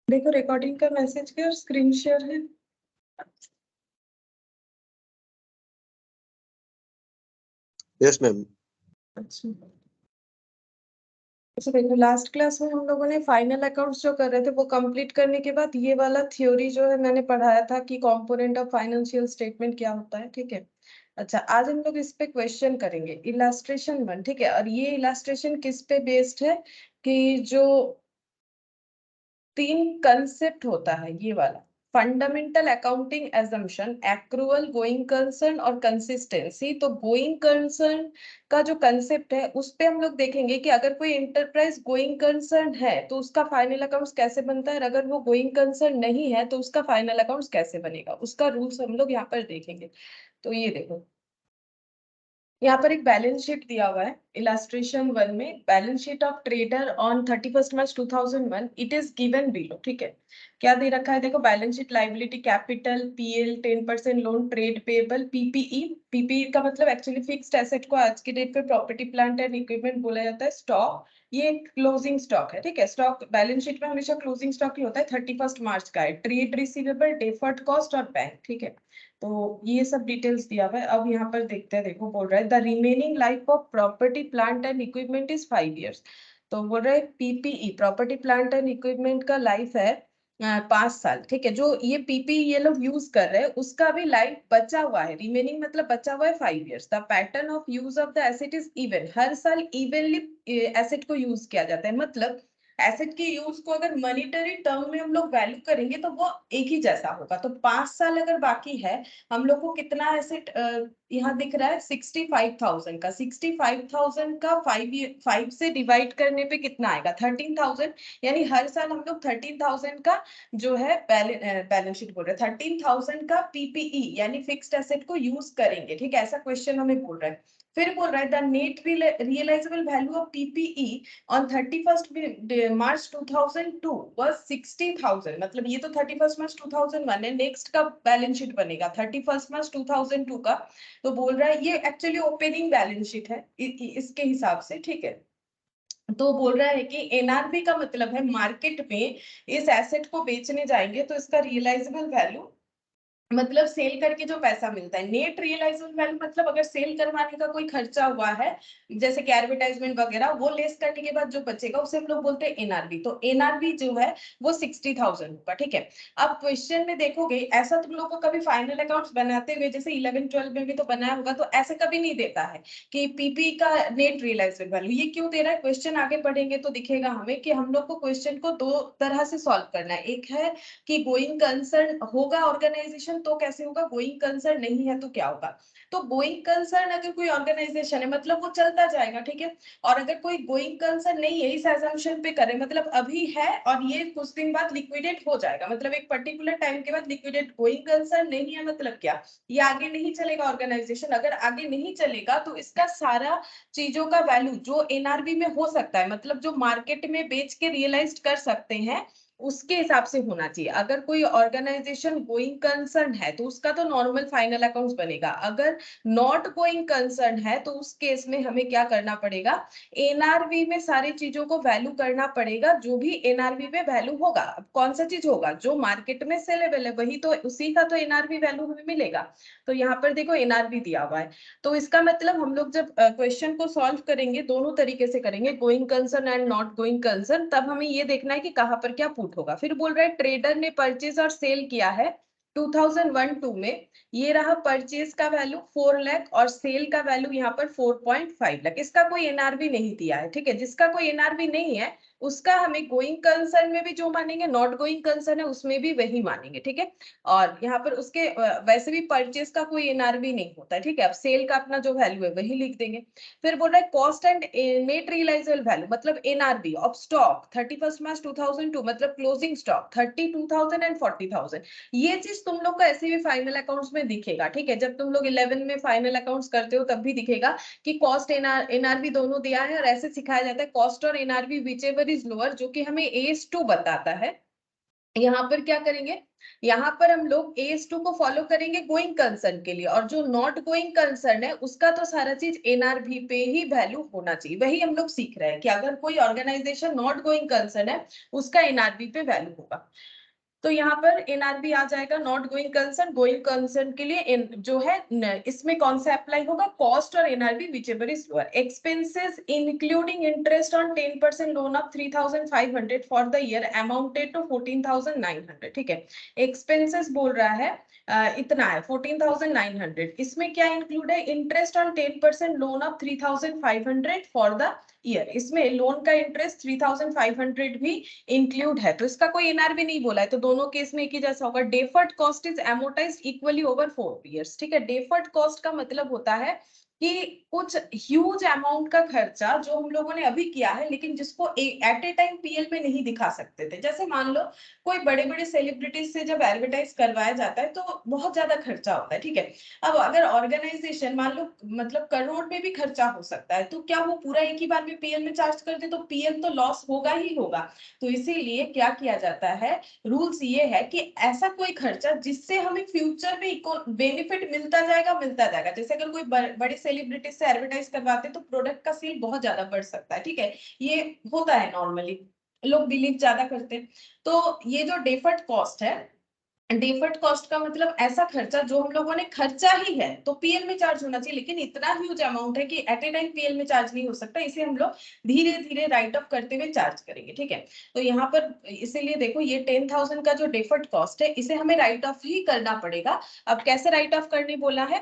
देखो रिकॉर्डिंग का मैसेज किया और स्क्रीन शेयर है। Yes ma'am. अच्छा अच्छा, देखो लास्ट क्लास में हम लोगों ने फाइनल अकाउंट्स जो कर रहे थे वो कंप्लीट करने के बाद ये वाला थ्योरी जो है मैंने पढ़ाया था कि कंपोनेंट ऑफ फाइनेंशियल स्टेटमेंट क्या होता है। ठीक है। अच्छा, आज हम लोग इस पे क्वेश्चन करेंगे इलास्ट्रेशन 1। ठीक है। और ये इलास्ट्रेशन किस पे बेस्ड है कि जो 3 कंसेप्ट होता है ये वाला, fundamental accounting assumption, accrual, going concern और कंसिस्टेंसी। तो गोइंग कंसर्न का जो कंसेप्ट है उस पे हम लोग देखेंगे कि अगर कोई एंटरप्राइज गोइंग कंसर्न है तो उसका फाइनल अकाउंट्स कैसे बनता है, और अगर वो गोइंग कंसर्न नहीं है तो उसका फाइनल अकाउंट्स कैसे बनेगा, उसका रूल्स हम लोग यहाँ पर देखेंगे। तो ये देखो, यहाँ पर एक बैलेंस शीट दिया हुआ है इलास्ट्रेशन 1 में। Balance sheet of trader on 31 March 2001, it is given below. ठीक है। क्या दे रखा है देखो, balance sheet liability capital, PL 10% loan, trade payable, PPE. PPE का मतलब एक्चुअली फिक्स्ड एसेट को आज की डेट पे प्रॉपर्टी प्लांट एंड इक्विपमेंट बोला जाता है। स्टॉक, ये क्लोजिंग स्टॉक है। ठीक है। स्टॉक बैलेंस शीट में हमेशा क्लोजिंग स्टॉक ही होता है, 31 मार्च का है। ट्रेड रिसीवेबल, डेफर्ड कॉस्ट और बैंक। ठीक है। तो ये सब डिटेल्स दिया हुआ है। अब यहाँ पर देखते हैं, देखो बोल रहा है the remaining life of property plant and equipment is 5 years। तो बोल रहा है PPE, property plant and equipment का लाइफ है 5 साल। ठीक है। जो ये पीपीई ये लोग यूज कर रहे हैं उसका भी लाइफ बचा हुआ है, रिमेनिंग मतलब बचा हुआ है 5 years। The pattern of use of the asset is even, हर साल इवनली एसेट को यूज किया जाता है। मतलब एसेट के यूज को अगर मॉनिटरी टर्म में हम लोग वैल्यू करेंगे तो वो एक ही जैसा होगा। तो 5 साल अगर बाकी है, हम लोग को कितना एसेट यहाँ दिख रहा है 65,000 का। 65,000 का 5 से डिवाइड करने पे कितना आएगा 13,000। यानी हर साल हम लोग 13,000 का जो है बैलेंस शीट बोल रहे हैं 13,000 का पीपीई यानी फिक्स्ड एसेट को यूज करेंगे। ठीक है। ऐसा क्वेश्चन हमें बोल रहा है। फिर बोल रहा है the net realisable value of PPE on 31st March 2002 was 60,000। मतलब ये तो 31st March 2001 है, नेक्स्ट का बैलेंस शीट बनेगा 31st March 2002 का। तो बोल रहा है ये एक्चुअली ओपनिंग बैलेंस शीट है इसके हिसाब से। ठीक है। तो बोल रहा है कि एनआरबी का मतलब है मार्केट में इस एसेट को बेचने जाएंगे तो इसका रियलाइजेबल वैल्यू मतलब सेल करके जो पैसा मिलता है। नेट रियलाइजेबल वैल्यू मतलब अगर सेल करवाने का कोई खर्चा हुआ है जैसे कि एडवर्टाइजमेंट वगैरह, वो लेस करने के बाद जो बचेगा उसे हम लोग बोलते हैं एनआरबी। तो एनआरबी जो है वो 60,000 होगा। ठीक है। अब क्वेश्चन में देखोगे ऐसा तुम लोग को कभी फाइनल अकाउंट्स बनाते हुए जैसे 11-12 में भी तो बनाया होगा, तो ऐसे कभी नहीं देता है कि पीपी का नेट रियलाइजेबल वैल्यू। ये क्यों दे रहा है, क्वेश्चन आगे पढ़ेंगे तो दिखेगा हमें कि हम लोग को क्वेश्चन को दो तरह से सॉल्व करना है। एक है कि गोइंग कंसर्न होगा ऑर्गेनाइजेशन तो कैसे होगा, गोइंग कंसर्न नहीं है तो क्या होगा। तो गोइंग कंसर्न अगर कोई ऑर्गेनाइजेशन है मतलब वो चलता जाएगा। ठीक है। और अगर कोई गोइंग कंसर्न नहीं है, इस एजम्पशन पे करें मतलब अभी है और ये कुछ दिन बाद लिक्विडेट हो जाएगा, मतलब एक पर्टिकुलर टाइम के बाद लिक्विडेट। गोइंग कंसर्न नहीं है मतलब क्या, ये आगे नहीं चलेगा ऑर्गेनाइजेशन। अगर आगे नहीं चलेगा तो इसका सारा चीजों का वैल्यू जो एनआरबी में हो सकता है, मतलब जो मार्केट में बेच के रियलाइज कर सकते हैं उसके हिसाब से होना चाहिए। अगर कोई ऑर्गेनाइजेशन गोइंग कंसर्न है तो उसका तो नॉर्मल फाइनल अकाउंट्स बनेगा। अगर नॉट गोइंग कंसर्न है तो उस केस में हमें क्या करना पड़ेगा, एनआरवी में सारी चीजों को वैल्यू करना पड़ेगा। जो भी एनआरवी में वैल्यू होगा, अब कौन सा चीज होगा जो मार्केट में सेलेबल है वही तो, उसी का तो एनआरवी वैल्यू हमें मिलेगा। तो यहाँ पर देखो एनआरवी दिया हुआ है। तो इसका मतलब हम लोग जब क्वेश्चन को सॉल्व करेंगे दोनों तरीके से करेंगे, going concern and not going concern, तब हमें ये देखना है कि कहां पर क्या पुट होगा। फिर बोल रहा है ट्रेडर ने परचेज और सेल किया है 2001-2 में। ये रहा परचेज का वैल्यू 4 लाख और सेल का वैल्यू यहाँ पर 4.5 लाख। इसका कोई एनआरबी नहीं दिया है। ठीक है। जिसका कोई एनआरबी नहीं है उसका हमें गोइंग कंसर्न में भी जो मानेंगे, नॉट गोइंग कंसर्न है उसमें भी वही मानेंगे। ठीक है। और यहाँ पर उसके वैसे भी परचेज का कोई एनआरबी नहीं होता है। ठीक है। अब सेल का अपना जो वैल्यू है वही लिख देंगे। फिर बोल रहा है cost and net realisable value मतलब एनआरबी ऑफ स्टॉक 31 मार्च 2002 मतलब क्लोजिंग स्टॉक 32,000 एंड 40,000। ये चीज तुम लोग का ऐसे भी फाइनल अकाउंट्स में दिखेगा। ठीक है। जब तुम लोग 11 में फाइनल अकाउंट्स करते हो तब भी दिखेगा कि कॉस्ट एनआरबी दोनों दिया है। और ऐसे सिखाया जाता है कॉस्ट और NRB which ever is lower, जो कि हमें एज 2 बताता है यहाँ पर क्या करेंगे, यहाँ पर हम लोग AS2 को फॉलो करेंगे गोइंग कंसर्न के लिए, और जो नॉट गोइंग कंसर्न है उसका तो सारा चीज NRV पे ही वैल्यू होना चाहिए। वही हम लोग सीख रहे हैं कि अगर कोई ऑर्गेनाइजेशन नॉट गोइंग कंसर्न है उसका NRV पे वैल्यू होगा। तो यहाँ पर NRV आ जाएगा not going concern. Going concern के लिए जो है इसमें कौन सा अप्लाई होगा, कॉस्ट और NRV whichever is lower. Expenses including interest on 10% loan of 3,500 for the year amounted to 14,900। ठीक है, एक्सपेंसेस बोल रहा है इतना है 14,900। इसमें क्या इंक्लूड है, interest on 10% loan of 3,500 for the year. इसमें लोन का इंटरेस्ट 3,500 भी इंक्लूड है, तो इसका कोई NRV नहीं बोला है, तो दोनों केस में एक ही जैसा होगा। Deferred cost is amortised equally over 4 years. ठीक है, डेफर्ड कॉस्ट का मतलब होता है कि कुछ ह्यूज अमाउंट का खर्चा जो हम लोगों ने अभी किया है लेकिन जिसको एट ए टाइम PL में नहीं दिखा सकते थे। जैसे मान लो कोई बड़े बड़े सेलिब्रिटीज से जब एडवर्टाइज करवाया जाता है तो बहुत ज्यादा खर्चा होता है। ठीक है, अब अगर ऑर्गेनाइजेशन मान लो मतलब करोड़ में भी खर्चा हो सकता है, तो क्या वो पूरा एक ही बार में PL में चार्ज कर दे तो PL तो लॉस होगा ही होगा। तो इसीलिए क्या किया जाता है, रूल्स ये है कि ऐसा कोई खर्चा जिससे हमें फ्यूचर में बेनिफिट मिलता जाएगा। जैसे अगर कोई बड़े सेलिब्रिटी से एडवर्टाइज करवाते हैं तो प्रोडक्ट का सेल बहुत ज्यादा बढ़ सकता है। ठीक है, ये होता है नॉर्मली, लोग बिलीव ज्यादा करते हैं। तो ये जो डेफर्ड कॉस्ट है, डिफर्ड कॉस्ट का मतलब ऐसा खर्चा जो हम लोगों ने खर्चा ही है तो PL में चार्ज होना चाहिए, लेकिन इतना ह्यूज अमाउंट है कि एट ए टाइम PL में चार्ज नहीं हो सकता। इसे हम लोग धीरे धीरे राइट ऑफ करते हुए चार्ज करेंगे। ठीक है, तो यहाँ पर इसीलिए देखो ये 10,000 का जो डिफर्ड कॉस्ट है इसे हमें राइट ऑफ ही करना पड़ेगा। अब कैसे राइट ऑफ करने बोला है,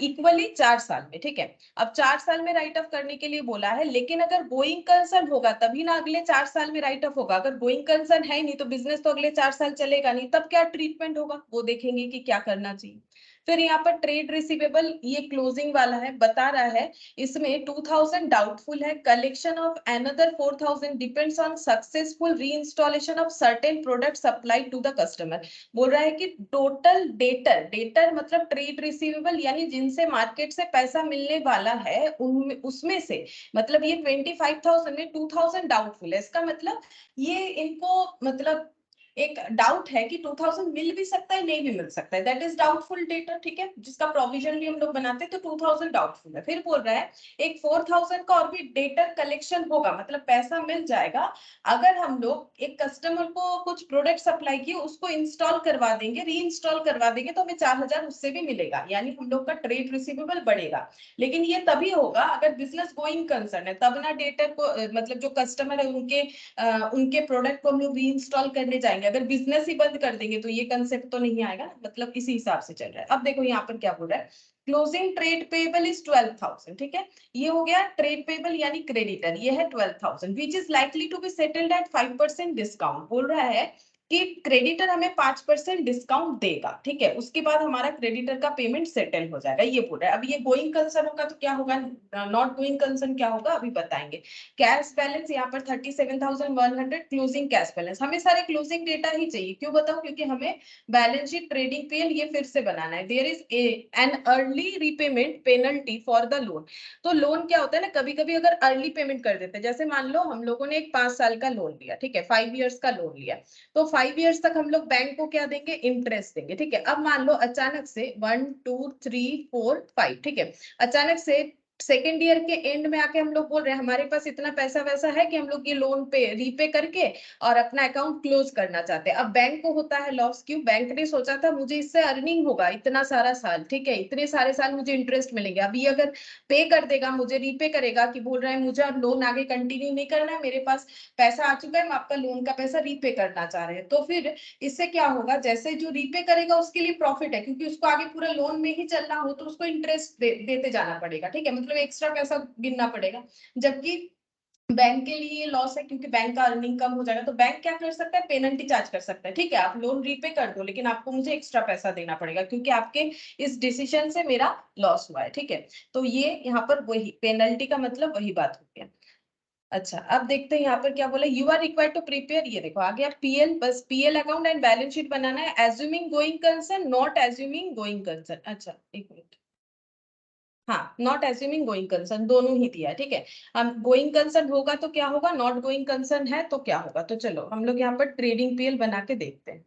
इक्वली 4 साल में। ठीक है, अब 4 साल में राइट ऑफ करने के लिए बोला है, लेकिन अगर गोइंग कंसर्न होगा तभी ना अगले 4 साल में राइट ऑफ होगा। अगर गोइंग कंसर्न है नहीं तो बिजनेस तो अगले 4 साल चलेगा नहीं, तब क्या ट्रीटमेंट होगा वो देखेंगे कि क्या करना चाहिए। फिर यहाँ पर ट्रेड रिसीवेबल, ये क्लोजिंग वाला है, बता रहा है इसमें 2,000 डाउटफुल है, collection of another 4,000 depends on successful reinstallation of certain product supply to the customer. बोल रहा है कि टोटल डेटर, डेटर मतलब ट्रेड रिसीवेबल यानी जिनसे मार्केट से पैसा मिलने वाला है उनमें उसमें से मतलब ये 25,000 में 2,000 डाउटफुल है। इसका मतलब ये इनको मतलब एक डाउट है कि 2,000 मिल भी सकता है नहीं भी मिल सकता है, दैट इज डाउटफुल डेटा। ठीक है, जिसका प्रोविजन भी हम लोग बनाते हैं तो 2,000 डाउटफुल है। फिर बोल रहा है एक 4,000 का और भी डेटर कलेक्शन होगा, मतलब पैसा मिल जाएगा अगर हम लोग एक कस्टमर को कुछ प्रोडक्ट सप्लाई किए उसको इंस्टॉल करवा देंगे, री इंस्टॉल करवा देंगे तो हमें 4,000 उससे भी मिलेगा, यानी हम लोग का ट्रेड रिसीवेबल बढ़ेगा। लेकिन ये तभी होगा अगर बिजनेस गोइंग कंसर्न है, तब ना डेटर को मतलब जो कस्टमर है उनके प्रोडक्ट को हम लोग री इंस्टॉल करने जाएंगे। अगर बिजनेस ही बंद कर देंगे तो ये कंसेप्ट तो नहीं आएगा, मतलब इसी हिसाब से चल रहा है। अब देखो यहाँ पर क्या बोल रहा है, क्लोजिंग ट्रेड पेबल इज 12,000। ठीक है, ये हो गया ट्रेड पेबल यानी क्रेडिटर, ये है 12,000 which is likely to be settled at 5% discount. बोल रहा है कि क्रेडिटर हमें 5% डिस्काउंट देगा। ठीक है, उसके बाद हमारा क्रेडिटर का पेमेंट सेटल हो जाएगा, ये बोल रहा है। अब ये गोइंग कंसर्न होगा तो क्या होगा, नॉट गोइंग कंसर्न क्या होगा अभी बताएंगे। कैश बैलेंस यहाँ पर 37,100 क्लोजिंग कैश बैलेंस, हमें सारे क्लोजिंग डेटा ही चाहिए। क्यों बताओ, क्योंकि हमें बैलेंस शीट ट्रेडिंग PL ये फिर से बनाना है। There is an early repayment penalty for the loan. तो लोन क्या होता है ना, कभी कभी अगर अर्ली पेमेंट कर देते हैं, जैसे मान लो हम लोगों ने एक 5 साल का लोन लिया, ठीक है 5 इयर्स का लोन लिया, तो 5 इयर्स तक हम लोग बैंक को क्या देंगे, इंटरेस्ट देंगे। ठीक है, अब मान लो अचानक से 1 2 3 4 5, ठीक है, अचानक से सेकेंड ईयर के एंड में आके हम लोग बोल रहे हैं हमारे पास इतना पैसा वैसा है कि हम लोग ये लोन पे रीपे करके और अपना अकाउंट क्लोज करना चाहते हैं। अब बैंक को होता है लॉस, क्यों, बैंक ने सोचा था मुझे इससे अर्निंग होगा इतना सारा साल, ठीक है इतने सारे साल मुझे इंटरेस्ट मिलेंगे, अब ये अगर पे कर देगा मुझे रीपे करेगा कि बोल रहा है मुझे अब लोन आगे कंटिन्यू नहीं करना है, मेरे पास पैसा आ चुका है, मैं आपका लोन का पैसा रीपे करना चाह रहे हैं, तो फिर इससे क्या होगा, जैसे जो रीपे करेगा उसके लिए प्रॉफिट है क्योंकि उसको आगे पूरा लोन में ही चलना हो तो उसको इंटरेस्ट देते जाना पड़ेगा। ठीक है, मतलब एक्स्ट्रा पैसा गिनना पड़ेगा, जबकि बैंक के लिए ये लॉस है क्योंकि बैंक का अर्निंग कम हो जाएगा। तो बैंक क्या कर सकता है, पेनल्टी चार्ज कर सकता है। ठीक है, आप लोन रीपे कर दो लेकिन आपको मुझे एक्स्ट्रा पैसा देना पड़ेगा क्योंकि आपके इस डिसीजन से मेरा लॉस हुआ है। ठीक है, तो ये यहाँ पर वही पेनल्टी का मतलब वही बात हो गया। अच्छा, अब देखते हैं यहाँ पर क्या बोला, you are required to prepare, ये देखो आ गया PL, बस PL account and balance sheet बनाना है, assuming going concern not assuming going concern. अच्छा एक मिनट, हाँ, नॉट एज्यूमिंग गोइंग कंसर्न, दोनों ही दिया है, ठीक है। हम गोइंग कंसर्न होगा तो क्या होगा, नॉट गोइंग कंसर्न है तो क्या होगा। तो चलो हम लोग यहाँ पर ट्रेडिंग पीएल बना के देखते हैं।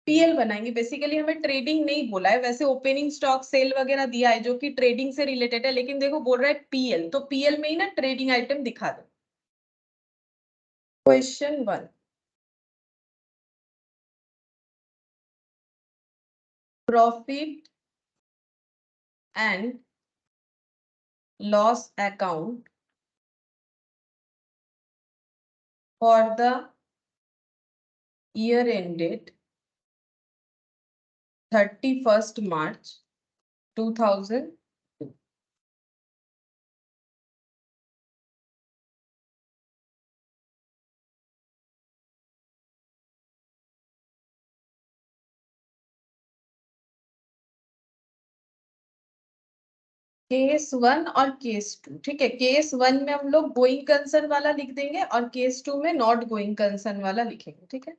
पीएल बनाएंगे, बेसिकली हमें ट्रेडिंग नहीं बोला है, वैसे ओपनिंग स्टॉक सेल वगैरह दिया है जो कि ट्रेडिंग से रिलेटेड है, लेकिन देखो बोल रहा है पीएल, तो पीएल में ही ना ट्रेडिंग आइटम दिखा दो। Question 1, profit and loss account for the year ended 31st March 2000। Case 1 और केस 2, ठीक है। केस 1 में हम लोग गोइंग कंसर्न वाला लिख देंगे और केस 2 में नॉट गोइंग कंसर्न वाला लिखेंगे, ठीक है।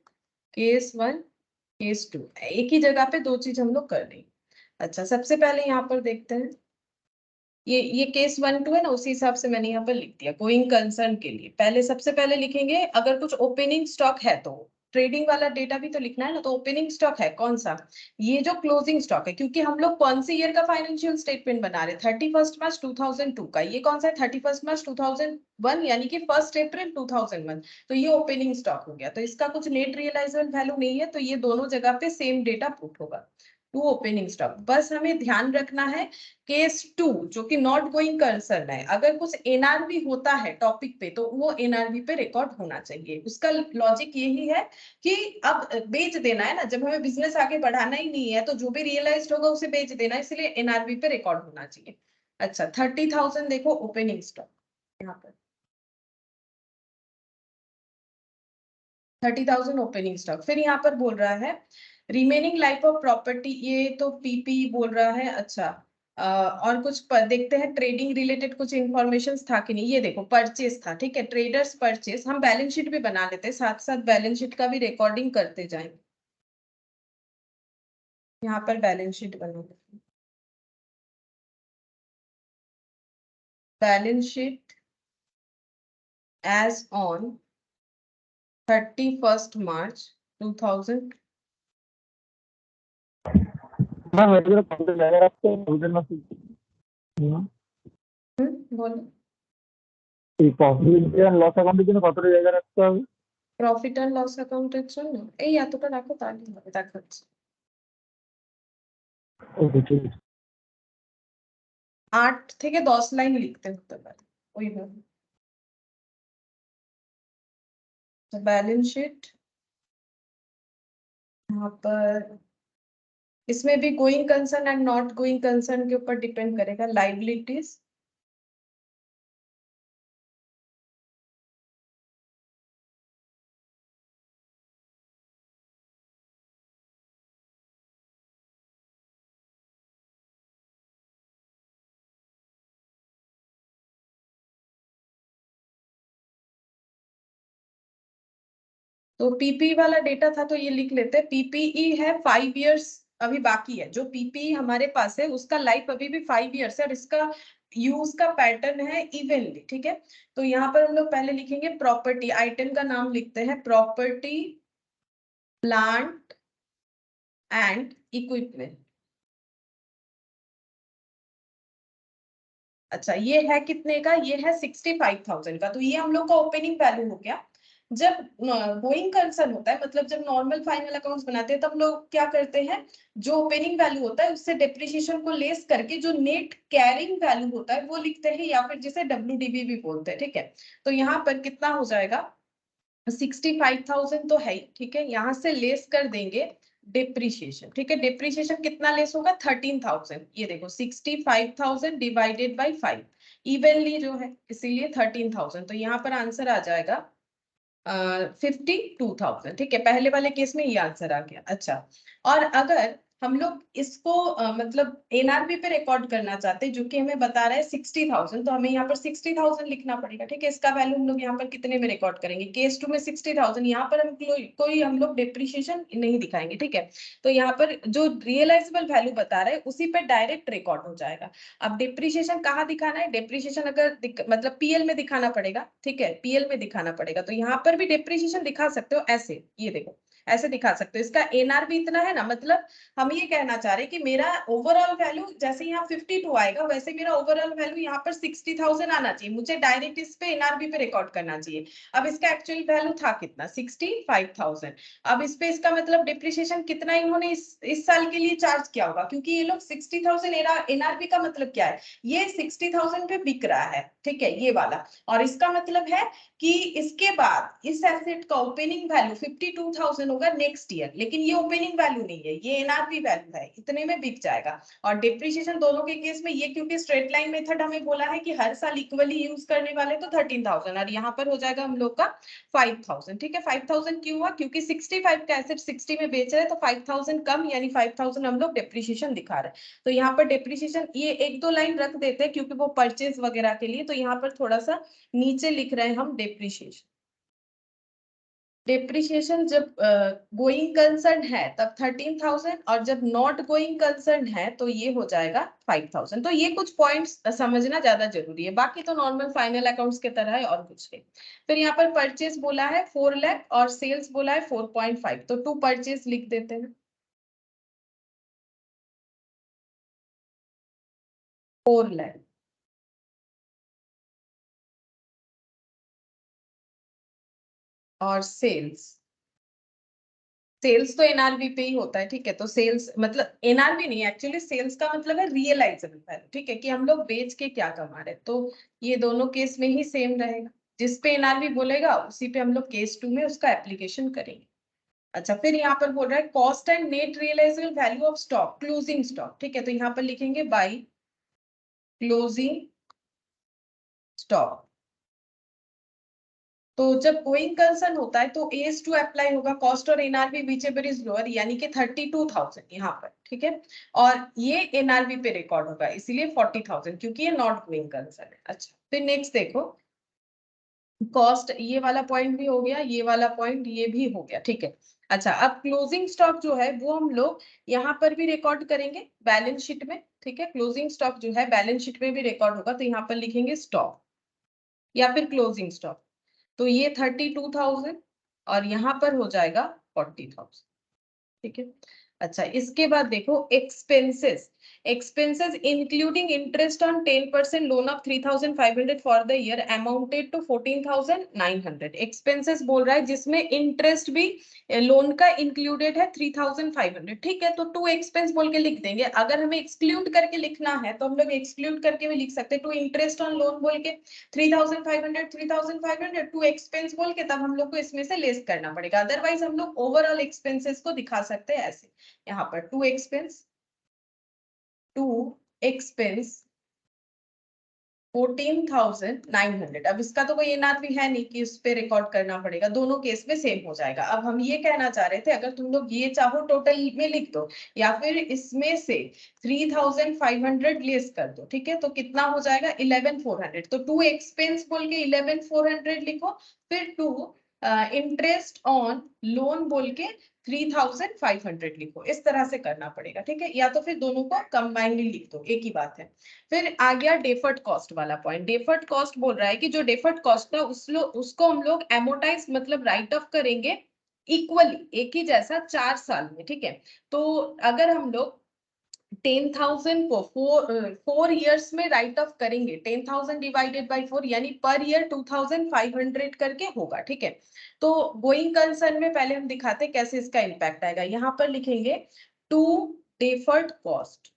केस 1 केस 2 एक ही जगह पे दो चीज हम लोग कर देंगे। अच्छा, सबसे पहले यहाँ पर देखते हैं, ये केस 1 2 है ना, उसी हिसाब से मैंने यहाँ पर लिख दिया। गोइंग कंसर्न के लिए पहले सबसे पहले लिखेंगे, अगर कुछ ओपनिंग स्टॉक है तो ट्रेडिंग वाला डेटा भी तो लिखना है ना, तो ओपनिंग स्टॉक है कौन सा, ये जो क्लोजिंग स्टॉक है, क्योंकि हम लोग कौन सी ईयर का फाइनेंशियल स्टेटमेंट बना रहे हैं, 31 मार्च 2002 का। ये कौन सा है, 31 मार्च 2001, यानी कि 1 अप्रैल 2001। तो ये ओपनिंग स्टॉक हो गया, तो इसका कुछ नेट रियलाइजेबल वैल्यू नहीं है, तो ये दोनों जगह पे सेम डेटा पुट होगा, टू ओपनिंग स्टॉक। बस हमें ध्यान रखना है केस 2 जो कि नॉट गोइंग कंसर्न है, अगर कुछ एनआरवी होता है टॉपिक पे तो वो एनआरवी पे रिकॉर्ड होना चाहिए। उसका लॉजिक यही है कि अब बेच देना है ना, जब हमें बिजनेस आगे बढ़ाना ही नहीं है तो जो भी रियलाइज्ड होगा उसे बेच देना है, इसलिए एनआरवी पे रिकॉर्ड होना चाहिए। अच्छा, 30,000 देखो ओपनिंग स्टॉक, यहाँ पर 30,000 ओपनिंग स्टॉक। फिर यहाँ पर बोल रहा है रिमेनिंग लाइफ ऑफ प्रॉपर्टी, ये तो पीपी बोल रहा है। अच्छा, और कुछ देखते हैं ट्रेडिंग रिलेटेड कुछ इंफॉर्मेशन था कि नहीं। ये देखो परचेस था, ठीक है, ट्रेडर्स परचेस। हम बैलेंस शीट भी बना लेते हैं, साथ साथ बैलेंस शीट का भी रिकॉर्डिंग करते जाएंगे। यहाँ पर बैलेंस शीट बना लेते हैं, balance sheet as on 31 March 2000। Ma'am मेरे को कॉन्टेक्ट लगा आपको होटल में बोलो। প্রফিট এন্ড লস অ্যাকাউন্টের জন্য কত টাকা জায়গা রাখতে হবে? প্রফিট এন্ড লস অ্যাকাউন্টের জন্য এই এতটা রাখো, তাহলে হবে, দেখাচ্ছি। ওকে ঠিক আছে। 8 থেকে 10 লাইন লিখতে হতে পারে ওইভাবে। तो बैलेंस शीट यहाँ पर, इसमें भी going concern and not going concern के ऊपर डिपेंड करेगा। लाइबिलिटीज, तो पीपी वाला डेटा था तो ये लिख लेते हैं। पीपीई है 5 इयर्स अभी बाकी है, जो पीपीई हमारे पास है उसका लाइफ अभी भी 5 इयर्स है, और इसका यूज का पैटर्न है इवनली, ठीक है। तो यहाँ पर हम लोग पहले लिखेंगे प्रॉपर्टी, आइटम का नाम लिखते हैं प्रॉपर्टी प्लांट एंड इक्विपमेंट। अच्छा, ये है कितने का, ये है 65,000 का, तो ये हम लोग का ओपनिंग वैल्यू हो गया। जब गोइंग कंसर्न होता है, मतलब जब नॉर्मल फाइनल अकाउंट्स बनाते हैं, तब लोग क्या करते हैं, जो ओपनिंग वैल्यू होता है उससे डेप्रिसिएशन को लेस करके जो नेट कैरिंग वैल्यू होता है वो लिखते हैं, या फिर जिसे डब्ल्यूडीवी भी बोलते हैं, ठीक है। तो यहाँ पर कितना हो जाएगा, 65,000 तो है ही, ठीक है, यहाँ से लेस कर देंगे डिप्रिशिएशन, ठीक है। डिप्रिशिएशन कितना लेस होगा, 13,000। ये देखो 65,000 डिवाइडेड बाई 5 इवनली जो है, इसीलिए 13,000। तो यहाँ पर आंसर आ जाएगा 52,000, ठीक है। पहले वाले केस में ये आंसर आ गया। अच्छा, और अगर हम लोग इसको मतलब एनआरबी पे रिकॉर्ड करना चाहते हैं, जो कि हमें बता रहा है 60,000, तो हमें यहाँ पर 60,000 लिखना पड़ेगा। ठीक है, इसका वैल्यू हम लोग यहाँ पर कितने में रिकॉर्ड करेंगे, केस 2 में 60,000, यहाँ पर हम कोई हम लोग डिप्रिशिएशन नहीं दिखाएंगे। ठीक है, तो यहाँ पर जो रियलाइजेबल वैल्यू बता रहा है उसी पे डायरेक्ट रिकॉर्ड हो जाएगा। अब डिप्रिशिएशन कहाँ दिखाना है, डिप्रिशिएशन अगर मतलब पीएल में दिखाना पड़ेगा। ठीक है, पीएल में दिखाना पड़ेगा, तो यहाँ पर भी डिप्रिशिएशन दिखा सकते हो ऐसे, ये देखो ऐसे दिखा सकते हो। इसका एनआरबी इतना है ना, मतलब हम ये कहना चाह रहे हैं कि मेरा ओवरऑल वैल्यू जैसे यहाँ 52 आएगा, वैसे मेरा ओवरऑल वैल्यू यहाँ पर 60,000 आना चाहिए। मुझे डायरेक्ट इस पे एनआरबी पे रिकॉर्ड करना चाहिए। अब इसका एक्चुअल वैल्यू था कितना, 65,000। अब इस पे इसका मतलब डिप्रिशिएशन कितना इन्होंने इस साल के लिए चार्ज किया होगा, क्योंकि ये लोग 60,000 एनआरबी का मतलब क्या है, ये 60,000 पे बिक रहा है। ठीक है, ये वाला, और इसका मतलब है कि इसके बाद इस एसेट का ओपनिंग वैल्यू 52,000 होगा नेक्स्ट ईयर, लेकिन ये ओपनिंग वैल्यू नहीं है, ये एनआरवी वैल्यू है, इतने में बिक जाएगा। और डिप्रिशिएशन दोनों के केस में ये, क्योंकि स्ट्रेट लाइन मेथड हमें बोला है कि हर साल इक्वली यूज करने वाले, तो 13,000, और यहाँ पर हो जाएगा हम लोग का 5,000। ठीक है, 5,000 क्यों हुआ, क्योंकि 65 का एसेट 60 में बेच रहे हैं, तो 5,000 कम, यानी 5,000 हम लोग डिप्रिशिएशन दिखा रहे हैं। तो यहाँ पर डिप्रिशिएशन ये एक दो लाइन रख देते हैं, क्योंकि वो परचेज वगैरह के लिए, तो यहाँ पर थोड़ा सा नीचे लिख रहे हैं हम डिप्रिशिएशन। डिप्रिशिएशन जब गोइंग कंसर्न है तब 13,000, और जब नॉट गोइंग कंसर्न है तो ये हो जाएगा 5,000। तो ये कुछ पॉइंट्स समझना ज्यादा जरूरी है, बाकी तो नॉर्मल फाइनल अकाउंट्स की तरह है और कुछ नहीं। फिर यहाँ पर परचेज बोला है 4 लाख और सेल्स बोला है 4.5, तो 2 परचेज लिख देते हैं, 4 लाख और सेल्स तो एनआरवी पे ही होता है। ठीक है, तो सेल्स मतलब एनआरवी नहीं, एक्चुअली सेल्स का मतलब है रियलाइजेबल वैल्यू। ठीक है, कि हम लोग बेच के क्या कमा रहे हैं, तो ये दोनों केस में ही सेम रहेगा, जिस पे एनआरवी बोलेगा उसी पे हम लोग केस 2 में उसका एप्लीकेशन करेंगे। अच्छा, फिर यहाँ पर बोल रहा है cost and net realisable value of stock, closing stock. ठीक है, तो यहाँ पर लिखेंगे बाय क्लोजिंग स्टॉक। तो जब गोइंग कंसर्न होता है तो AS2 अप्लाई होगा, कॉस्ट और एनआरवी व्हिचएवर इज लोअर, यानी कि 32,000 यहाँ पर। ठीक है, और ये एनआरवी पे रिकॉर्ड होगा, इसीलिए 40,000, क्योंकि ये नॉट गोइंग कंसर्न है। अच्छा, फिर नेक्स्ट देखो, कॉस्ट ये वाला पॉइंट भी हो गया, ये वाला पॉइंट ये भी हो गया। ठीक है, अच्छा, अब क्लोजिंग स्टॉक जो है वो हम लोग यहाँ पर भी रिकॉर्ड करेंगे बैलेंस शीट में। ठीक है, क्लोजिंग स्टॉक जो है बैलेंस शीट में भी रिकॉर्ड होगा, तो यहाँ पर लिखेंगे स्टॉक या फिर क्लोजिंग स्टॉक। तो ये 32,000 और यहाँ पर हो जाएगा 40,000। ठीक है, अच्छा, इसके बाद देखो expenses including interest on 10% loan of 3,500 for the year amounted to 14,900। Expenses बोल रहा है जिसमें इंटरेस्ट भी लोन का इंक्लूडेड है 3,500। ठीक है, तो टू एक्सपेंस बोल के लिख देंगे। अगर हमें एक्सक्लूड करके लिखना है तो हम लोग एक्सक्लूड करके भी लिख सकते हैं, टू इंटरेस्ट ऑन लोन बोल के 3,500 टू एक्सपेंस बोल के, तब हम लोग को इसमें से लेस करना पड़ेगा। अदरवाइज हम लोग ओवरऑल एक्सपेंसेस को दिखा सकते हैं ऐसे, यहाँ पर टू एक्सपेंस 14,900। अब इसका तो कोई एनआरवी है नहीं कि उस पे रिकॉर्ड करना पड़ेगा, दोनों केस में सेम हो जाएगा। अब हम ये कहना चाह रहे थे, अगर तुम लोग ये चाहो टोटल में लिख दो, या फिर इसमें से 3,500 लेस कर दो। ठीक है, तो कितना हो जाएगा 11,400। तो टू एक्सपेंस बोल के 11,400 लिखो, फिर टू इंटरेस्ट ऑन लोन बोल के 3,500 लिखो, इस तरह से करना पड़ेगा। ठीक है, या तो फिर दोनों को कंबाइनली लिख दो, एक ही बात है। फिर आ गया डेफर्ड कॉस्ट वाला पॉइंट। डेफर्ड कॉस्ट बोल रहा है कि जो डेफर्ड कॉस्ट है उसको हम लोग एमोटाइज मतलब राइट ऑफ करेंगे इक्वली, एक ही जैसा 4 साल में। ठीक है, तो अगर हम लोग 10,000 को 4 ईयर्स में राइट ऑफ करेंगे, 10,000 डिवाइडेड बाय 4, यानी पर ईयर 2,500 करके होगा। ठीक है, तो गोइंग कंसर्न में पहले हम दिखाते कैसे इसका इम्पैक्ट आएगा। यहाँ पर लिखेंगे to deferred cost,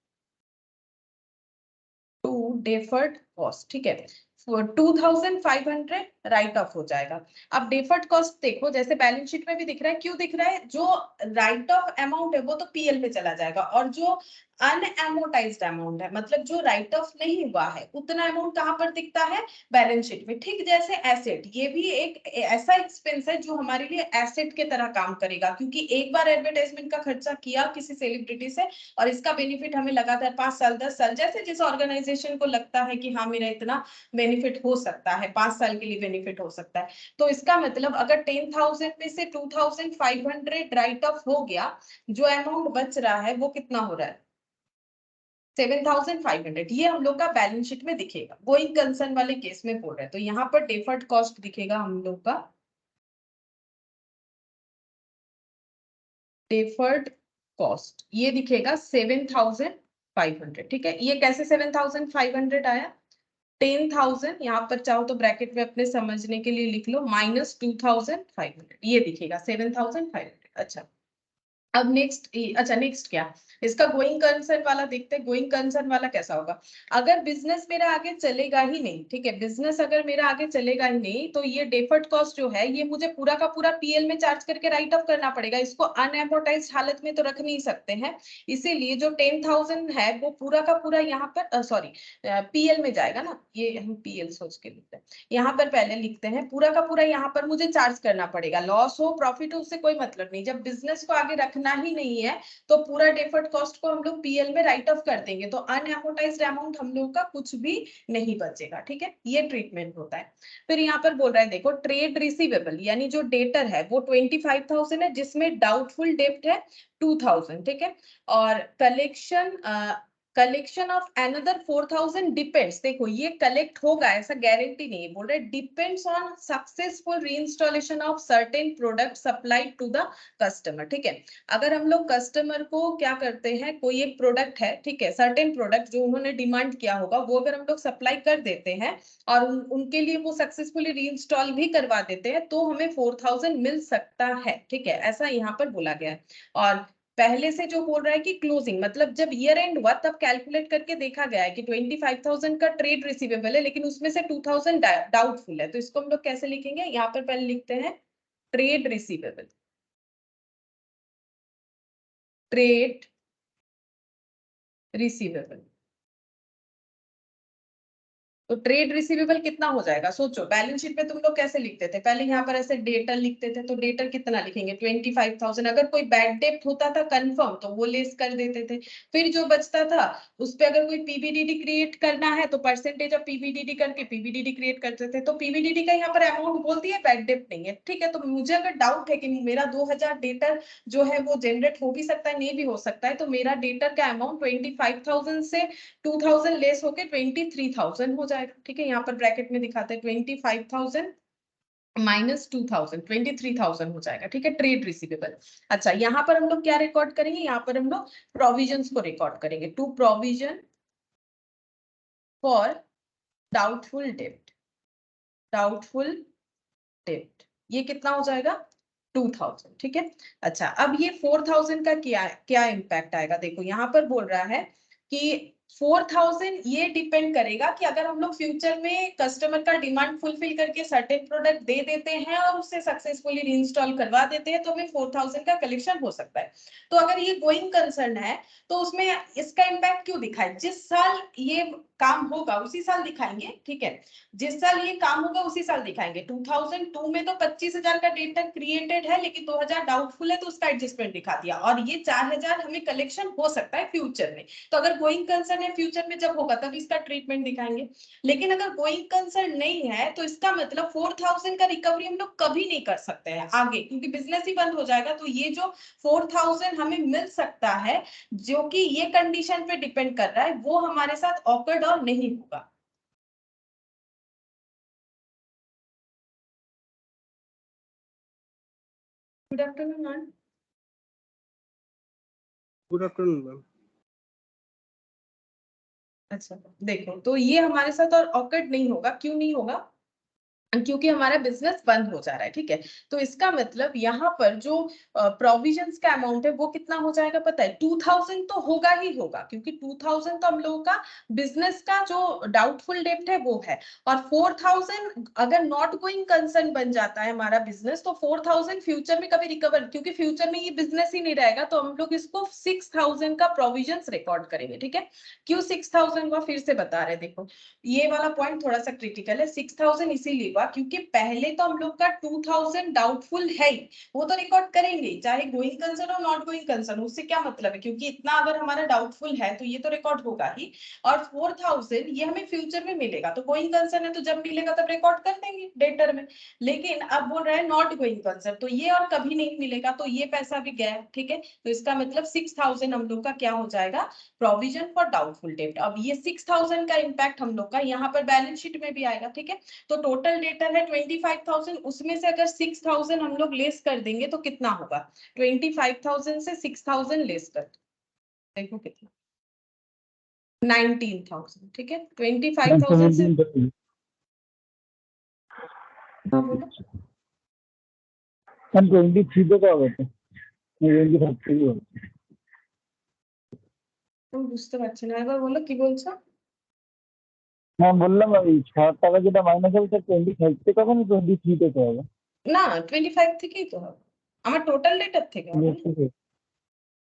to deferred cost. ठीक है, 2,500 राइट ऑफ हो जाएगा। अब डेफर्ड कॉस्ट देखो, जैसे बैलेंस शीट में भी दिख रहा है, क्यों दिख रहा है, जो राइट ऑफ अमाउंट है वो तो पीएल में चला जाएगा, और जो अनएमोटाइज्ड अमाउंट है, मतलब जो राइट ऑफ नहीं हुआ है, उतना अमाउंट कहाँ पर दिखता है, बैलेंस शीट में। ठीक जैसे एसेट, ये भी एक ऐसा एक्सपेंस है जो हमारे लिए एसेट के तरह काम करेगा, क्योंकि एक बार एडवर्टाइजमेंट का खर्चा किया किसी सेलिब्रिटी से और इसका बेनिफिट हमें लगातार 5 साल 10 साल, जैसे जिस ऑर्गेनाइजेशन को लगता है कि हाँ मेरा इतना बेनिफिट हो सकता है, 5 साल के लिए बेनिफिट हो सकता है, तो इसका मतलब अगर 10,000 में से 2,500 राइट ऑफ हो गया, जो अमाउंट बच रहा है वो कितना हो रहा है, 7,500। ये हम लोग का बैलेंस शीट में दिखेगा, गोइंग कंसर्न वाले केस में बोल रहे हैं, तो यहाँ पर डेफर्ड कॉस्ट दिखेगा हम लोग का, डेफर्ड कॉस्ट ये दिखेगा 7,500। ठीक है, ये कैसे 7,500 आया, 10,000 यहाँ पर चाहो तो ब्रैकेट में अपने समझने के लिए लिख लो, माइनस 2,500, ये दिखेगा 7,500। अच्छा, अब नेक्स्ट, अच्छा नेक्स्ट क्या, इसका गोइंग कंसर्न वाला देखते हैं। गोइंग कंसर्न वाला कैसा होगा, अगर बिजनेस मेरा आगे चलेगा ही नहीं, ठीक है, बिजनेस अगर मेरा आगे चलेगा ही नहीं, तो ये डेफर्ड कॉस्ट जो है ये मुझे पूरा का पूरा पीएल में चार्ज करके राइट ऑफ करना पड़ेगा, इसको अनएमोटाइज्ड हालत में तो रख नहीं सकते हैं, इसीलिए जो 10,000 है वो पूरा का पूरा यहाँ पर सॉरी पीएल में जाएगा ना, ये हम पीएल सोच के लिखते हैं, यहाँ पर पहले लिखते हैं पूरा का पूरा यहाँ पर मुझे चार्ज करना पड़ेगा, लॉस हो प्रॉफिट हो उससे कोई मतलब नहीं, जब बिजनेस को आगे रखना ही नहीं है तो पूरा डेफर्ड कॉस्ट को हम लोग पीएल में राइट ऑफ कर देंगे, तो अनएमोटाइज्ड अमाउंट हम लोग का कुछ भी नहीं बचेगा। ठीक है, ये ट्रीटमेंट होता है। फिर यहाँ पर बोल रहा है देखो, ट्रेड रिसीवेबल यानी जो डेटर है वो 25,000 है, जिसमें डाउटफुल डेब्ट है 2,000। ठीक है, और कलेक्शन ऑफ अनदर 4,000 डिपेंड्स, देखो ये कलेक्ट होगा ऐसा गारंटी नहीं है, बोल रहे depends on successful reinstallation of certain product supplied to the customer. ठीक है, अगर हम लोग कस्टमर को क्या करते हैं, कोई एक प्रोडक्ट है, ठीक है, सर्टेन प्रोडक्ट जो उन्होंने डिमांड किया होगा वो अगर हम लोग सप्लाई कर देते हैं और उनके लिए वो सक्सेसफुली रीइंस्टॉल भी करवा देते हैं, तो हमें 4,000 मिल सकता है। ठीक है, ऐसा यहाँ पर बोला गया है। और पहले से जो बोल रहा है कि क्लोजिंग मतलब जब ईयर एंड हुआ तब कैलकुलेट करके देखा गया है कि 25,000 का ट्रेड रिसीवेबल है, लेकिन उसमें से 2,000 डाउटफुल है, तो इसको हम लोग कैसे लिखेंगे, यहाँ पर पहले लिखते हैं ट्रेड रिसीवेबल, ट्रेड रिसीवेबल। तो ट्रेड रिसीवेबल कितना हो जाएगा, सोचो बैलेंस शीट में तुम लोग कैसे लिखते थे, पहले यहाँ पर ऐसे डेटर लिखते थे, तो डेटर कितना लिखेंगे 25,000, अगर कोई बैड डेप्ट होता था कंफर्म तो वो लेस कर देते थे, फिर जो बचता था उस पे अगर कोई पीबीडीडी क्रिएट करना है तो परसेंटेज ऑफ पीबीडीडी करके पीबीडीडी क्रिएट करते थे, तो पीबीडीडी का यहाँ पर अमाउंट बोलती है, बैड डेप्ट नहीं है। ठीक है, तो मुझे अगर डाउट है कि मेरा 2,000 डेटर जो है वो जनरेट हो भी सकता है नहीं भी हो सकता है, तो मेरा डेटर का अमाउंट 25,000 से 2,000 लेस होके 23,000 हो जाएगा। ठीक है, यहाँ पर ब्रैकेट में दिखाते हैं 25,000 माइनस 2,000, 23,000 हो जाएगा। ठीक है, ट्रेड रिसीवेबल। अच्छा, यहाँ पर हम लोग क्या रिकॉर्ड करेंगे, यहाँ पर हम लोग प्रोविजंस को रिकॉर्ड करेंगे, टू प्रोविजन फॉर डाउटफुल डेब्ट, डाउटफुल डेब्ट ये कितना हो जाएगा 2,000। ठीक है, अच्छा अब ये 4,000 का क्या क्या इम्पैक्ट आएगा, देखो यहाँ पर बोल रहा है कि 4,000 ये डिपेंड करेगा कि अगर हम लोग फ्यूचर में कस्टमर का डिमांड फुलफिल करके सर्टेन प्रोडक्ट दे देते हैं और उससे सक्सेसफुली रीइंस्टॉल करवा देते हैं, तो हमें 4,000 का कलेक्शन हो सकता है। तो अगर ये गोइंग कंसर्न है तो उसमें इसका इम्पैक्ट क्यों दिखाए, जिस साल ये काम होगा उसी साल दिखाएंगे। ठीक है, जिस साल ये काम होगा उसी साल दिखाएंगे। 2002 में तो 25,000 का डेटा क्रिएटेड है, लेकिन 2,000 डाउटफुल है तो उसका एडजस्टमेंट दिखा दिया, और ये 4,000 हमें कलेक्शन हो सकता है फ्यूचर में, तो अगर गोइंग कंसर्न है फ्यूचर में जब होगा तब इसका ट्रीटमेंट दिखाएंगे। लेकिन अगर गोइंग कंसर्न नहीं है तो इसका मतलब 4,000 का रिकवरी हम लोग कभी नहीं कर सकते हैं आगे, क्योंकि बिजनेस ही बंद हो जाएगा। तो ये जो 4,000 हमें मिल सकता है जो कि ये कंडीशन पे डिपेंड कर रहा है, वो हमारे साथ ऑकर्ड और नहीं होगा। Good afternoon ma'am. Good afternoon ma'am. अच्छा देखो, तो ये हमारे साथ और ऑकर्ड नहीं होगा, क्यों नहीं होगा, क्योंकि हमारा बिजनेस बंद हो जा रहा है, ठीक है। तो इसका मतलब यहाँ पर जो प्रोविजंस का अमाउंट है वो कितना हो जाएगा पता है, 2000 तो होगा ही होगा, क्योंकि 2000 तो हम लोगों का बिजनेस का जो डाउटफुल डेब्ट है वो है। और 4000 अगर नॉट गोइंग कंसर्न बन जाता है हमारा बिजनेस, तो 4000 फ्यूचर में कभी रिकवर, क्योंकि फ्यूचर में ये बिजनेस ही नहीं रहेगा, तो हम लोग इसको 6000 का प्रोविजंस रिकॉर्ड करेंगे, ठीक है। क्यों 6000 हुआ, फिर से बता रहे, देखो ये वाला पॉइंट थोड़ा सा क्रिटिकल है। 6000 इसीलिए हुआ क्योंकि पहले तो हम लोग का 2000 डाउटफुल है ही, वो तो रिकॉर्ड करेंगे चाहे गोइंग कंसर्न और नॉट गोइंग कंसर्न, उससे क्या मतलब है, क्योंकि इतना अगर हमारा डाउटफुल है तो ये तो रिकॉर्ड होगा ही। और 4000 ये हमें फ्यूचर में मिलेगा, तो गोइंग कंसर्न है तो जब मिलेगा तब रिकॉर्ड कर देंगे डेटर में। लेकिन अब बोल रहा है नॉट गोइंग कंसर्न, तो ये और कभी नहीं मिलेगा, तो ये पैसा भी गया, ठीक है। तो इसका मतलब 6000 हम लोग का क्या हो जाएगा, प्रोविजन फॉर डाउटफुल डेब्ट। अब ये 6000 का इंपैक्ट हम लोग का यहाँ पर बैलेंस शीट में भी आएगा, ठीक है। तो टोटल डेटर है 25000, उसमें से अगर 6000 हम लोग लेस कर देंगे तो कितना होगा, 25000 से 6000 लेस कर देखो कितना, 19000, ठीक है। 25000 से 117 हाँ बोलो 123 तो क्या होगा, 25 थ्री होगा। तुम বুঝতে পারছি না, একবার বলো কি বলছো। হ্যাঁ বললাম ওই 6 টাকা যেটা মাইনাস হবে সেটা 25 থেকে হবে না 23 থেকে হবে। না 25 থেকেই তো হবে, আমার টোটাल डेटर থেকে হবে না।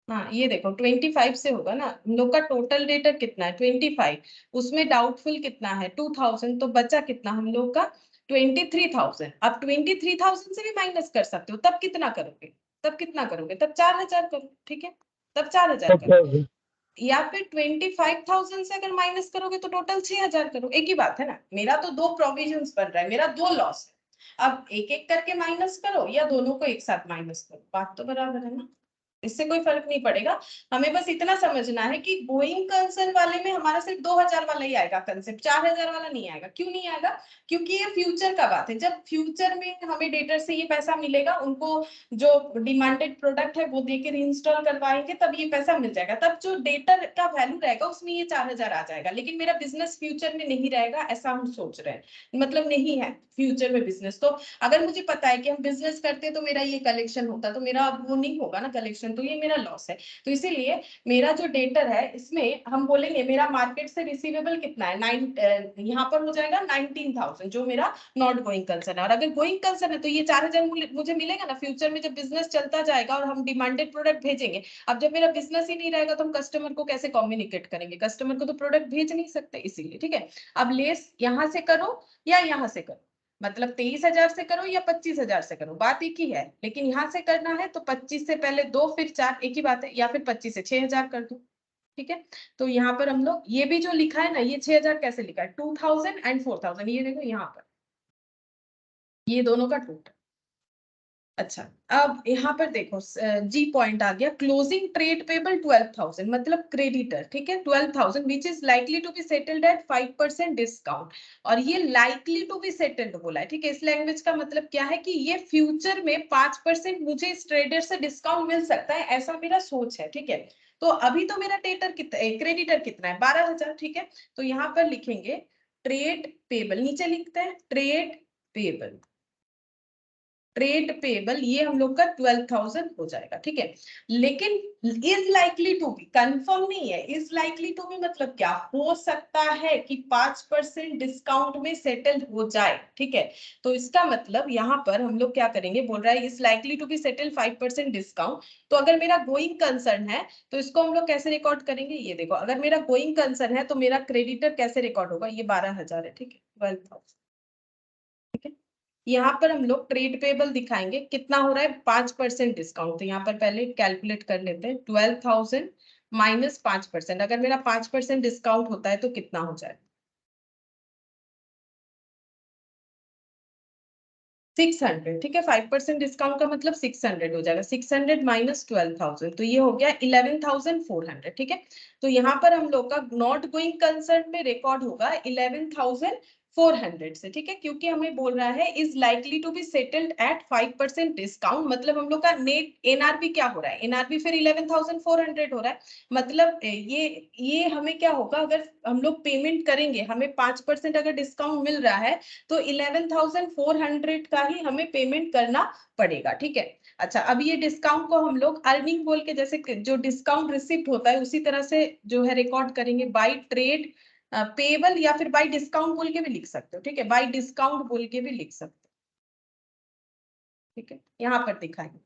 हाँ ये देखो 25 से होगा ना, हम लोग का टोटल डेटर कितना है 25, उसमें डाउटफुल कितना है 2000, तो बचा कितना हम लोग का 23000। अब 23000 से भी माइनस कर सकते हो, तब कितना करोगे, तब कितना करोगे, तब 4000 करो, ठीक है, तब 4000 करो। या फिर 25000 से अगर माइनस करोगे तो टोटल 6000 करो, एक ही बात है ना। मेरा तो दो प्रोविजंस बन रहा है, मेरा दो लॉस है, अब एक एक करके माइनस करो या दोनों को एक साथ माइनस करो, बात तो बराबर है ना, इससे कोई फर्क नहीं पड़ेगा। हमें बस इतना समझना है कि गोइंग कंसर्न वाले में हमारा सिर्फ 2000 वाला ही आएगा कंसेप्ट, 4000 वाला नहीं आएगा। क्यों नहीं आएगा, क्योंकि ये फ्यूचर का बात है, जब फ्यूचर में हमें डेटर से ये पैसा मिलेगा, उनको जो डिमांडेड प्रोडक्ट है वो देके रीइंस्टॉल करवाएंगे, तब ये पैसा मिल जाएगा, तब जो डेटर का वैल्यू रहेगा उसमें ये 4000 आ जाएगा। लेकिन मेरा बिजनेस फ्यूचर में नहीं रहेगा, ऐसा हम सोच रहे हैं, मतलब नहीं है फ्यूचर में बिजनेस। तो अगर मुझे पता है कि हम बिजनेस करते हैं तो मेरा ये कलेक्शन होता, तो मेरा वो नहीं होगा ना कलेक्शन, तो ये मेरा लॉस है। तो इसीलिए मेरा जो डेटर है इसमें हम बोलेंगे मेरा मार्केट से रिसीवेबल कितना है, यहाँ पर हो जाएगा 19000, जो मेरा नॉट गोइंग कंसर्न है। और अगर गोइंग कंसर्न है तो ये 4000 मुझे मिलेगा ना फ्यूचर में, जब बिजनेस चलता जाएगा और हम डिमांडेड प्रोडक्ट भेजेंगे। अब जब मेरा बिजनेस ही नहीं रहेगा तो हम कस्टमर को कैसे कम्युनिकेट करेंगे, कस्टमर को तो प्रोडक्ट भेज नहीं सकते, इसीलिए, ठीक है। अब लेस यहाँ से करो या यहाँ से करो, मतलब 23000 से करो या 25000 से करो, बात एक ही है। लेकिन यहाँ से करना है तो 25 से पहले 2 फिर 4, एक ही बात है, या फिर 25 से 6000 कर दो, ठीक है। तो यहाँ पर हम लोग ये भी जो लिखा है ना, ये 6000 कैसे लिखा है, 2000 एंड 4000, ये देखो यहाँ पर ये दोनों का टोटल। अच्छा अब यहाँ पर देखो जी पॉइंट आ गया, क्लोजिंग ट्रेड पेबल 12000, मतलब क्रेडिटर, ठीक है, 12000 which is likely to be settled at 5% discount. और ये लाइकली टू बी सेटल्ड बोला है, ठीक है। इस लैंग्वेज का मतलब क्या है कि ये फ्यूचर में 5% मुझे इस ट्रेडर से डिस्काउंट मिल सकता है, ऐसा मेरा सोच है, ठीक है। तो अभी तो मेरा डेटर कितना, क्रेडिटर कितना है 12000, ठीक है। तो यहाँ पर लिखेंगे ट्रेड पेबल, नीचे लिखते हैं ट्रेड पेबल, ट्रेड पेबल ये हम लोग का 12000 हो जाएगा, ठीक है। लेकिन is likely to be confirm नहीं है, इज लाइकली टू बी मतलब क्या, हो सकता है कि 5% डिस्काउंट में सेटल हो जाए, ठीक है। तो इसका मतलब यहाँ पर हम लोग क्या करेंगे, बोल रहा है is likely to be settle 5% discount. तो अगर मेरा गोइंग कंसर्न है तो इसको हम लोग कैसे रिकॉर्ड करेंगे, ये देखो, अगर मेरा गोइंग कंसर्न है तो मेरा क्रेडिटर कैसे रिकॉर्ड होगा, ये 12000 है, ठीक है, 12000, ठीक है। यहाँ पर हम लोग ट्रेड पेबल दिखाएंगे, कितना हो रहा है 5% डिस्काउंट, तो यहाँ पर पहले कैलकुलेट कर लेते हैं, 12000 माइनस 5%, अगर मेरा 5% डिस्काउंट होता है तो कितना हो जाए, 600, ठीक है। 5% डिस्काउंट का मतलब 600 हो जाएगा, 600 माइनस 12000, तो ये हो गया 11400, ठीक है। तो यहाँ पर हम लोग का नॉट गोइंग कंसर्न में रिकॉर्ड होगा 11400, 400 से, ठीक है, क्योंकि हमें बोल रहा है is likely to be settled at 5% discount, मतलब हम लोग का नेट एनआरबी क्या हो रहा है, एनआरबी फिर 11,400 हो रहा है, मतलब ये हमें क्या होगा, अगर हम लोग पेमेंट करेंगे, हमें 5% अगर डिस्काउंट मिल रहा है तो 11,400 का ही हमें पेमेंट करना पड़ेगा, ठीक है। अच्छा, अब ये डिस्काउंट को हम लोग अर्निंग बोल के, जैसे जो डिस्काउंट रिसिप्ट होता है उसी तरह से जो है रिकॉर्ड करेंगे, बाय ट्रेड पेबल या फिर बाय डिस्काउंट बोल के भी लिख सकते हो, ठीक है, बाय डिस्काउंट बोल के भी लिख सकते हो, ठीक है, यहाँ पर दिखाएंगे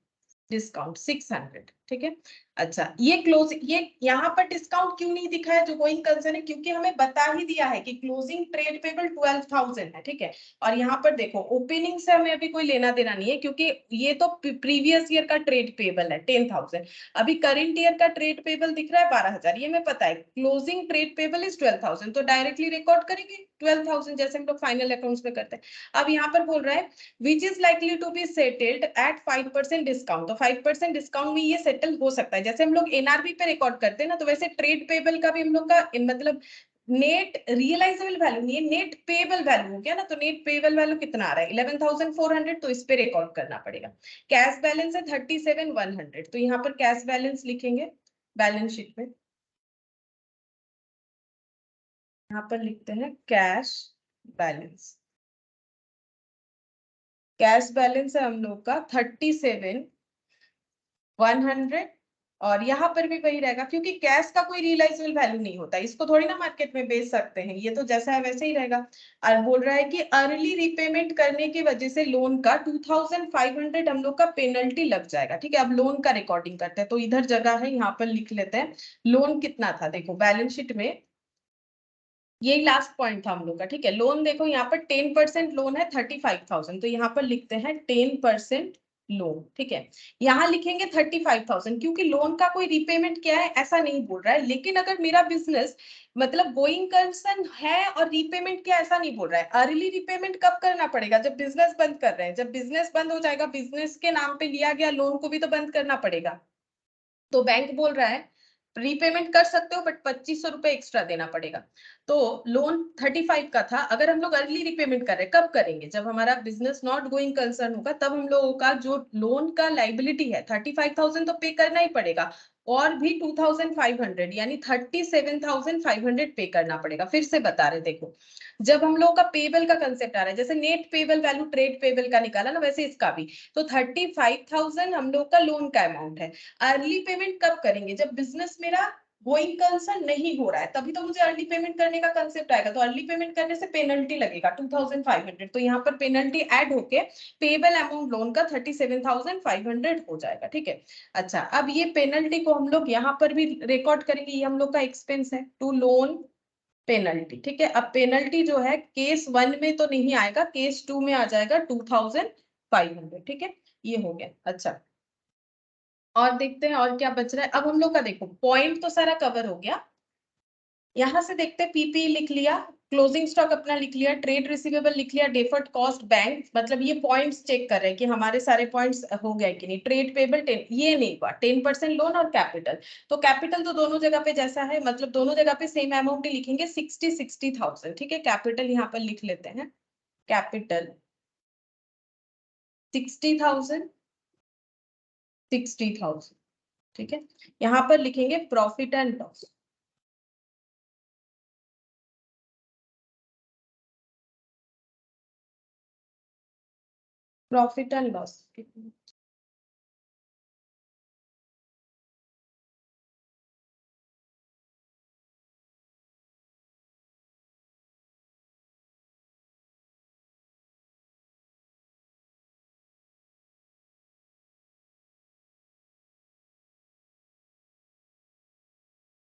डिस्काउंट 600, ठीक है। अच्छा, ये क्लोज, ये यहाँ पर डिस्काउंट क्यों नहीं दिखा है जो गोइंग कंसर्न है, क्योंकि हमें बता ही दिया है कि क्लोजिंग ट्रेड पेबल 12,000 है, ठीक है। और यहाँ पर देखो ओपनिंग से हमें अभी कोई लेना देना नहीं है, क्योंकि ये तो प्रीवियस ईयर का ट्रेड पेबल है 10,000, अभी करंट ईयर का ट्रेड पेबल दिख रहा है 12,000, ये मैं पता है, क्लोजिंग ट्रेड पेबल इज 12,000, तो डायरेक्टली रिकॉर्ड करेंगे 12,000 जैसे हम लोग फाइनल अकाउंट्स में करते हैं। अब यहाँ पर बोल रहा है which is likely to be settled at 5% discount, तो 5% डिस्काउंट में ये सेटल हो सकता है, जैसे हम लोग एनआरबी पे रिकॉर्ड करते हैं ना, तो वैसे ट्रेड पेबल का भी हम लोग का मतलब नेट रियलाइजेबल वैल्यू नहीं है, नेट पेबल वैल्यू हो गया ना, तो नेट पेबल वैल्यू कितना आ रहा है 11,400, तो इस पे रिकॉर्ड करना पड़ेगा। कैश बैलेंस है 37,100, तो यहाँ पर कैश बैलेंस लिखेंगे बैलेंस शीट में, यहाँ पर लिखते हैं कैश बैलेंस, कैश बैलेंस है हम लोग का 37,100, और यहाँ पर भी वही रहेगा, क्योंकि कैश का कोई रियलाइजेबल वैल्यू नहीं होता, इसको थोड़ी ना मार्केट में बेच सकते हैं, ये तो जैसा है वैसे ही रहेगा। और बोल रहा है कि अर्ली रिपेमेंट करने की वजह से लोन का 2,500 हम लोग का पेनल्टी लग जाएगा, ठीक है। अब लोन का रिकॉर्डिंग करते हैं, तो इधर जगह है, यहाँ पर लिख लेते हैं लोन कितना था, देखो बैलेंस शीट में यही लास्ट पॉइंट था हम लोग का, ठीक है। लोन देखो यहाँ पर 10% लोन है 35,000, तो यहाँ पर लिखते हैं 10% लोन, ठीक है। यहाँ लिखेंगे 35,000, क्योंकि लोन का कोई रीपेमेंट क्या है ऐसा नहीं बोल रहा है, लेकिन अगर मेरा बिजनेस मतलब गोइंग कंसर्न है और रीपेमेंट क्या ऐसा नहीं बोल रहा है, अर्ली रीपेमेंट कब करना पड़ेगा, जब बिजनेस बंद कर रहे हैं, जब बिजनेस बंद हो जाएगा, बिजनेस के नाम पे लिया गया लोन को भी तो बंद करना पड़ेगा, तो बैंक बोल रहा है रीपेमेंट कर सकते हो बट 2,500 रुपए एक्स्ट्रा देना पड़ेगा। तो लोन 35 का था, अगर हम लोग अर्ली रिपेमेंट कर रहे हैं, कब करेंगे, जब हमारा बिजनेस नॉट गोइंग कंसर्न होगा, तब हम लोगों का जो लोन का लाइबिलिटी है 35,000 तो पे करना ही पड़ेगा, और भी 2,500 यानी 37,500 पे करना पड़ेगा। फिर से बता रहे देखो, जब हम लोग का पेबल का कंसेप्ट आ रहा है, जैसे net payable value trade payable का निकाला ना, वैसे इसका भी, तो 35,000 हम लोग का लोन का अमाउंट है। अर्ली पेमेंट कब करेंगे, जब बिजनेस मेरा गोइंग कंसर्न नहीं हो रहा है, तभी तो मुझे अर्ली पेमेंट करने का कंसेप्ट आएगा, तो अर्ली पेमेंट करने से पेनल्टी लगेगा 2,500, तो यहाँ पर पेनल्टी ऐड होके पेबल अमाउंट लोन का 37,500 हो जाएगा, ठीक है। अच्छा, अब ये पेनल्टी को हम लोग यहाँ पर भी रिकॉर्ड करेंगे, ये हम लोग का एक्सपेंस है टू लोन पेनल्टी, ठीक है। अब पेनल्टी जो है केस 1 में तो नहीं आएगा, केस 2 में आ जाएगा 2,500, ठीक है, ये हो गया। अच्छा, और देखते हैं और क्या बच रहा है। अब हम लोग का देखो पॉइंट तो सारा कवर हो गया, यहां से देखते हैं पीपी लिख लिया, क्लोजिंग स्टॉक अपना लिख लिया, ट्रेड रिसीवेबल लिख लिया, डेफर्ड कॉस्ट बैंक, मतलब ये पॉइंट्स चेक कर रहे हैं कि हमारे सारे पॉइंट्स हो गए कि नहीं। ट्रेड पेबल 10, ये नहीं हुआ, 10% लोन और कैपिटल, तो कैपिटल तो दोनों जगह पे जैसा है, मतलब दोनों जगह पे सेम अमाउंट ही लिखेंगे 60,000, ठीक है। कैपिटल यहाँ पर लिख लेते हैं, कैपिटल 60,000, 60,000, ठीक है। यहाँ पर लिखेंगे profit and loss, profit and loss,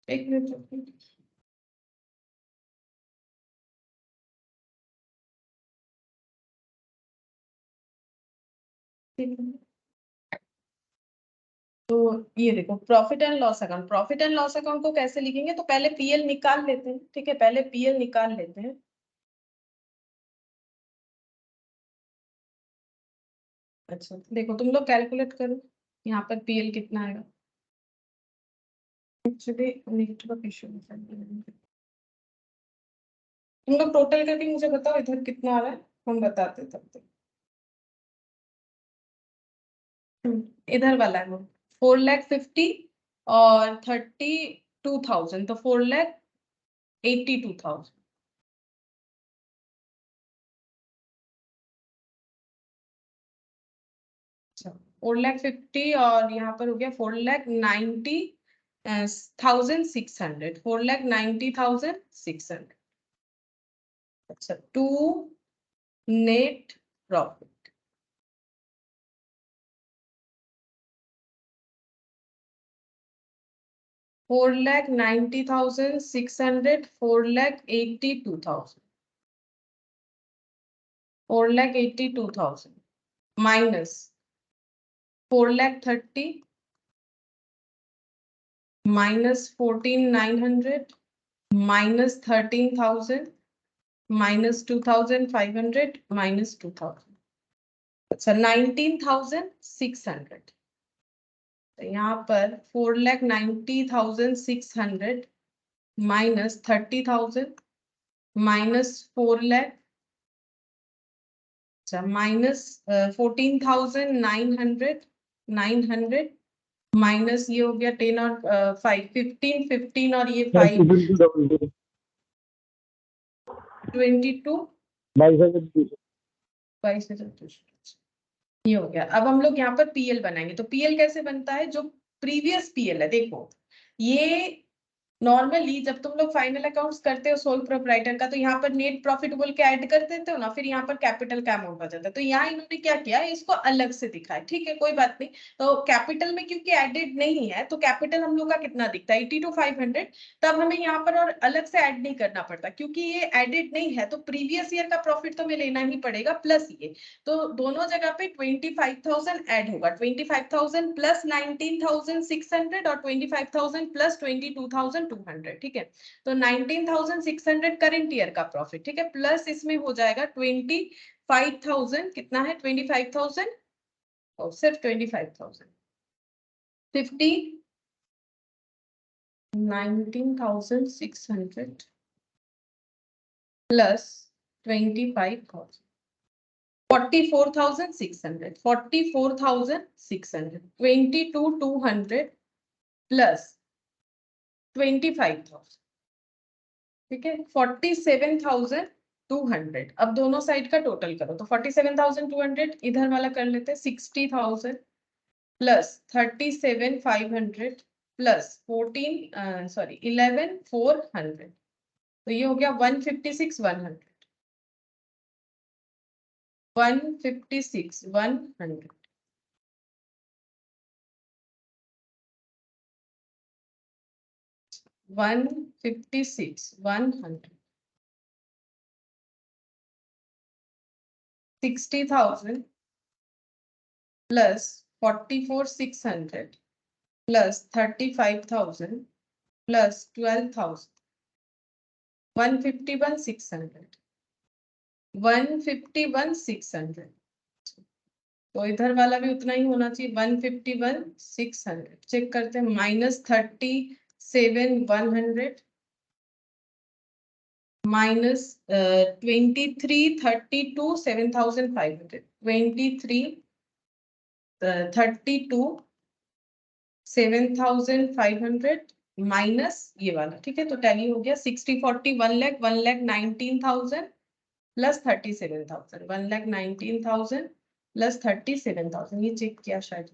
एक मिनट, तो ये देखो profit and loss account, profit and loss account को कैसे लिखेंगे, तो पहले पीएल निकाल लेते हैं, ठीक है, पहले पीएल निकाल लेते हैं। अच्छा देखो तुम लोग कैलकुलेट करो यहाँ पर पीएल कितना आएगा, एक्चुअली नेटवर्क इशू तुम लोग टोटल करके मुझे बताओ इधर कितना आ रहा है, हम बताते तब तक। इधर वाला है वो 4,50,000 और 32,000, तो 4,82,000। अच्छा 4,50,000 और यहाँ पर हो गया 4,90,600, 4,90,600। अच्छा to net profit, $4,90,600, 4,82,000, 4,82,000 minus 4,30,000 minus 14,900 minus 13,000 minus 2,500 minus 2,000। अच्छा 19,600। तो यहाँ पर 4,90,600 माइनस 30,000 माइनस 4,00,000, अच्छा माइनस 14,900 माइनस ये हो गया 10 और 5 15 और ये 5 22 22,200 ये हो गया। अब हम लोग यहाँ पर पीएल बनाएंगे, तो पीएल कैसे बनता है, जो प्रीवियस पीएल है देखो, ये नॉर्मली जब तुम लोग फाइनल अकाउंट्स करते हो सोल प्रोप्राइटर का, तो यहाँ पर नेट प्रॉफिट बोल के ऐड कर देते हो ना, फिर यहाँ पर कैपिटल का अमाउंट आ जाता है। तो यहाँ इन्होंने क्या किया, इसको अलग से दिखाया, ठीक है कोई बात नहीं। तो कैपिटल में क्योंकि एडेड नहीं है, तो कैपिटल हम लोग का कितना दिखता है 82,500, तब हमें यहाँ पर और अलग से ऐड नहीं करना पड़ता, क्योंकि ये एडेड नहीं है तो प्रीवियस ईयर का प्रॉफिट तो हमें लेना ही पड़ेगा प्लस ये। तो दोनों जगह पे 25,000 ऐड होगा, 25,000 प्लस 19,600 और 25,000 प्लस 22,200, ठीक है। तो 19,600 करंट ईयर का प्रॉफिट, ठीक है, प्लस इसमें हो जाएगा 25,000, कितना है 25,000 और सिर्फ 25,000 50 19,600 प्लस 25,000 44,600 44,600 22,200 प्लस 25,000, ठीक है 47,200। अब दोनों साइड का टोटल करो, तो 47,200 इधर वाला कर लेते हैं 60,000 प्लस 37,500 प्लस 11,400, तो ये हो गया 156,100 156,100। 156,100 60,000 plus 44,600 plus 35,000 plus 12,000 151,600 151,600। तो इधर वाला भी उतना ही होना चाहिए 151,600। चेक करते हैं, माइनस 37,100 minus 23,32 7,500 23,32 7,500 माइनस ये वाला, ठीक है। तो टैली हो गया 60 40 1,19,000 प्लस 37,000 1,19,000 प्लस 37,000, ये चेक किया शायद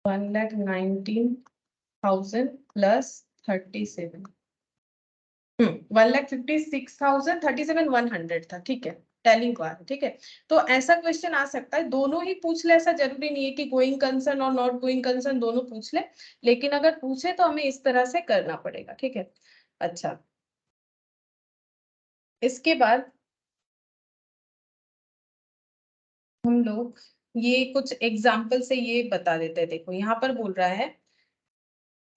1,19,000 प्लस 37 1,56,000 37,100 था, ठीक है टैली हुआ है, ठीक है। तो ऐसा क्वेश्चन आ सकता है, दोनों ही पूछ ले, ऐसा जरूरी नहीं है कि गोइंग कंसर्न और नॉट गोइंग कंसर्न दोनों पूछ ले, लेकिन अगर पूछे तो हमें इस तरह से करना पड़ेगा, ठीक है। अच्छा इसके बाद हम लोग ये कुछ एग्जाम्पल से ये बता देते हैं। देखो यहाँ पर बोल रहा है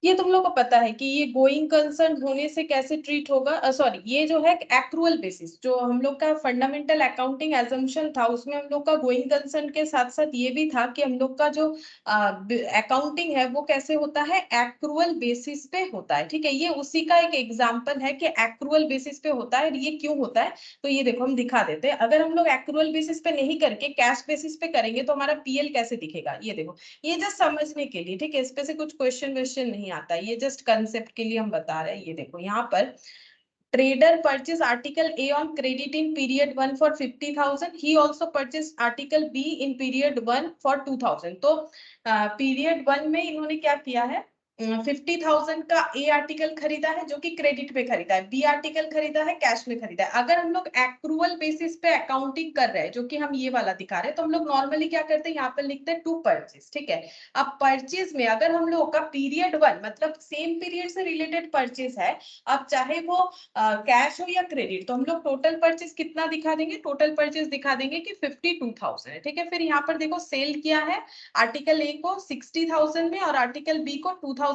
ये तुम लोग को पता है कि ये गोइंग कंसर्न होने से कैसे ट्रीट होगा, सॉरी ये जो है एक्रूअल बेसिस, जो हम लोग का फंडामेंटल अकाउंटिंग एजम्पशन था उसमें हम लोग का गोइंग कंसर्न के साथ साथ ये भी था कि हम लोग का जो अकाउंटिंग है वो कैसे होता है, एक्रूअल बेसिस पे होता है। ठीक है, ये उसी का एक एग्जाम्पल है कि एक्रूअल बेसिस पे होता है। ये क्यों होता है तो ये देखो हम दिखा देते हैं। अगर हम लोग एक्रूअल बेसिस पे नहीं करके कैश बेसिस पे करेंगे तो हमारा पीएल कैसे दिखेगा, ये देखो। ये जस्ट समझने के लिए, ठीक है, इस पे से कुछ क्वेश्चन वेश्चन नहीं आता, ये जस्ट कंसेप्ट के लिए हम बता रहे हैं। ये देखो यहाँ पर trader purchase article A on credit in period 1 for 50,000. He also purchased article B in period 1 for 2,000. तो पीरियड 1 में इन्होंने क्या किया है, 50,000 का ए आर्टिकल खरीदा है जो कि क्रेडिट पे खरीदा है, बी आर्टिकल खरीदा है कैश में खरीदा है। अगर हम लोग एक्रूअल बेसिस पे अकाउंटिंग कर रहे हैं, जो कि हम ये वाला दिखा रहे हैं, तो हम लोग नॉर्मली क्या करते हैं, यहाँ पर लिखते हैं टू परचेज। ठीक है, अब परचेज में अगर हम लोग का पीरियड 1 मतलब सेम पीरियड से रिलेटेड परचेज है, अब चाहे वो कैश हो या क्रेडिट, तो हम लोग टोटल परचेज कितना दिखा देंगे, टोटल परचेज दिखा देंगे कि 52,000 है। ठीक है, फिर यहाँ पर देखो सेल किया है आर्टिकल ए को 60,000 में और आर्टिकल बी को 2,500,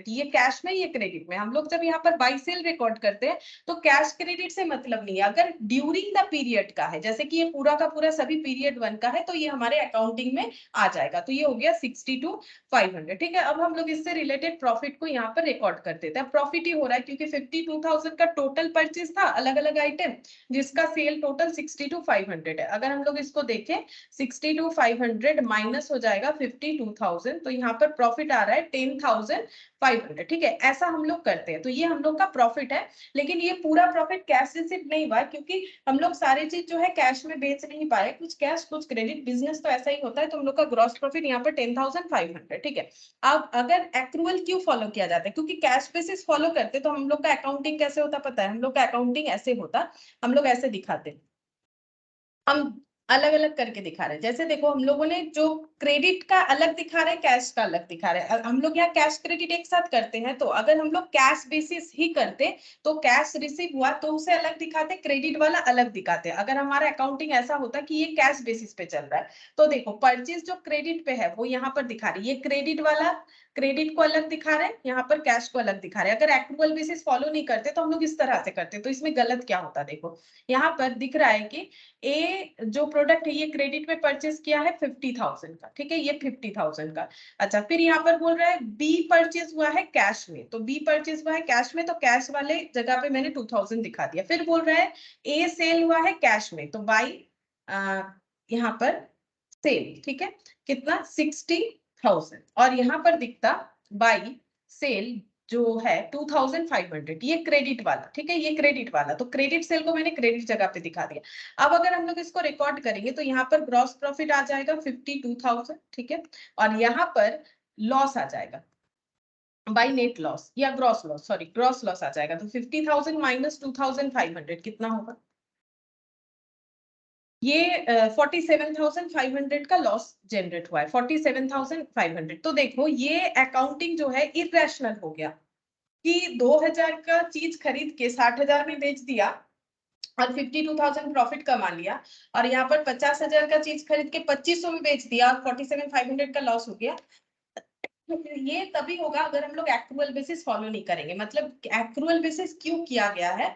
ये कैश में ये क्रेडिट में। हम लोग जब यहाँ पर बाई सेल रिकॉर्ड करते हैं तो कैश क्रेडिट से मतलब नहीं है, अगर ड्यूरिंग द पीरियड का है, जैसे कि ये पूरा का पूरा सभी पीरियड 1 का है, तो ये हमारे अकाउंटिंग में आ जाएगा। तो ये हो गया 62,500। ठीक है, अब हम लोग इससे रिलेटेड प्रॉफिट को यहाँ पर रिकॉर्ड कर देते हैं। प्रॉफिट ही हो रहा है क्योंकि 52,000 का टोटल परचेज था, अलग अलग आइटम, जिसका सेल टोटल 62,500 है। अगर हम लोग इसको देखें 62,500 माइनस हो जाएगा 52,000, तो यहाँ पर प्रॉफिट आ रहा है 10,500। ठीक है, ऐसा हम लोग करते हैं। तो ये हम लोग का प्रॉफिट है, लेकिन ये पूरा प्रॉफिट कैश रिसीव नहीं हुआ क्योंकि हम लोग सारी चीज जो है कैश में बेच नहीं पाए, कुछ कैश कुछ क्रेडिट, बिजनेस तो ऐसा ही होता है। तो हम लोग का ग्रॉस प्रॉफिट यहाँ पर 10,500। ठीक है, अब अगर एक्रूअल क्यों फॉलो किया जाता है, क्योंकि कैश बेसिस फॉलो करते तो हम लोग का अकाउंटिंग कैसे होता पता है, हम लोग का अकाउंटिंग ऐसे होता, हम लोग ऐसे दिखाते, हम अलग अलग करके दिखा रहे हैं। जैसे देखो हम लोगों ने जो क्रेडिट का अलग दिखा रहे हैं, कैश का अलग दिखा रहे हैं। हम लोग यहाँ कैश क्रेडिट एक साथ करते हैं, तो अगर हम लोग कैश बेसिस ही करते तो कैश रिसीव हुआ तो उसे अलग दिखाते, क्रेडिट वाला अलग दिखाते। अगर हमारा अकाउंटिंग ऐसा होता कि ये कैश बेसिस पे चल रहा है, तो देखो परचेज जो क्रेडिट पे है वो यहाँ पर दिखा रही है, ये क्रेडिट वाला क्रेडिट को अलग दिखा रहे हैं, यहाँ पर कैश को अलग दिखा रहे हैं। अगर एक्रूअल बेसिस फॉलो नहीं करते तो हम लोग इस तरह से करते, तो इसमें गलत क्या होता, देखो यहाँ पर दिख रहा है कि ए जो प्रोडक्ट है ये क्रेडिट में परचेज किया है 50,000 का। ठीक है, ये 50,000 का। अच्छा, फिर यहाँ पर बोल रहा है बी परचेज हुआ है कैश में, तो बी परचेज हुआ है कैश में, तो कैश वाले जगह पे मैंने 2,000 दिखा दिया। फिर बोल रहा है ए सेल हुआ है कैश में, तो बाई यहाँ पर सेल, ठीक है, कितना 60,000, और यहाँ पर दिखता बाई सेल जो है 2,500, ये क्रेडिट वाला। ठीक है, ये क्रेडिट वाला, तो क्रेडिट सेल को मैंने क्रेडिट जगह पे दिखा दिया। अब अगर हम लोग इसको रिकॉर्ड करेंगे तो यहाँ पर ग्रॉस प्रॉफिट आ जाएगा 52,000। ठीक है, और यहाँ पर लॉस आ जाएगा बाई नेट लॉस या gross loss, sorry gross loss आ जाएगा। तो 50,000 माइनस 2,500 कितना होगा, ये 47,500 का लॉस जनरेट हुआ है, 47,500। तो देखो ये अकाउंटिंग जो है इरेशनल हो गया कि 2,000 का चीज खरीद के 60,000 में बेच दिया और 52,000 प्रॉफिट कमा लिया, और यहाँ पर 50,000 का चीज खरीद के 2,500 में बेच दिया और 47,500 का लॉस हो गया। तो ये तभी होगा अगर हम लोग एक्रूअल बेसिस फॉलो नहीं करेंगे। मतलब एक्रूअल बेसिस क्यों किया गया है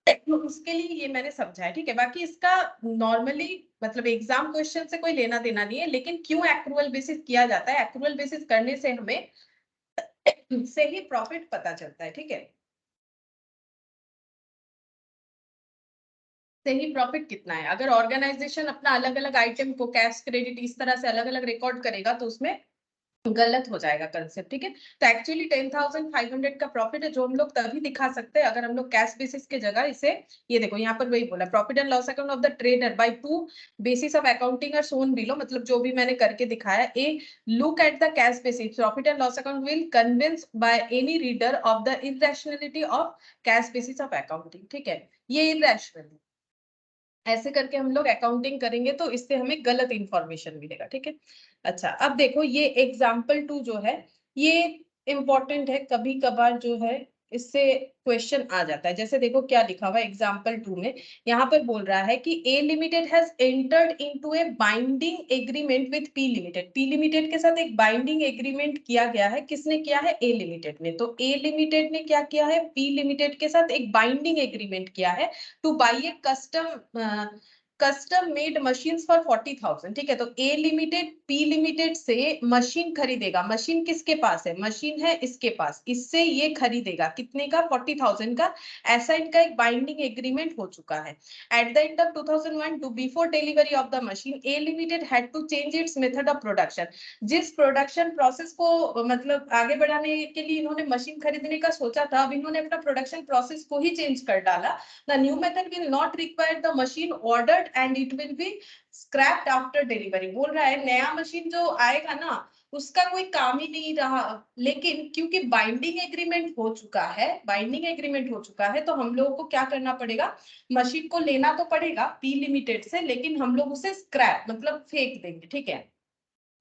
तो उसके लिए ये मैंने समझा है। ठीक है, बाकी इसका नॉर्मली मतलब एग्जाम क्वेश्चन से कोई लेना देना नहीं है, लेकिन क्यों एक्रूअल बेसिस किया जाता है, एक्रूअल बेसिस करने से हमें से ही प्रॉफिट पता चलता है। ठीक है, से ही प्रॉफिट कितना है। अगर ऑर्गेनाइजेशन अपना अलग अलग आइटम को कैश क्रेडिट इस तरह से अलग अलग रिकॉर्ड करेगा तो उसमें गलत हो जाएगा कंसेप्ट। ठीक है, तो एक्चुअली 10,500 का प्रॉफिट है जो हम लोग तभी दिखा सकते हैं अगर हम लोग कैश बेसिस के जगह इसे, ये देखो यहाँ पर वही बोला, profit and loss account of the trader by two basis of accounting are shown below, मतलब जो भी मैंने करके दिखाया। A look at the cash basis profit and loss account will convince by any reader of the irrationality of cash basis of accounting. ठीक है, ये irrational है, ऐसे करके हम लोग अकाउंटिंग करेंगे तो इससे हमें गलत इंफॉर्मेशन मिलेगा। ठीक है, अच्छा अब देखो ये एग्जाम्पल 2 जो है ये इंपॉर्टेंट है, कभी कभार जो है इससे क्वेश्चन आ जाता है। जैसे देखो क्या लिखा हुआ है एग्जाम्पल 2 में, यहाँ पर बोल रहा है कि A limited has entered into a binding agreement with P limited. P limited के साथ एक बाइंडिंग एग्रीमेंट किया गया है। किसने किया है? ए लिमिटेड ने। तो ए लिमिटेड ने क्या किया है? पी लिमिटेड के साथ एक बाइंडिंग एग्रीमेंट किया है two by A custom made machine for 40,000। ठीक है, तो ए लिमिटेड पी लिमिटेड से मशीन खरीदेगा। मशीन किसके पास है? मशीन है इसके पास, इससे ये खरीदेगा कितने का? 40,000 का। ऐसा इनका एक बाइंडिंग एग्रीमेंट हो चुका है। At the end of 2001 to before delivery of the machine A limited had to change its method of production. जिस प्रोडक्शन प्रोसेस को मतलब आगे बढ़ाने के लिए इन्होंने मशीन खरीदने का सोचा था, अब इन्होंने अपना प्रोडक्शन प्रोसेस को ही चेंज कर डाला। The new method will not require the machine ordered and it will be scraped after delivery. बोल रहा है नया मशीन जो आएगा ना, उसका कोई काम ही नहीं रहा। लेकिन क्योंकि बाइंडिंग एग्रीमेंट हो चुका है, बाइंडिंग एग्रीमेंट हो चुका है, तो हम लोगों को क्या करना पड़ेगा? मशीन को लेना तो पड़ेगा पी लिमिटेड से, लेकिन हम लोग उसे स्क्रैप मतलब फेंक देंगे। ठीक है,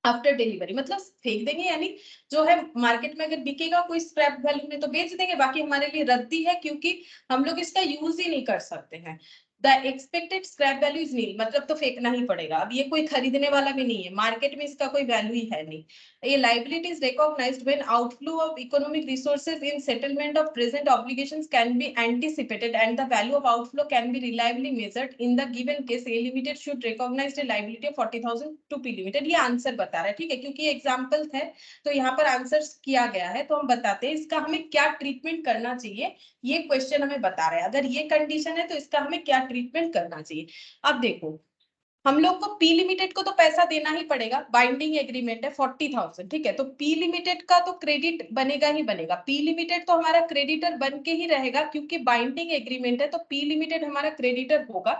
आफ्टर डिलीवरी मतलब फेंक देंगे, यानी जो है मार्केट में अगर बिकेगा कोई स्क्रैप वैल्यू में तो बेच देंगे, बाकी हमारे लिए रद्दी है क्योंकि हम लोग इसका यूज ही नहीं कर सकते हैं। The expected scrap value is nil, मतलब तो फेंकना ही पड़ेगा। अब ये कोई खरीदने वाला भी नहीं है, मार्केट में इसका कोई वैल्यू ही है नहीं। ये liability is recognised when outflow of economic resources in settlement of present obligations can be anticipated and the value of outflow can be reliably measured. In the given case A limited should recognise the liability of 40,000 to P limited. ये answer बता रहा है। ठीक है, क्योंकि example है तो यहाँ पर आंसर्स किया गया है, तो हम बताते हैं इसका हमें क्या ट्रीटमेंट करना चाहिए। ये क्वेश्चन हमें बता रहा है अगर ये कंडीशन है तो इसका हमें क्या ट्रीटमेंट करना चाहिए। अब देखो हम लोग को पी लिमिटेड को तो पैसा देना ही पड़ेगा, बाइंडिंग एग्रीमेंट है 40,000। ठीक है, तो पी लिमिटेड का तो क्रेडिट बनेगा ही बनेगा। पी लिमिटेड तो हमारा क्रेडिटर बन के ही रहेगा क्योंकि बाइंडिंग एग्रीमेंट है, तो पी लिमिटेड हमारा क्रेडिटर होगा।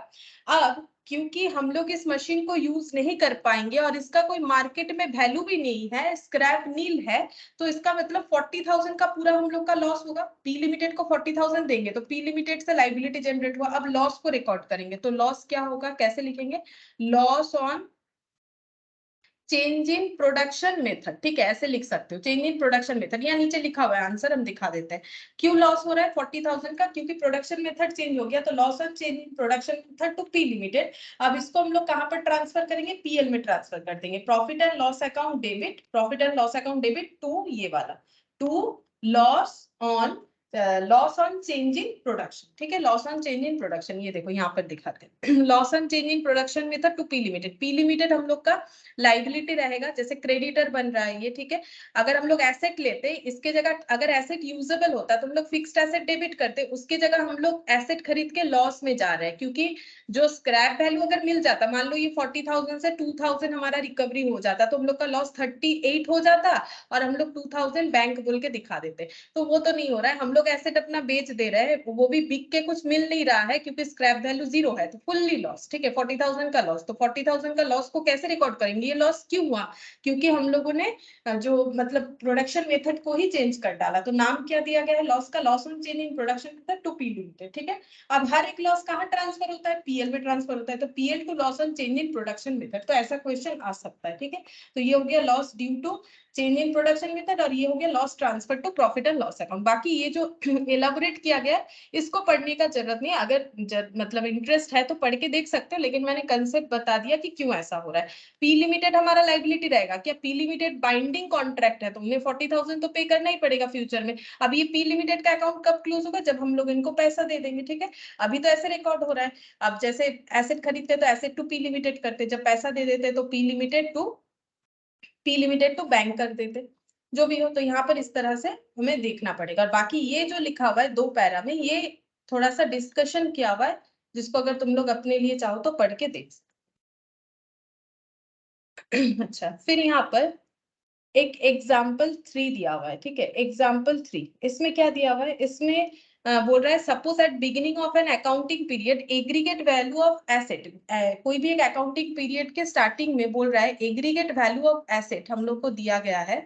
अब क्योंकि हम लोग इस मशीन को यूज नहीं कर पाएंगे और इसका कोई मार्केट में वैल्यू भी नहीं है, स्क्रैप नील है, तो इसका मतलब 40,000 का पूरा हम लोग का लॉस होगा। पी लिमिटेड को 40,000 देंगे तो पी लिमिटेड से लाइबिलिटी जनरेट हुआ। अब लॉस को रिकॉर्ड करेंगे तो लॉस क्या होगा, कैसे लिखेंगे? Loss on change in production method. ठीक है, ऐसे लिख सकते हो, चेंज इन प्रोडक्शन मेथड। यहाँ नीचे लिखा हुआ है आंसर, हम दिखा देते हैं। क्यों लॉस हो रहा है 40,000 का? क्योंकि प्रोडक्शन मेथड चेंज हो गया, तो loss on change in production method to P limited. अब इसको हम लोग कहाँ पर ट्रांसफर करेंगे? पीएल में ट्रांसफर कर देंगे। Profit and loss account debit, profit and loss account debit to ये वाला, to loss on change in production. ठीक है, loss on change in production, ये देखो यहाँ पर दिखाते हैं। Loss on change in production method to P limited. P limited हम लोग का लाइबिलिटी रहेगा, जैसे क्रेडिटर बन रहा है ये। ठीक है, अगर हम लोग एसेट लेते, इसके जगह अगर एसेट यूजेबल होता तो हम लोग फिक्स्ड एसेट डेबिट करते, उसके जगह हम लोग एसेट खरीद के लॉस में जा रहे हैं। क्योंकि जो स्क्रैप वैल्यू अगर मिल जाता, मान लो ये 40,000 से 2,000 हमारा रिकवरी हो जाता, तो हम लोग का लॉस 38 हो जाता और हम लोग 2,000 बैंक बोल के दिखा देते। तो वो तो नहीं हो रहा है, हम लोग एसेट अपना बेच दे रहे हैं, वो भी बिक के कुछ मिल नहीं रहा है क्योंकि स्क्रैप वैल्यू 0 है, तो फुल्ली लॉस। ठीक है, 40,000 का लॉस, तो 40,000 का लॉस को कैसे रिकॉर्ड करेंगे? ये लॉस क्यों हुआ? क्योंकि हम लोगों ने जो मतलब प्रोडक्शन मेथड को ही चेंज कर डाला। तो नाम क्या दिया गया है लॉस का? Loss on change in production method to P limited. ठीक है, अब हर एक लॉस कहाँ ट्रांसफर होता है? पीएल में ट्रांसफर होता है, तो PL to loss on change in production method. तो ऐसा क्वेश्चन आ सकता है। ठीक है, तो ये हो गया loss due to change in production method और ये हो गया loss transfer to profit and loss account. बाकी ये जो एलाबोरेट किया गया है इसको पढ़ने का जरूरत नहीं है, अगर मतलब इंटरेस्ट है तो पढ़ के देख सकते हो, लेकिन मैंने कंसेप्ट बता दिया कि क्यों ऐसा हो रहा है। पी लिमिटेड हमारा लाइबिलिटी रहेगा। क्या पी लिमिटेड बाइंडिंग कॉन्ट्रैक्ट है, तो उन्हें 40,000 तो पे करना ही पड़ेगा फ्यूचर में। अब ये पी लिमिटेड का अकाउंट कब क्लोज होगा? जब हम लोग इनको पैसा दे देंगे। ठीक है, अभी तो ऐसे रिकॉर्ड हो रहा है। अब जैसे एसेट खरीदते तो एसेट टू पी लिमिटेड करते, जब पैसा दे देते तो पी लिमिटेड टू बैंक कर देते, जो भी हो। तो यहाँ पर इस तरह से हमें देखना पड़ेगा। और बाकी ये जो लिखा हुआ है 2 पैरा में, ये थोड़ा सा डिस्कशन किया हुआ है, जिसको अगर तुम लोग अपने लिए चाहो तो पढ़ के देख। अच्छा, फिर यहाँ पर एक एग्जाम्पल 3 दिया हुआ है। ठीक है, एग्जाम्पल 3, इसमें क्या दिया हुआ है? इसमें बोल रहा है suppose at beginning of an accounting period aggregate value of asset. कोई भी एक अकाउंटिंग पीरियड के स्टार्टिंग में बोल रहा है एग्रीगेट वैल्यू ऑफ एसेट हम लोग को दिया गया है।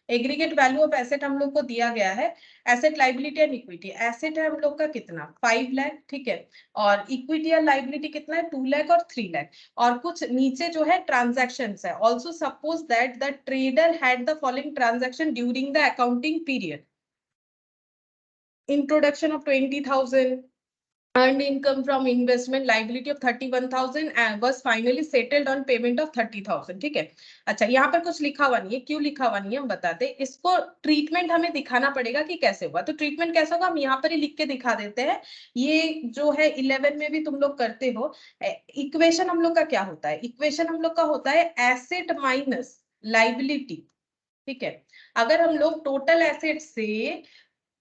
एग्रीगेट वैल्यू ऑफ एसेट हम लोग को दिया गया है, asset liability and equity. Asset है हम लोग का कितना 5 लाख, ठीक है, और इक्विटी या लाइबिलिटी कितना है 2 लाख और 3 लाख। और कुछ नीचे जो है ट्रांजैक्शंस है। Also suppose that the trader had the following transaction during the accounting period. Introduction of 20,000, earned income from investment, liability of 31,000 and was finally settled on payment of 30,000। ठीक है, अच्छा यहाँ पर कुछ लिखा हुआ नहीं है, क्यों लिखा हुआ नहीं है हम बताते। इसको ट्रीटमेंट हमें दिखाना पड़ेगा कि कैसे हुआ। तो ट्रीटमेंट कैसा होगा हम यहाँ पर ही लिख के दिखा देते हैं। ये जो है 11 में भी तुम लोग करते हो। इक्वेशन हम लोग का क्या होता है, इक्वेशन हम लोग का होता है एसेट माइनस लाइबिलिटी। ठीक है, अगर हम लोग टोटल एसेट से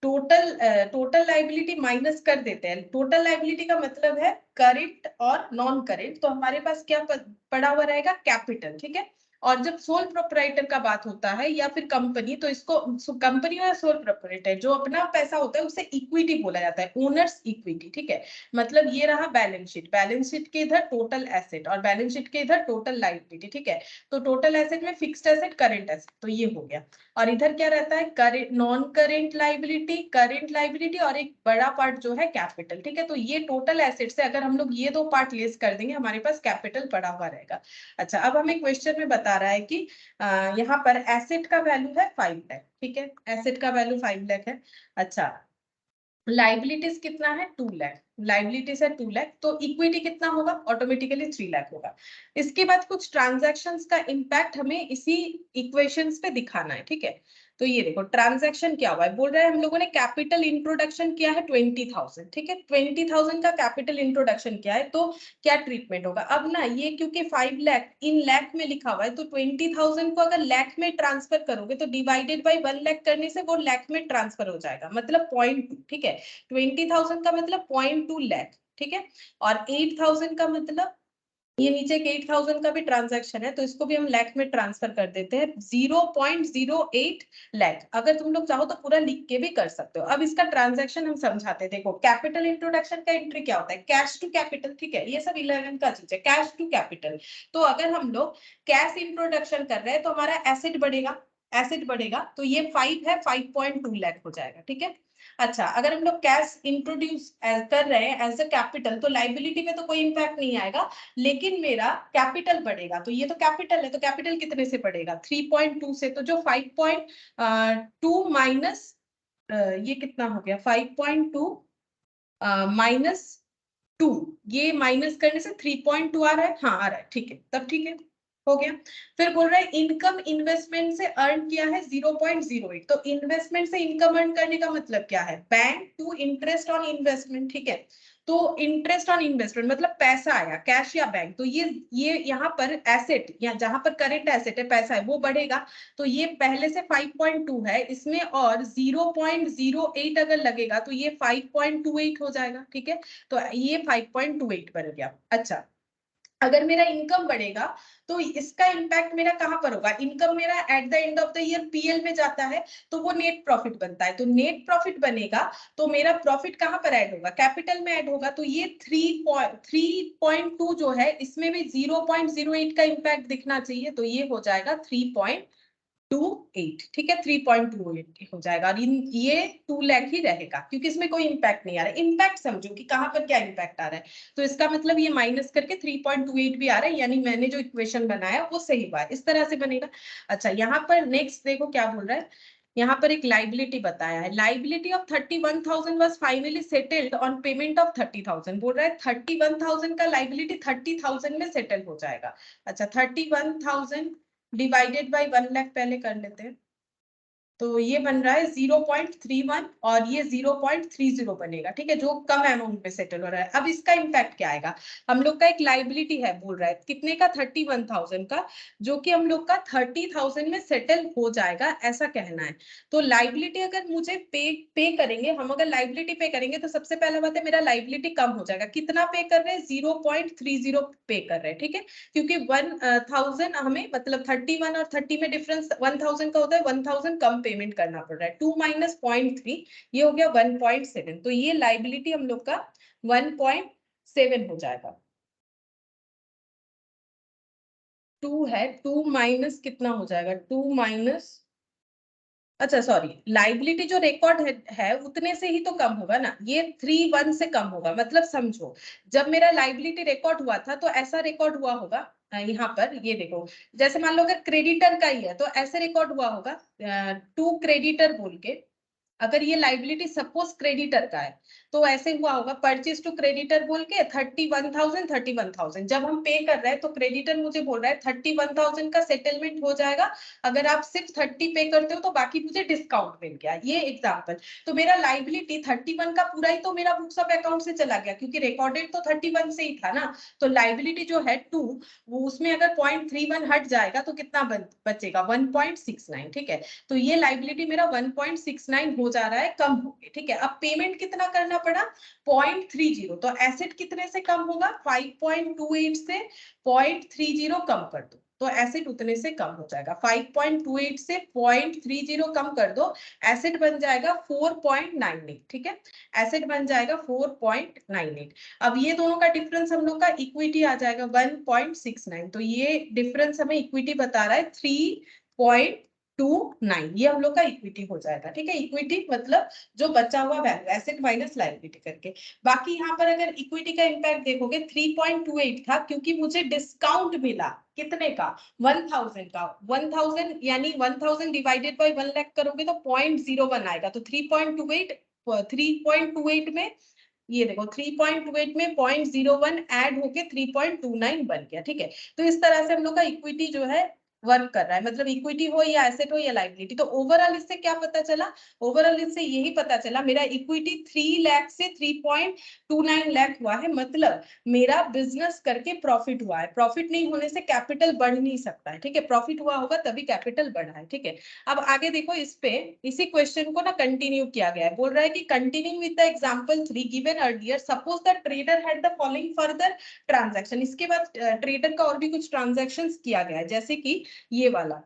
टोटल लाइबिलिटी माइनस कर देते हैं। टोटल लाइबिलिटी का मतलब है करेंट और नॉन करेंट, तो हमारे पास क्या पड़ा हुआ रहेगा कैपिटल। ठीक है, और जब सोल प्रोप्राइटर का बात होता है या फिर कंपनी, तो इसको कंपनी या सोल प्रोप्राइटर जो अपना पैसा होता है उसे इक्विटी बोला जाता है, ओनर्स इक्विटी। ठीक है, मतलब ये रहा बैलेंस शीट, बैलेंस शीट के इधर टोटल एसेट और बैलेंस शीट के इधर टोटल लाइबिलिटी। ठीक है, तो टोटल एसेट में फिक्स्ड एसेट, करेंट एसेट, तो ये हो गया। और इधर क्या रहता है करेंट, नॉन करेंट लाइबिलिटी और एक बड़ा पार्ट जो है कैपिटल। ठीक है, तो ये टोटल एसेट से अगर हम लोग ये दो पार्ट लेस कर देंगे हमारे पास कैपिटल पड़ा हुआ रहेगा। अच्छा, अब हमें क्वेश्चन में बता रहा है कि यहाँ पर एसेट का वैल्यू है 5 लाख। ठीक है, एसेट का वैल्यू 5 लाख है। अच्छा, लाइबिलिटीज कितना है 2 लाख, लाइबिलिटीज है 2 लाख, तो इक्विटी कितना होगा ऑटोमेटिकली 3 लाख होगा। इसके बाद कुछ ट्रांजैक्शंस का इम्पैक्ट हमें इसी इक्वेशंस पे दिखाना है। ठीक है, तो ये देखो ट्रांजैक्शन क्या हुआ है, बोल रहा है हम लोगों ने कैपिटल इंट्रोडक्शन किया है 20,000। ठीक है, 20,000 का कैपिटल इंट्रोडक्शन किया है, तो क्या ट्रीटमेंट होगा। अब ना ये क्योंकि 5 लाख इन लाख में लिखा हुआ है, तो 20,000 को अगर लाख में ट्रांसफर करोगे तो डिवाइडेड बाई 1 लाख करने से वो लाख में ट्रांसफर हो जाएगा, मतलब 0.2। ठीक है, 20,000 का मतलब 0.2 लाख। ठीक है, और 8,000 का मतलब ये नीचे के 8,000 का भी ट्रांजैक्शन है, तो इसको भी हम लाख में ट्रांसफर कर देते हैं 0.08 लाख। अगर तुम लोग चाहो तो पूरा लिख के भी कर सकते हो। अब इसका ट्रांजैक्शन हम समझाते हैं। देखो कैपिटल इंट्रोडक्शन का एंट्री क्या होता है, कैश टू कैपिटल। ठीक है, ये सब 11 का चीज है, कैश टू कैपिटल। तो अगर हम लोग कैश इंट्रोडक्शन कर रहे हैं तो हमारा एसेट बढ़ेगा, एसेट बढ़ेगा, तो ये 5 है, 5.2 लाख हो जाएगा। ठीक है, अच्छा, अगर हम लोग कैश इंट्रोड्यूस कर रहे हैं एज अ कैपिटल, तो लाइबिलिटी में तो कोई इंपैक्ट नहीं आएगा, लेकिन मेरा कैपिटल बढ़ेगा। तो ये तो कैपिटल है, तो कैपिटल कितने से बढ़ेगा 3.2 से, तो जो 5.2 माइनस ये कितना हो गया 5.2 माइनस 2, ये माइनस करने से 3.2 आ रहा है। हाँ आ रहा है, ठीक है, तब ठीक है, हो गया। फिर बोल रहा है इनकम इन्वेस्टमेंट से अर्न किया है 0.08। तो इन्वेस्टमेंट से इनकम अर्न करने का मतलब क्या है, bank to interest on investment. ठीक है, तो इंटरेस्ट ऑन इन्वेस्टमेंट मतलब पैसा आया कैश या बैंक, तो ये यहाँ पर एसेट या जहां पर करेंट एसेट है पैसा है वो बढ़ेगा। तो ये पहले से 5.2 है, इसमें और 0.08 अगर लगेगा तो ये 5.28 हो जाएगा। ठीक है, तो ये 5.28 बन गया। अच्छा, अगर मेरा इनकम बढ़ेगा तो इसका इम्पैक्ट मेरा कहां पर होगा, इनकम मेरा eight the end of the year PL में जाता है, तो वो नेट प्रॉफिट बनता है। तो नेट प्रॉफिट बनेगा तो मेरा प्रॉफिट कहां पर ऐड होगा, कैपिटल में ऐड होगा। तो ये 3.2 जो है इसमें भी 0.08 का इम्पैक्ट दिखना चाहिए, तो ये हो जाएगा 3.28। ठीक है, 3.28 हो जाएगा। और ये 2 लाख ही रहेगा क्योंकि इसमें कोई इम्पैक्ट नहीं आ रहा है। इम्पैक्ट समझो कि कहां पर क्या इम्पैक्ट आ रहा है, तो इसका मतलब ये माइनस करके 3.28 भी आ रहा है, यानी मैंने जो इक्वेशन बनाया वो सही हुआ है, इस तरह से बनेगा। अच्छा, यहाँ पर नेक्स्ट देखो क्या बोल रहा है, यहाँ पर एक लाइबिलिटी बताया है, liability of 31,000 was finally settled on payment of 30,000। बोल रहा है 31,000 का लाइबिलिटी 30,000 में सेटल हो जाएगा। अच्छा, 31,000 डिवाइडेड बाई 1 लाख पहले कर लेते हैं, तो ये बन रहा है 0.31 और ये 0.30 बनेगा। ठीक है, जो कम अमाउंट में सेटल हो रहा है। अब इसका इम्पैक्ट क्या आएगा, हम लोग का एक लाइबिलिटी है, बोल रहा है कितने का 31,000 का, जो कि हम लोग का 30,000 में सेटल हो जाएगा, ऐसा कहना है। तो लाइबिलिटी अगर मुझे पे करेंगे, हम अगर लाइबिलिटी पे करेंगे तो सबसे पहला बात है मेरा लाइबिलिटी कम हो जाएगा। कितना पे कर रहे हैं 0.30 पे कर रहे हैं। ठीक है, क्योंकि 1,000 हमें मतलब 31 और 30 में डिफरेंस 1,000 का होता है, 1,000 कम पेमेंट करना पड़ रहा है। 2 माइनस 0.3 ये हो गया 1.7, तो ये लाइबिलिटी हम लोग का 1.7 हो जाएगा। 2 है, 2 माइनस कितना हो जाएगा, 2 माइनस अच्छा सॉरी, लाइबिलिटी जो रिकॉर्ड है उतने से ही तो कम होगा ना, ये 3-1 से कम होगा। मतलब समझो, जब मेरा लाइबिलिटी रिकॉर्ड हुआ था तो ऐसा रिकॉर्ड हुआ होगा, यहाँ पर ये देखो, जैसे मान लो अगर क्रेडिटर का ही है तो ऐसे रिकॉर्ड हुआ होगा, टू क्रेडिटर बोल के। अगर ये लाइबिलिटी सपोज क्रेडिटर का है तो ऐसे हुआ होगा, परचेज टू क्रेडिटर बोल के 31,000। जब हम पे कर रहे हैं तो क्रेडिटर मुझे बोल रहा है 31,000 का सेटलमेंट हो जाएगा, अगर आप सिर्फ 30 पे करते हो तो बाकी मुझे डिस्काउंट मिल गया, ये एग्जांपल। तो मेरा लाइबिलिटी 31 का पूरा ही तो मेरा बुक्स ऑफ अकाउंट से चला गया, क्योंकि रिकॉर्डेड तो 31 से ही था ना। तो लाइबिलिटी जो है 2, वो उसमें अगर 0.31 हट जाएगा तो कितना बचेगा, 1.69। ठीक है, तो ये लाइबिलिटी मेरा 1.69 हो जा रहा है, कम हो गया। ठीक है, अब पेमेंट कितना करना पड़ा, 0.30। तो एसेट कितने से कम होगा, 5.28 से 0.30 कम कर दो तो एसेट उतने से कम हो जाएगा। 5.28 से 0.30 कम कर दो, एसेट बन जाएगा 4.98। ठीक है, एसेट बन जाएगा 4.98। अब ये दोनों का डिफरेंस हम लोग का इक्विटी आ जाएगा 1.69। तो ये डिफरेंस हमें इक्विटी बता रहा है 3.29, ये हम लोग का इक्विटी हो जाएगा। ठीक है, इक्विटी मतलब जो बचा हुआ वैल्यू, एसेट माइनस लायबिलिटी करके। बाकी यहाँ पर अगर इक्विटी का इंपैक्ट देखोगे 3.28 था, क्योंकि मुझे डिस्काउंट मिला कितने का, 1000 का। 1000 यानी 1000 डिवाइडेड बाय 1 लाख करोगे तो 0.01 आएगा। तो 3.28 में ये देखो 3.28 में 0.01 ऐड होके 3.29 बन गया। ठीक है, तो इस तरह से हम लोग का इक्विटी जो है वर्क कर रहा है, मतलब इक्विटी हो या एसेट हो या लायबिलिटी। तो ओवरऑल इससे क्या पता चला, ओवरऑल इससे यही पता चला मेरा इक्विटी 3 लाख से 3.29 लाख हुआ है, मतलब मेरा बिजनेस करके प्रॉफिट हुआ है। प्रॉफिट नहीं होने से कैपिटल बढ़ नहीं सकता है। ठीक है, प्रॉफिट हुआ होगा तभी कैपिटल बढ़ा है। ठीक है, अब आगे देखो, इस पे इसी क्वेश्चन को ना कंटिन्यू किया गया है। बोल रहा है कि continue with the example 3 given earlier, suppose the trader had the following further transaction. इसके बाद ट्रेडर का और भी कुछ ट्रांजैक्शंस किया गया है, जैसे कि ये वाला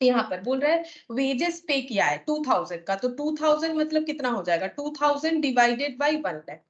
यहाँ पर बोल रहा है वेजेस पे किया है 2000 का। तो 2000 मतलब कितना हो जाएगा, 2000 डिवाइडेड बाई 1 लाख,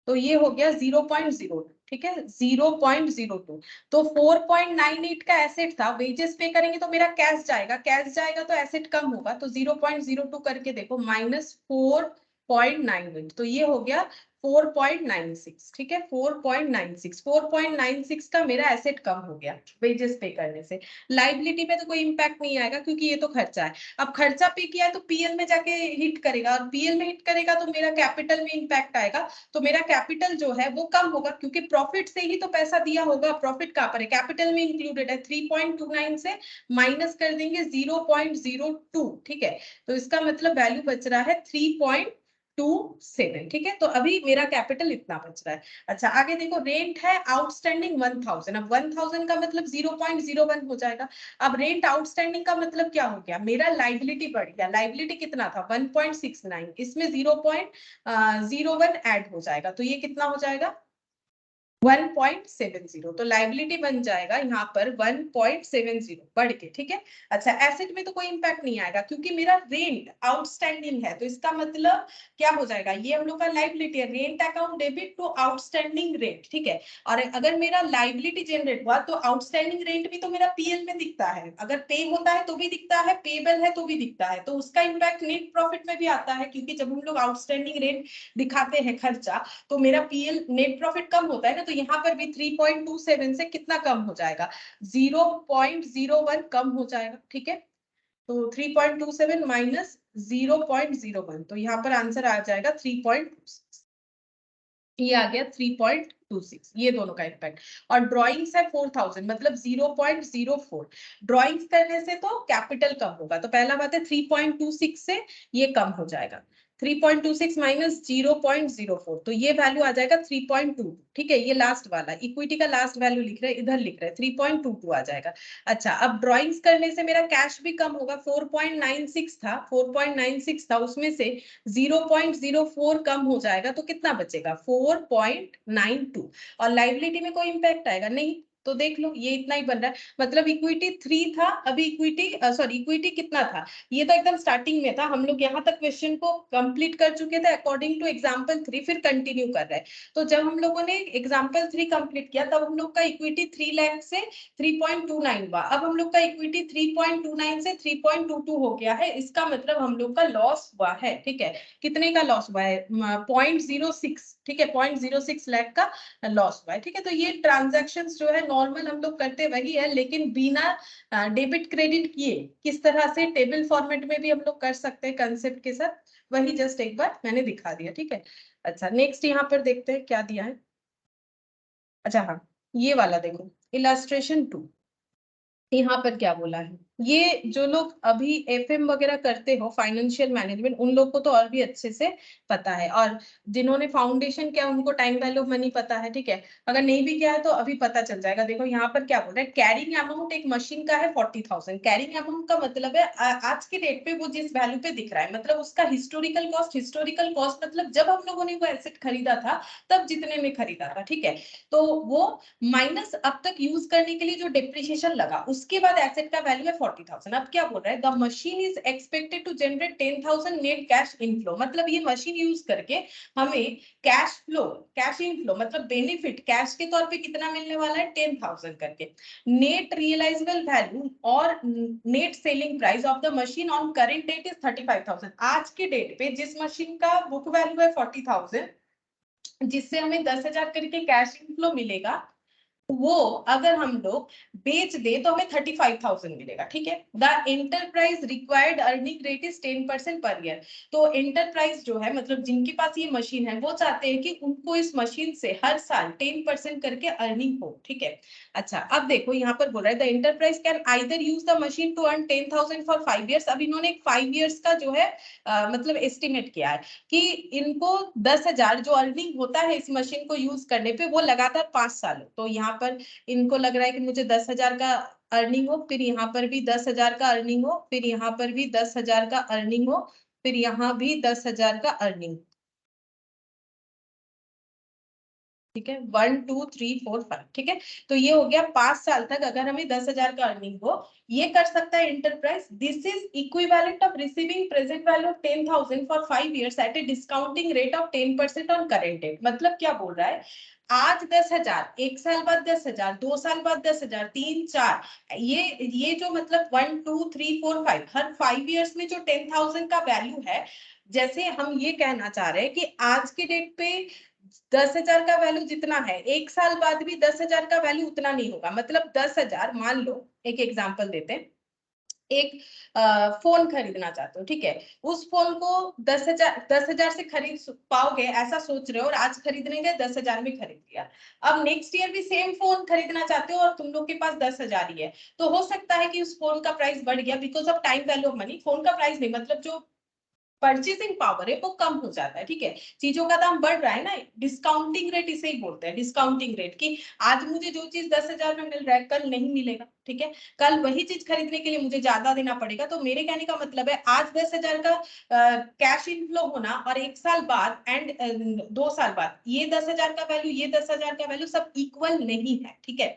तो ये हो गया 0.02। ठीक है, 0.02। तो 4.98 का एसेट था, वेजेस पे करेंगे तो मेरा कैश जाएगा, कैश जाएगा तो एसेट कम होगा। तो 0.02 करके देखो, -4.98, तो ये हो गया 4.96। ठीक है, 4.96 का मेरा एसेट कम हो गया वेजेस पे करने से। लाइबिलिटी पे तो कोई इंपैक्ट नहीं आएगा, क्योंकि ये तो खर्चा है। अब खर्चा पे किया है तो पीएल में जाके हिट करेगा, और पीएल में हिट करेगा तो मेरा कैपिटल में इंपैक्ट आएगा। तो मेरा कैपिटल जो है वो कम होगा, क्योंकि प्रॉफिट से ही तो पैसा दिया होगा। प्रॉफिट कहाँ पर है, कैपिटल में इंक्लूडेड है। 3.29 से माइनस कर देंगे 0.02। ठीक है, तो इसका मतलब वैल्यू बच रहा है 3.27। ठीक है, तो अभी मेरा कैपिटल इतना बच रहा है। अच्छा, आगे देखो, रेंट है आउटस्टैंडिंग 1000। अब 1000 का मतलब 0.01 हो जाएगा। अब रेंट आउटस्टैंडिंग का मतलब क्या हो गया, मेरा लाइबिलिटी बढ़ गया। लाइबिलिटी कितना था, 1.69, इसमें 0.01 ऐड हो जाएगा, तो ये कितना हो जाएगा 1.70। तो लाइबिलिटी बन जाएगा यहाँ पर 1.70 बढ़ के। ठीक है, अच्छा, एसेट में तो कोई इंपैक्ट नहीं आएगा, क्योंकि मेरा रेंट आउटस्टैंडिंग है। तो इसका मतलब क्या हो जाएगा, ये हम लोग का लाइबिलिटी है, rent account debit to outstanding rent. ठीक है, और अगर मेरा लाइबिलिटी जनरेट हुआ तो आउटस्टैंडिंग रेंट भी तो मेरा पीएल में दिखता है, अगर पे होता है तो भी दिखता है, पेबल है तो भी दिखता है। तो उसका इंपैक्ट नेट प्रॉफिट में भी आता है, क्योंकि जब हम लोग आउटस्टैंडिंग रेंट दिखाते हैं खर्चा, तो मेरा पीएल नेट प्रॉफिट कम होता है ना। तो यहाँ पर भी 3.27 से कितना कम हो जाएगा, 0.01 कम हो जाएगा। ठीक है, तो 3.27 माइनस 0.01, तो यहाँ पर आंसर आ जाएगा 3.26। ये आ गया 3.26, ये दोनों का इम्पैक्ट। और ड्रॉइंग्स है 4000, मतलब 0.04। ड्रॉइंग्स करने से तो कैपिटल कम होगा, तो पहला बात है 3.26 से ये कम हो जाएगा। 3.26 माइनस 0.04, तो ये वैल्यू आ जाएगा 3.2। ठीक है, ये लास्ट वाला इक्विटी का लास्ट वैल्यू लिख रहे हैं, इधर लिख रहे हैं 3.22 आ जाएगा। अच्छा, अब ड्रॉइंग्स करने से मेरा कैश भी कम होगा। 4.96 था, 4.96 था, उसमें से 0.04 कम हो जाएगा, तो कितना बचेगा 4.92। और लाइबिलिटी में कोई इंपैक्ट आएगा नहीं, तो देख लो ये इतना ही बन रहा है, मतलब इक्विटी 3 था, अभी इक्विटी कितना था, ये तो एकदम स्टार्टिंग में था, हम लोग यहाँ तक क्वेश्चन को कंप्लीट कर चुके थे अकॉर्डिंग टू एग्जांपल 3, फिर कंटिन्यू कर रहे हैं। तो जब हम लोगों ने एग्जांपल 3 कंप्लीट किया तब हम लोग का इक्विटी 3 लाख से 3.29 हुआ, अब हम लोग का इक्विटी 3.29 से 3.22 हो गया है, इसका मतलब हम लोग का लॉस हुआ है। ठीक है, कितने का लॉस हुआ है, 0.06, ठीक है, 0.06 लाख का लॉस हुआ है। ठीक है, तो ये ट्रांजैक्शंस जो है नॉर्मल हम लोग करते वही है, लेकिन बिना डेबिट क्रेडिट किए किस तरह से टेबल फॉर्मेट में भी हम लोग कर सकते हैं कंसेप्ट के साथ, वही जस्ट एक बार मैंने दिखा दिया। ठीक है, अच्छा नेक्स्ट यहाँ पर देखते हैं क्या दिया है। अच्छा हाँ, ये वाला देखो इलस्ट्रेशन 2, यहाँ पर क्या बोला है, ये जो लोग अभी एफएम वगैरह करते हो फाइनेंशियल मैनेजमेंट, उन लोग को तो और भी अच्छे से पता है, और जिन्होंने फाउंडेशन किया उनको टाइम वैल्यू ऑफ मनी पता है। ठीक है, अगर नहीं भी किया है तो अभी पता चल जाएगा। देखो यहाँ पर क्या बोल रहा है, कैरिंग अमाउंट एक मशीन का है 40,000, कैरिंग अमाउंट का मतलब है आज के डेट पे वो जिस वैल्यू पे दिख रहा है, मतलब उसका हिस्टोरिकल कॉस्ट मतलब जब हम लोगों ने वो एसेट खरीदा था तब जितने में खरीदा था। ठीक है, तो वो माइनस अब तक यूज करने के लिए जो डिप्रिसिएशन लगा, उसके बाद एसेट का वैल्यू है 40,000। अब क्या बोल रहा है, the machine is expected to generate 10,000 net cash inflow, मतलब ये मशीन यूज करके हमें कैश इनफ्लो मतलब बेनिफिट कैश के तौर पे कितना मिलने वाला है, 10,000 करके। नेट रियलाइजेबल वैल्यू और net selling price of the machine on current date is 35,000, आज के डेट पे जिस मशीन का बुक वैल्यू है 40,000, जिससे हमें 10,000 करके कैश इनफ्लो मिलेगा, वो अगर हम लोग बेच दे तो हमें 35,000 मिलेगा। ठीक है, the enterprise required earning rate is 10% per year, तो एंटरप्राइज जो है मतलब जिनके पास ये मशीन है वो चाहते हैं कि उनको इस मशीन से हर साल 10% करके अर्निंग हो। ठीक है, अच्छा अब देखो यहाँ पर बोल रहा है the enterprise can either use the machine to earn 10,000 for 5 years, अब इन्होंने एक 5 इयर्स का जो है मतलब एस्टिमेट किया है कि इनको 10,000 जो अर्निंग होता है इस मशीन को यूज करने पे वो लगातार 5 साल हो, तो यहाँ पर इनको लग रहा है कि मुझे 10,000 का अर्निंग हो, फिर यहाँ पर भी 10,000 का अर्निंग हो, फिर यहाँ पर भी 10,000 का अर्निंग हो, फिर यहाँ भी 10,000 का अर्निंग। ठीक है, 1 2 3 4 5, ठीक है, तो ये हो गया 5 साल तक अगर हमें 10,000 का अर्निंग हो, ये कर सकता है enterprise. This is equivalent of receiving present value of 10,000 for 5 years at a discounting rate of 10% on current date, मतलब क्या बोल रहा है, आज 10,000, एक साल बाद 10,000, 2 साल बाद 10,000, 3 4, ये जो मतलब 1 2 3 4 5 हर 5 इयर्स में जो 10,000 का वैल्यू है, जैसे हम ये कहना चाह रहे हैं कि आज के डेट पे 10,000 का वैल्यू जितना है, एक साल बाद भी 10,000 का वैल्यू उतना नहीं होगा। मतलब 10,000, मान लो एक एग्जांपल देते हैं, एक फोन खरीदना चाहते हो, ठीक है, उस फोन को 10,000 से खरीद पाओगे ऐसा सोच रहे हो, और आज खरीदने गए 10,000 में खरीद लिया। अब नेक्स्ट ईयर भी सेम फोन खरीदना चाहते हो और तुम लोग के पास 10,000 ही है, तो हो सकता है कि उस फोन का प्राइस बढ़ गया because of time value of money, phone का प्राइस नहीं, मतलब जो परचेसिंग पावर है वो कम हो जाता है। ठीक है, चीजों का दाम बढ़ रहा है ना, डिस्काउंटिंग रेट इसे ही बोलते हैं, डिस्काउंटिंग रेट, कि आज मुझे जो चीज 10,000 में मिल रहा है कल नहीं मिलेगा। ठीक है, कल वही चीज खरीदने के लिए मुझे ज्यादा देना पड़ेगा। तो मेरे कहने का मतलब है आज 10,000 का कैश इनफ्लो होना और एक साल बाद एंड 2 साल बाद ये 10,000 का वैल्यू, ये 10,000 का वैल्यू सब इक्वल नहीं है। ठीक है,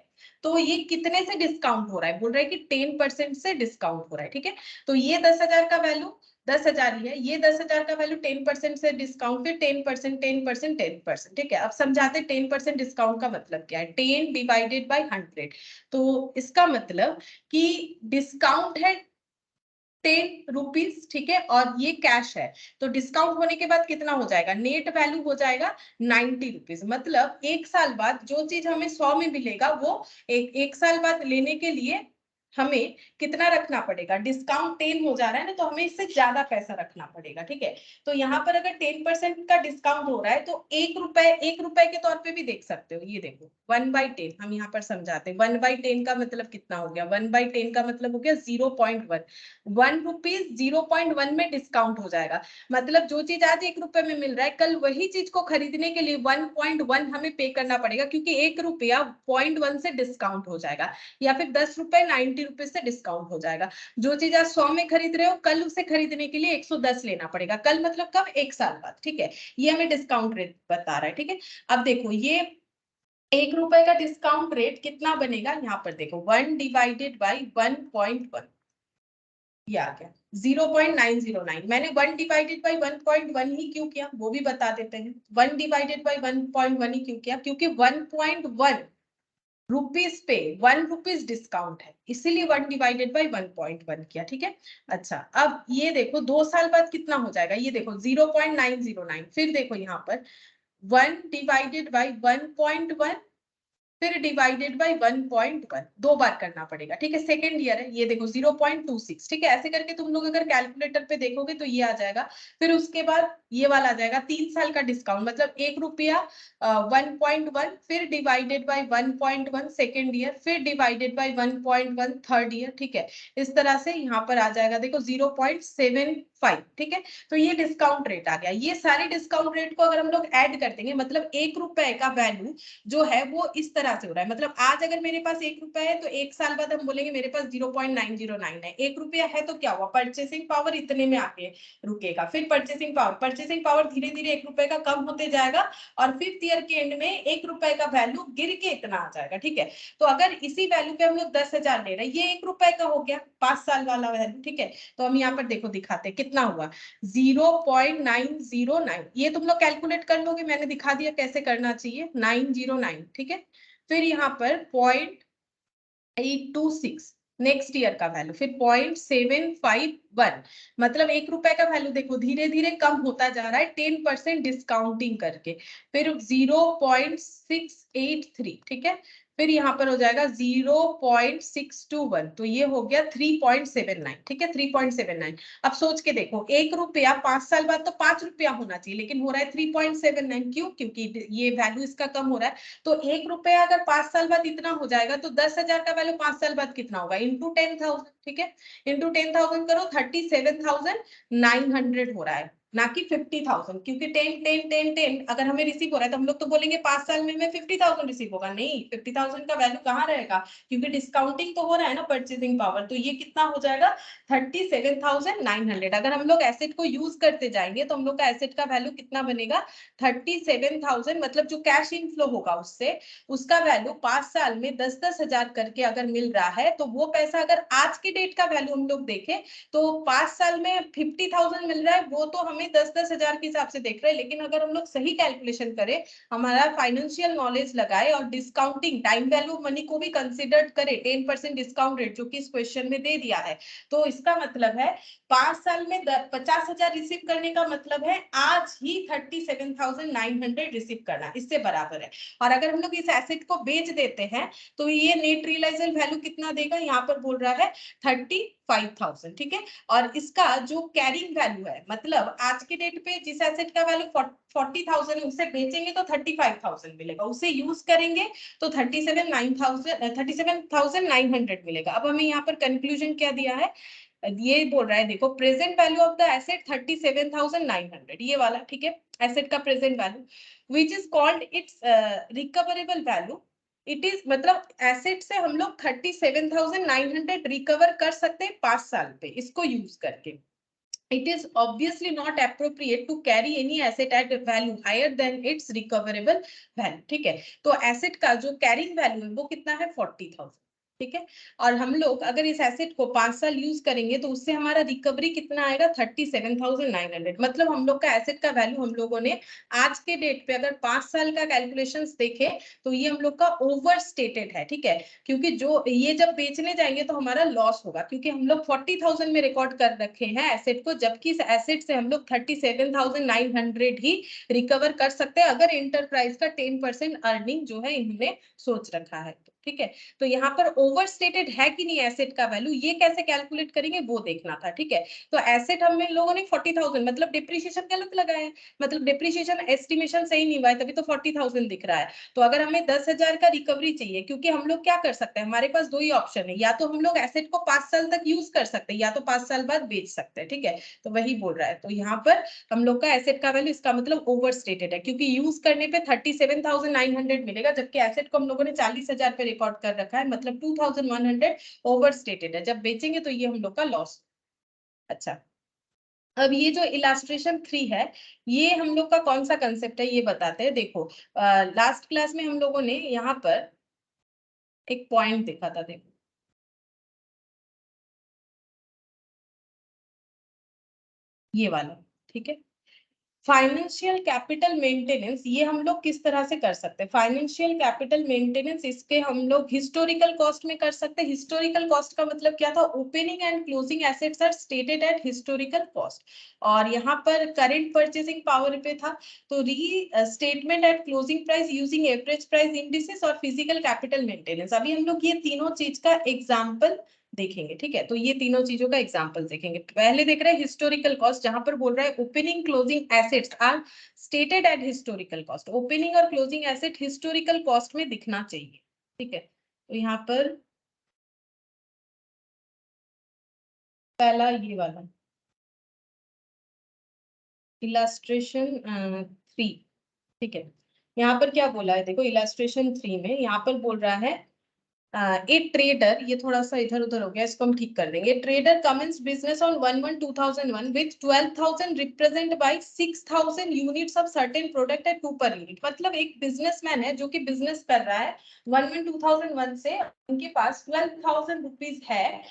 तो ये कितने से डिस्काउंट हो रहा है, बोल रहा है कि 10% से डिस्काउंट हो रहा है। ठीक है, तो ये 10,000 का वैल्यू 10,000 ही है, ये 10,000 का वैल्यू 10% से डिस्काउंट, फिर 10%, 10%, 10%। ठीक है, अब समझाते 10% डिस्काउंट का मतलब क्या है, 10 डिवाइडेड बाई 100, तो इसका मतलब कि डिस्काउंट है 10 रुपीज। ठीक है, और ये कैश है, तो डिस्काउंट होने के बाद कितना हो जाएगा, नेट वैल्यू हो जाएगा 90 रुपीज। मतलब एक साल बाद जो चीज हमें 100 में मिलेगा वो एक साल बाद लेने के लिए हमें कितना रखना पड़ेगा, डिस्काउंट 10 हो जा रहा है ना, तो हमें इससे ज्यादा पैसा रखना पड़ेगा। ठीक है, तो यहाँ पर अगर 10% का डिस्काउंट हो रहा है तो 1 रुपए के तौर पे भी देख सकते हो। ये देखो 1/10, हम यहाँ पर समझाते हैं 1/10 का मतलब कितना हो गया, 1/10 का मतलब हो गया 0.1, 1 रुपीज 0.1 में डिस्काउंट हो जाएगा। मतलब जो चीज आज 1 रुपए में मिल रहा है कल वही चीज को खरीदने के लिए 1.1 हमें पे करना पड़ेगा, क्योंकि 1 रुपया 0.1 से डिस्काउंट हो जाएगा, या फिर 10 रुपए 90 रुपीज से डिस्काउंट हो जाएगा। जो चीज आज 100 में खरीद रहे हो कल उसे खरीदने के लिए 110 लेना पड़ेगा, कल मतलब कब, एक साल बाद। ठीक है, ये हमें डिस्काउंट रेट बता रहा है। ठीक है, अब देखो ये ₹1 का डिस्काउंट रेट कितना बनेगा, यहाँ पर देखो 1 डिवाइडेड बाई 1.1, ये आ गया 0.909। मैंने 1 डिवाइडेड बाई 1.1 ही क्यों किया वो भी बता देते हैं। 1 डिवाइडेड बाई 1.1 ही क्यों किया, क्योंकि 1.1 रुपीज पे 1 रुपीज डिस्काउंट है, इसीलिए 1 डिवाइडेड बाई 1.1 किया। ठीक है, अच्छा अब ये देखो 2 साल बाद कितना हो जाएगा, ये देखो 0.909। फिर देखो यहाँ पर 1 डिवाइडेड बाई 1.1 फिर डिवाइडेड बाई 1.1, 2 बार करना पड़ेगा। ठीक है, सेकेंड ईयर है, ये देखो 0.26। ठीक है, ऐसे करके तुम लोग अगर कैलकुलेटर पे देखोगे तो ये आ जाएगा। फिर उसके बाद ये वाला आ जाएगा 3 साल का डिस्काउंट, मतलब ₹1 1.1 फिर डिवाइडेड बाई 1.1 सेकेंड ईयर, फिर डिवाइडेड बाई 1.1 थर्ड ईयर। ठीक है, इस तरह से यहाँ पर आ जाएगा देखो 0.75। ठीक है, तो ये डिस्काउंट रेट आ गया। ये सारे डिस्काउंट रेट को अगर हम लोग ऐड कर देंगे, मतलब ₹1 का वैल्यू जो है वो इस तरह से हो रहा है। मतलब आज अगर मेरे पास ₹1 है तो 1 साल बाद हम बोलेंगे मेरे पास 0.909 है। ₹1 है तो क्या हुआ, परचेसिंग पावर इतने में आके रुकेगा। फिर परचेसिंग पावर धीरे धीरे ₹1 का कम होते जाएगा और 5th ईयर के एंड में ₹1 का वैल्यू गिर के इतना आ जाएगा। ठीक है, तो अगर इसी वैल्यू पे हम लोग 10,000 ले रहे हैं, ये ₹1 का हो गया 5 साल वाला वैल्यू। ठीक है, तो हम यहाँ पर देखो दिखाते हैं कितना हुआ, 0.909। ये तुम लोग कैलकुलेट कर लोगे, मैंने दिखा दिया कैसे करना चाहिए, 909। ठीक है, फिर यहाँ पर 0.826 नेक्स्ट ईयर का वैल्यू, फिर 0.751, मतलब ₹1 का वैल्यू देखो धीरे धीरे कम होता जा रहा है 10% डिस्काउंटिंग करके। फिर 0.683। ठीक है, फिर यहाँ पर हो जाएगा 0.621, तो ये हो गया 3.79। ठीक है, 3.79। अब सोच के देखो ₹1 5 साल बाद तो ₹5 होना चाहिए, लेकिन हो रहा है 3.79। क्यों, क्योंकि ये वैल्यू इसका कम हो रहा है। तो ₹1 अगर 5 साल बाद इतना हो जाएगा तो 10,000 का वैल्यू 5 साल बाद कितना होगा, इंटू 10,000। ठीक है, इंटू 10,000 करो 37,900 हो रहा है, ना कि 50,000, क्योंकि 10 अगर हमें रिसीव हो रहा है तो हम लोग तो बोलेंगे 5 साल में 50,000 रिसीव होगा। नहीं, 50,000 का वैल्यू कहाँ रहेगा, क्योंकि डिस्काउंटिंग तो हो रहा है ना परचेसिंग पावर। तो ये कितना हो जाएगा 37,900। अगर हम लोग एसेट को यूज करते जाएंगे तो हम लोग का एसेट का वैल्यू कितना बनेगा 37,000, मतलब जो कैश इनफ्लो होगा उससे, उसका वैल्यू 5 साल में 10-10 हजार करके अगर मिल रहा है, तो वो पैसा अगर आज की डेट का वैल्यू हम लोग देखें तो 5 साल में 50,000 मिल रहा है, वो तो हमें 10-10 हजार के हिसाब से देख रहे हैं। लेकिन अगर हम लोग सही कैलकुलेशन करें, हमारा फाइनेंशियल नॉलेज लगाए और डिस्काउंटिंग टाइम वैल्यू मनी को भी कंसिडर करें, 10% डिस्काउंट रेट जो कि इस क्वेश्चन में दे दिया है, तो इसका मतलब है 5 साल में 50,000 रिसीव करने का मतलब है आज ही 37,900 रिसीव करना, इससे बराबर है। और अगर हम लोग इस एसेट को बेच देते हैं तो ये नेट रियलाइजेबल वैल्यू कितना देगा, यहाँ पर बोल रहा है 35,000। ठीक है, और इसका जो कैरिंग वैल्यू है, मतलब आज के डेट पे जिस एसेट का वैल्यू 40,000 उसे बेचेंगे तो 35,000 मिलेगा, उसे यूज करेंगे तो 37,900 मिलेगा। अब हमें यहाँ पर कंक्लूजन क्या दिया है, ये बोल रहा है देखो present value of the asset 37,900, ये वाला। ठीक है, एसेट का present value which is called its recoverable value. It is, मतलब एसेट से हम लोग 37,900 रिकवर कर सकते हैं 5 साल पे इसको यूज करके। It is obviously not appropriate to carry any asset at a value higher than its recoverable value। ठीक है, तो एसेट का जो कैरिंग वैल्यू है वो कितना है 40,000। ठीक है, और हम लोग अगर इस एसेट को 5 साल यूज करेंगे तो उससे हमारा रिकवरी कितना आएगा 37,900। मतलब हम लोग का एसेट का वैल्यू हम लोगों ने आज के डेट पे अगर 5 साल का कैलकुलेशंस देखे तो ये हम लोग का ओवर स्टेटेड है। ठीक है, क्योंकि जो ये जब बेचने जाएंगे तो हमारा लॉस होगा, क्योंकि हम लोग 40,000 में रिकॉर्ड कर रखे हैं एसेट को, जबकि इस एसेट से हम लोग 37,900 ही रिकवर कर सकते हैं अगर एंटरप्राइज का 10% अर्निंग जो है इन्होंने सोच रखा है। ठीक है, तो यहाँ पर ओवर स्टेटेड है कि नहीं एसेट का वैल्यू, ये कैसे कैलकुलेट करेंगे वो देखना था। ठीक है, तो एसेट हम लोगों ने 40,000, मतलब डिप्रिसिएशन गलत लगाया है, मतलब डिप्रिसिएशन एस्टिमेशन सही नहीं हुआ है, तभी तो 40,000 दिख रहा है। तो अगर हमें 10,000 का रिकवरी चाहिए, क्योंकि हम लोग क्या कर सकते हैं, हमारे पास 2 ही ऑप्शन है, या तो हम लोग एसेट को 5 साल तक यूज कर सकते हैं या तो 5 साल बाद बेच सकते हैं। ठीक है, तो वही बोल रहा है। तो यहाँ पर हम लोग का एसेट का वैल्यू, इसका मतलब ओवर स्टेटेड है, क्योंकि यूज करने पे 37,900 मिलेगा, जबकि एसेट को हम लोगों ने 40,000 पे रिकॉर्ड कर रखा है, मतलब 2,100 ओवर स्टेटेड है। जब बेचेंगे तो ये हम लोग का लॉस। अच्छा, अब ये जो इलास्ट्रेशन 3 है, ये हम लोग का कौन सा कंसेप्ट है ये बताते हैं। देखो लास्ट क्लास में हम लोगों ने यहाँ पर एक पॉइंट देखा था, देखो ये वाला, ठीक है। फाइनेंशियल कैपिटल मेंटेनेंस, ये हम लोग किस तरह से कर सकते हैं? फाइनेंशियल कैपिटल मेंटेनेंस इसके हम लोग हिस्टोरिकल कॉस्ट में कर सकते हैं। हिस्टोरिकल कॉस्ट का मतलब क्या था? Opening and closing assets are stated at historical cost, और यहाँ पर करेंट परचेसिंग पावर पे था, तो री statement at closing price using average price indices और फिजिकल कैपिटल मेंटेनेंस। अभी हम लोग ये तीनों चीज का एग्जाम्पल देखेंगे, ठीक है। तो ये तीनों चीजों का एग्जांपल देखेंगे। पहले देख रहे हैं हिस्टोरिकल कॉस्ट, जहां पर बोल रहा है opening closing assets are stated at historical cost. Opening और क्लोजिंग एसेट हिस्टोरिकल कॉस्ट में दिखना चाहिए, ठीक है। तो यहाँ पर पहला ये वाला इलास्ट्रेशन 3, ठीक है। यहाँ पर क्या बोला है? देखो इलास्ट्रेशन 3 में यहाँ पर बोल रहा है ए ट्रेडर, ये थोड़ा सा इधर उधर हो गया, इसको हम ठीक कर देंगे। Trader commence business on 1/1/2001 with 12,000 represent by 6,000 units of certain product at 2 per unit. मतलब एक बिजनेसमैन है जो कि बिजनेस कर रहा है 1/1/2001 से, उनके पास 12,000 रुपीज है,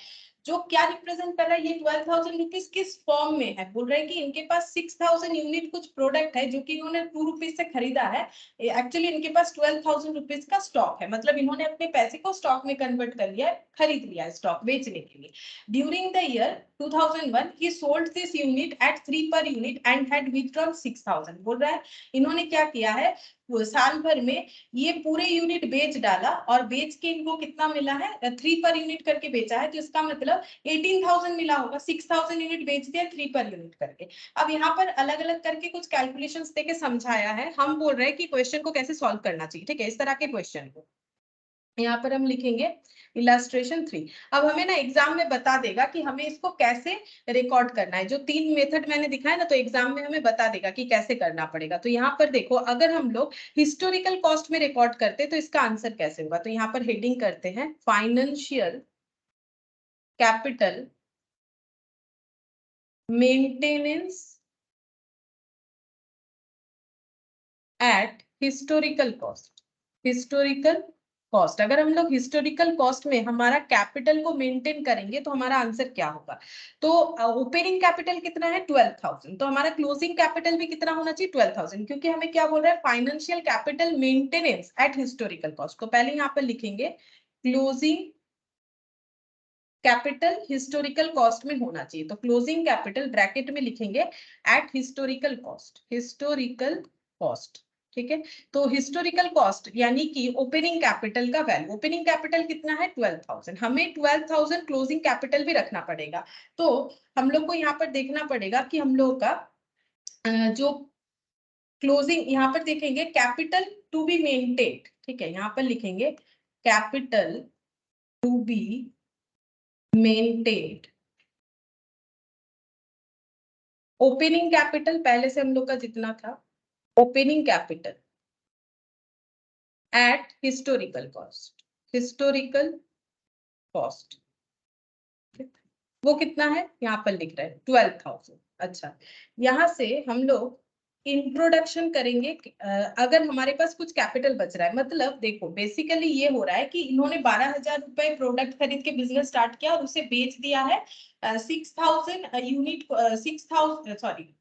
जो क्या रिप्रेजेंट कर रहा है? ये 12,000 रुपीज किस फॉर्म में है? बोल रहे हैं कि इनके पास 6,000 यूनिट कुछ प्रोडक्ट है जो कि इन्होंने 2 रुपीज से खरीदा है। एक्चुअली इनके पास 12,000 रुपीज का स्टॉक है, मतलब इन्होंने अपने पैसे को स्टॉक में कन्वर्ट कर लिया है, खरीद लिया है स्टॉक बेचने के लिए। During the year 2001 he sold this unit at 3 per unit and had withdrawn 6,000। बोल रहा है इन्होंने क्या किया है, वो साल भर में ये पूरे यूनिट बेच डाला, और बेच के इनको कितना मिला है? 3 पर यूनिट करके बेचा है, तो इसका मतलब 18,000 मिला होगा। 6,000 यूनिट बेच दिया 3 पर यूनिट करके। अब यहाँ पर अलग अलग करके कुछ कैलकुलेशंस देके समझाया है। हम बोल रहे हैं कि क्वेश्चन को कैसे सॉल्व करना चाहिए, ठीक है, इस तरह के क्वेश्चन को। यहाँ पर हम लिखेंगे इलास्ट्रेशन 3। अब हमें ना एग्जाम में बता देगा कि हमें इसको कैसे रिकॉर्ड करना है। जो 3 मेथड मैंने दिखाया ना, तो एग्जाम में हमें बता देगा कि कैसे करना पड़ेगा। तो यहाँ पर देखो, अगर हम लोग हिस्टोरिकल कॉस्ट में रिकॉर्ड करते तो इसका आंसर कैसे होगा? तो यहाँ पर हेडिंग करते हैं financial capital maintenance at historical cost. Historical cost, अगर हम लोग हिस्टोरिकल कॉस्ट में हमारा कैपिटल को मेंटेन करेंगे तो हमारा आंसर क्या होगा? तो ओपनिंग कैपिटल कितना है? 12,000। तो हमारा क्लोजिंग कैपिटल भी कितना होना चाहिए? 12,000, क्योंकि हमें क्या बोल रहा है? Financial capital maintenance at historical cost. तो पहले यहाँ पर लिखेंगे क्लोजिंग कैपिटल हिस्टोरिकल कॉस्ट में होना चाहिए। तो क्लोजिंग कैपिटल ब्रैकेट में लिखेंगे at historical cost, historical cost, ठीक है। तो हिस्टोरिकल कॉस्ट यानी कि ओपनिंग कैपिटल का वैल्यू, ओपनिंग कैपिटल कितना है? 12,000। हमें 12,000 क्लोजिंग कैपिटल भी रखना पड़ेगा। तो हम लोग को यहाँ पर देखना पड़ेगा कि हम लोग का जो क्लोजिंग, यहाँ पर देखेंगे कैपिटल टू बी मेंटेन्ड, ठीक है। यहाँ पर लिखेंगे capital to be maintained. Opening capital पहले से हम लोग का जितना था, opening capital at historical cost, historical cost वो कितना है? यहाँ पर लिख रहे हैं 12,000। अच्छा, यहाँ से हम लोग इंट्रोडक्शन करेंगे। अगर हमारे पास कुछ कैपिटल बच रहा है, मतलब देखो बेसिकली ये हो रहा है कि इन्होंने 12,000 रुपए प्रोडक्ट खरीद के बिजनेस स्टार्ट किया और उसे बेच दिया है 6,000 यूनिट, 6,000 सॉरी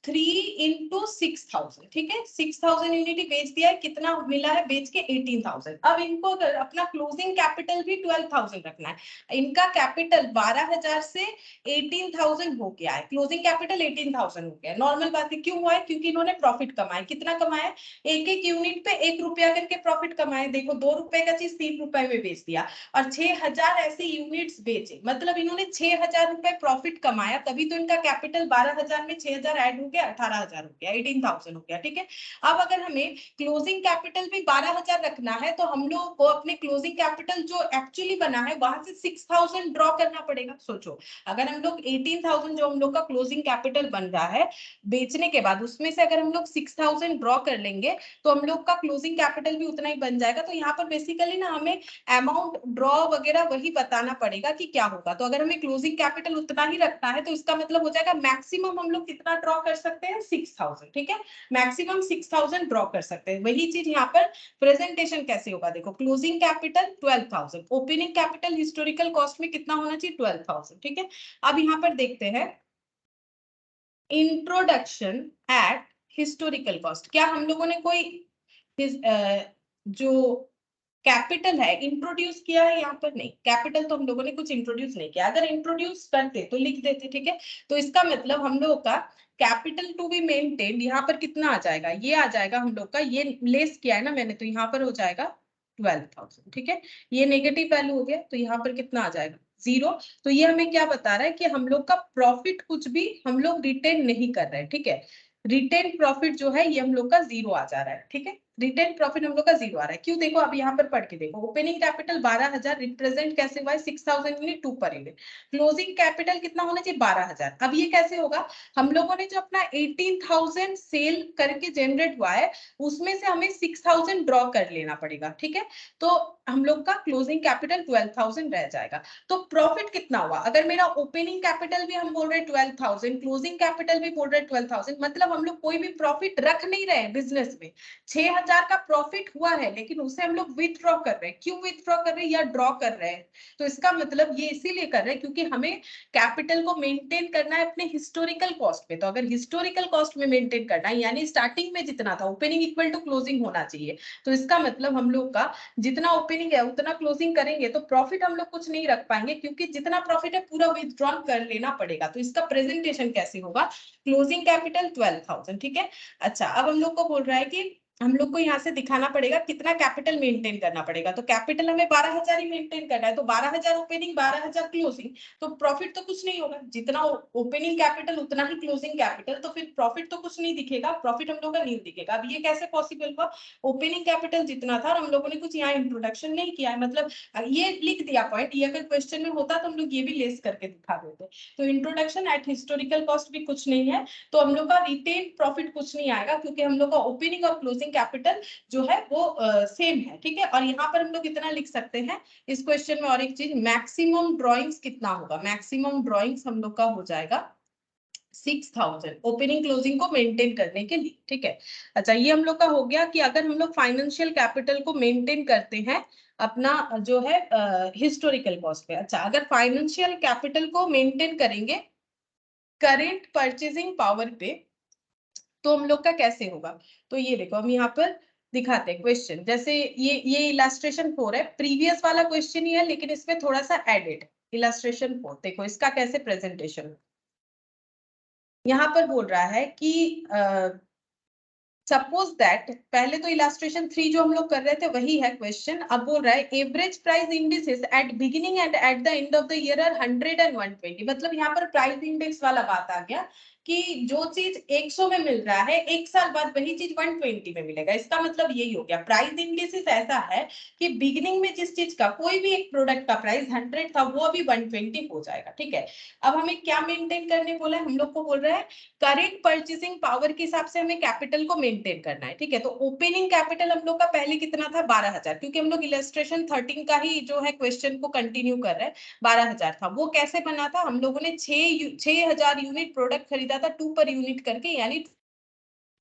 3 into 6,000, ठीक है। 6,000 यूनिट बेच दिया है, कितना मिला है बेच के? 18,000। अब इनको अगर अपना क्लोजिंग कैपिटल भी 12,000 रखना है, इनका कैपिटल 12,000 से 18,000 हो गया है, क्लोजिंग कैपिटल 18,000 हो गया है। नॉर्मल बात है, क्यों हुआ है? क्योंकि इन्होंने प्रॉफिट कमाया। कितना कमाया? एक एक यूनिट पे 1 रुपया करके प्रॉफिट कमाए। देखो 2 रुपए का चीज 3 रुपए में बेच दिया, और 6,000 ऐसे यूनिट्स बेचे, मतलब इन्होंने 6,000 रुपए प्रॉफिट कमाया, तभी तो इनका कैपिटल 12,000 में 6,000 ऐड गया, 18,000 हो गया, 18,000 हो गया, ठीक है। अब अगर हमें क्लोजिंग कैपिटल भी 12,000 रखना है तो हम लोग को अपने क्लोजिंग कैपिटल जो एक्चुअली बना है वहां से 6,000 ड्रॉ करना पड़ेगा। सोचो, अगर हम लोग 18,000 जो हम लोग का क्लोजिंग कैपिटल बन रहा है बेचने के बाद, उसमें से अगर हम लोग 6,000 ड्रॉ कर लेंगे तो हम लोग का क्लोजिंग कैपिटल भी उतना ही बन जाएगा। तो यहाँ पर बेसिकली ना हमें अमाउंट ड्रॉ वगैरह वही बताना पड़ेगा कि क्या होगा। तो अगर हमें क्लोजिंग कैपिटल उतना ही रखना है तो इसका मतलब हो जाएगा मैक्सिमम हम लोग कितना ड्रॉ कर सकते हैं, 6,000, ठीक है। मैक्सिमम 6,000 ड्रॉ कर सकते हैं। वही चीज यहाँ पर प्रेजेंटेशन कैसे होगा, देखो closing capital 12,000, opening capital historical cost में कितना होना चाहिए, 12,000, ठीक है। अब यहाँ पर देखते हैं इंट्रोडक्शन एट हिस्टोरिकल कॉस्ट। क्या हम लोगों ने कोई जो कैपिटल है इंट्रोड्यूस किया है यहाँ पर? नहीं, कैपिटल तो हम लोगों ने कुछ इंट्रोड्यूस नहीं किया। अगर इंट्रोड्यूस करते तो लिख देते, ठीक है। तो इसका मतलब हम लोग का कैपिटल टू बी मेंटेन यहाँ पर कितना आ जाएगा, ये आ जाएगा हम लोग का, ये लेस किया है ना मैंने, तो यहाँ पर हो जाएगा 12,000, ठीक है। ये नेगेटिव वैल्यू हो गया तो यहाँ पर कितना आ जाएगा, 0। तो ये हमें क्या बता रहा है कि हम लोग का प्रॉफिट कुछ भी हम लोग रिटेन नहीं कर रहे हैं, ठीक है। रिटेन प्रॉफिट जो है ये हम लोग का 0 आ जा रहा है, ठीक है। रिटेन प्रॉफिट हम लोग का 0 आ रहा है। क्यों? देखो अब यहाँ पर पढ़ के देखो, ओपनिंग कैपिटल 12,000 रिप्रेजेंट कैसे हुआ है, 6,000 unit 2 per unit. Closing capital कितना होना चाहिए, 12,000। अब ये कैसे होगा, हम लोगों ने जो अपना 18,000 सेल करके जनरेट हुआ है उसमें से हमें 6,000 ड्रॉ कर लेना पड़ेगा, ठीक है। तो हम लोग का क्लोजिंग कैपिटल 12,000 रह जाएगा। तो प्रॉफिट कितना हुआ, अगर मेरा ओपनिंग कैपिटल भी हम बोल रहे हैं 12,000, क्लोजिंग कैपिटल भी बोल रहे हैं 12,000, मतलब हम लोग कोई भी प्रॉफिट रख नहीं रहे बिजनेस में। 6,000 का प्रॉफिट हुआ है लेकिन उसे हम लोग विथड्रॉ कर रहे हैं। क्यों विथड्रॉ कर रहे हैं या ड्रॉ कर रहे हैं? तो इसका मतलब ये इसीलिए कर रहे हैं क्योंकि हमें कैपिटल को मेंटेन करना है अपने हिस्टोरिकल कॉस्ट पे। तो अगर हिस्टोरिकल कॉस्ट में मेंटेन करना है यानी स्टार्टिंग में जितना था, ओपनिंग इक्वल टू क्लोजिंग होना चाहिए। तो इसका मतलब हम लोग का जितना ओपनिंग है उतना क्लोजिंग करेंगे तो प्रॉफिट हम लोग कुछ नहीं रख पाएंगे क्योंकि जितना प्रॉफिट है पूरा विथड्रॉ कर लेना पड़ेगा। तो इसका प्रेजेंटेशन कैसे होगा, क्लोजिंग कैपिटल 12,000, ठीक है। अच्छा, अब हम लोग को बोल रहा है कि हम लोग को यहाँ से दिखाना पड़ेगा कितना कैपिटल मेंटेन करना पड़ेगा। तो कैपिटल हमें 12,000 ही मेंटेन करना है, तो 12,000 ओपनिंग 12,000 क्लोजिंग, तो प्रॉफिट तो कुछ नहीं होगा। जितना ओपनिंग कैपिटल उतना ही क्लोजिंग कैपिटल, तो फिर प्रॉफिट तो कुछ नहीं दिखेगा, प्रॉफिट हम लोग का नहीं दिखेगा। अब ये कैसे पॉसिबल हुआ, ओपनिंग कैपिटल जितना था और हम लोगों ने कुछ यहाँ इंट्रोडक्शन नहीं किया है, मतलब ये लिख दिया पॉइंट। ये अगर क्वेश्चन में होता तो हम लोग ये भी लेस करके दिखा देते। तो इंट्रोडक्शन एट हिस्टोरिकल कॉस्ट भी कुछ नहीं है, तो हम लोग का रिटेन प्रॉफिट कुछ नहीं आएगा क्योंकि हम लोग का ओपनिंग और क्लोजिंग कैपिटल जो है वो सेम है, ठीक है। और यहाँ पर हम लोग इतना लिख सकते हैं इस क्वेश्चन में। और एक चीज, मैक्सिमम ड्रॉइंग्स कितना होगा, मैक्सिमम ड्रॉइंग्स हम लोग का हो जाएगा 6,000 ओपनिंग क्लोजिंग को मेंटेन करने के लिए, ठीक है। अच्छा, ये हम लोग का हो गया कि अगर हम लोग फाइनेंशियल कैपिटल को मेंटेन करते हैं अपना जो है हिस्टोरिकल कॉस्ट पे। अच्छा, अगर फाइनेंशियल कैपिटल को मेंटेन करेंगे करेंट परचेजिंग पावर पे तो हम लोग का कैसे होगा। तो ये देखो हम यहाँ पर दिखाते हैं क्वेश्चन। जैसे ये इलास्ट्रेशन 4 है, प्रीवियस वाला क्वेश्चन ही है लेकिन इसमें थोड़ा सा एडेड। इलास्ट्रेशन 4 देखो इसका कैसे प्रेजेंटेशन। यहाँ पर बोल रहा है कि सपोज दैट, पहले तो इलास्ट्रेशन 3 जो हम लोग कर रहे थे वही है क्वेश्चन। अब बोल रहा है average price indices at beginning and at the end of the year are 100 and 120। मतलब यहाँ पर प्राइस इंडेक्स वाला बात आ गया कि जो चीज 100 में मिल रहा है एक साल बाद वही चीज 120 में मिलेगा। इसका मतलब यही हो गया। प्राइस इंडेक्स ऐसा है कि बिगिनिंग में जिस चीज का कोई भी एक प्रोडक्ट का प्राइस 100 था वो अभी 120 हो जाएगा, ठीक है। अब हमें क्या मेंटेन करने बोला है, हम लोग को बोल रहा है करेंट परचेसिंग पावर के हिसाब से हमें कैपिटल को मेंटेन करना है, ठीक है। तो ओपनिंग कैपिटल हम लोग का पहले कितना था, 12,000, क्योंकि हम लोग इलस्ट्रेशन 13 का ही जो है क्वेश्चन को कंटिन्यू कर रहे हैं। 12,000 था, वो कैसे बना था, हम लोगों ने 6,000 यूनिट प्रोडक्ट खरीदा था 2 पर यूनिट करके, यानी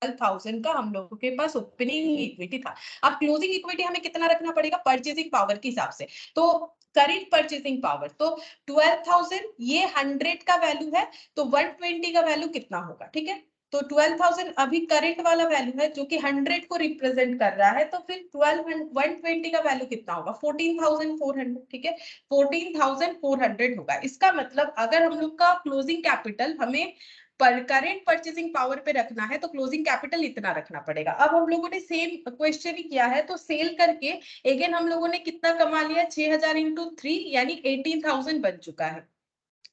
12,000 का हम लोगों के पास ओपनिंग इक्विटी था। अब क्लोजिंग इक्विटी हमें कितना रखना पड़ेगा परचेसिंग पावर के हिसाब से। तो करेंट परचेसिंग पावर तो 12,000, ये 100 का वैल्यू है तो 120 का वैल्यू कितना होगा, ठीक है। तो 12,000 अभी करंट वाला वैल्यू है जो कि 100 को रिप्रेजेंट कर रहा है, तो फिर 120 का वैल्यू कितना होगा, 14,400, ठीक है। 14,400 होगा। इसका मतलब अगर हम लोग का क्लोजिंग कैपिटल हमें पर करेंट परचेसिंग पावर पे रखना है तो क्लोजिंग कैपिटल इतना रखना पड़ेगा। अब हम लोगों ने सेम क्वेश्चन ही किया है, तो सेल करके अगेन हम लोगों ने कितना कमा लिया, 6,000 इंटू 3 यानी 18,000 बन चुका है।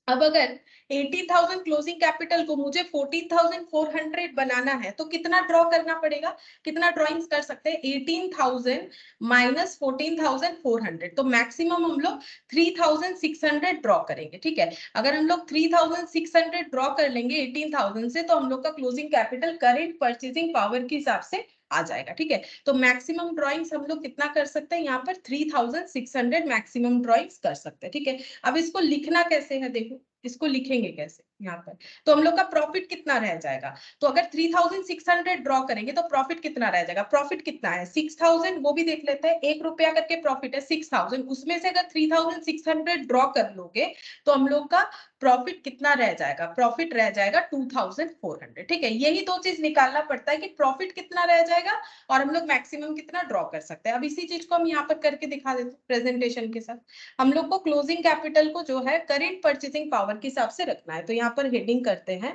अब अगर 80,000 क्लोजिंग कैपिटल को मुझे 14,400 बनाना है तो कितना ड्रॉ करना पड़ेगा, कितना ड्रॉइंग्स कर सकते हैं, 18,000 माइनस 14,400, तो मैक्सिमम हम लोग 3,600 ड्रॉ करेंगे। ठीक है, अगर हम लोग 3,600 ड्रॉ कर लेंगे 18,000 से तो हम लोग का closing capital current purchasing power के हिसाब से आ जाएगा। ठीक है, तो मैक्सिमम ड्रॉइंग्स हम लोग कितना कर सकते हैं, यहाँ पर 3,600 मैक्सिमम ड्रॉइंग्स कर सकते हैं। ठीक है, अब इसको लिखना कैसे है, देखो इसको लिखेंगे कैसे यहाँ पर, तो हम लोग का प्रॉफिट कितना रह जाएगा, तो अगर 3,600 ड्रॉ करेंगे तो प्रॉफिट कितना रह जाएगा, प्रॉफिट कितना है 6,000, वो भी देख लेते हैं, 1 रुपया करके प्रॉफिट है 6,000, उसमें से अगर 3,600 ड्रॉ कर लोगे तो हम लोग का प्रॉफिट कितना रह जाएगा, प्रॉफिट रह जाएगा 2,400। ठीक है, यही दो चीज निकालना पड़ता है कि प्रॉफिट कितना रह जाएगा और हम लोग मैक्सिमम कितना ड्रॉ कर सकते हैं। अब इसी चीज को हम यहाँ पर करके दिखा देते हैं प्रेजेंटेशन के साथ। हम लोग को क्लोजिंग कैपिटल को जो है करेंट परचेसिंग पावर के हिसाब से रखना है, तो यहाँ पर हेडिंग करते हैं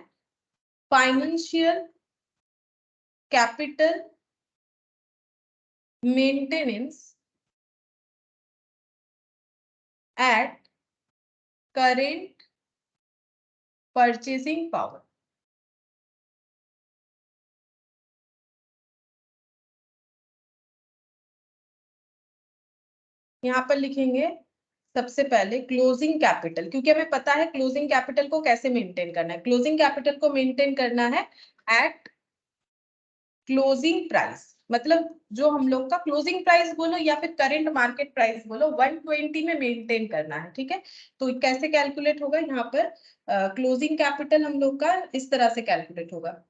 financial capital maintenance at current purchasing power. यहाँ पर लिखेंगे सबसे पहले क्लोजिंग कैपिटल, क्योंकि हमें पता है क्लोजिंग कैपिटल को कैसे मेंटेन करना है, क्लोजिंग कैपिटल को मेंटेन करना है एट क्लोजिंग प्राइस, मतलब जो हम लोग का क्लोजिंग प्राइस बोलो या फिर करंट मार्केट प्राइस बोलो 120 में मेंटेन करना है। ठीक है, तो कैसे कैलकुलेट होगा, यहाँ पर क्लोजिंग कैपिटल हम लोग का इस तरह से कैलकुलेट होगा,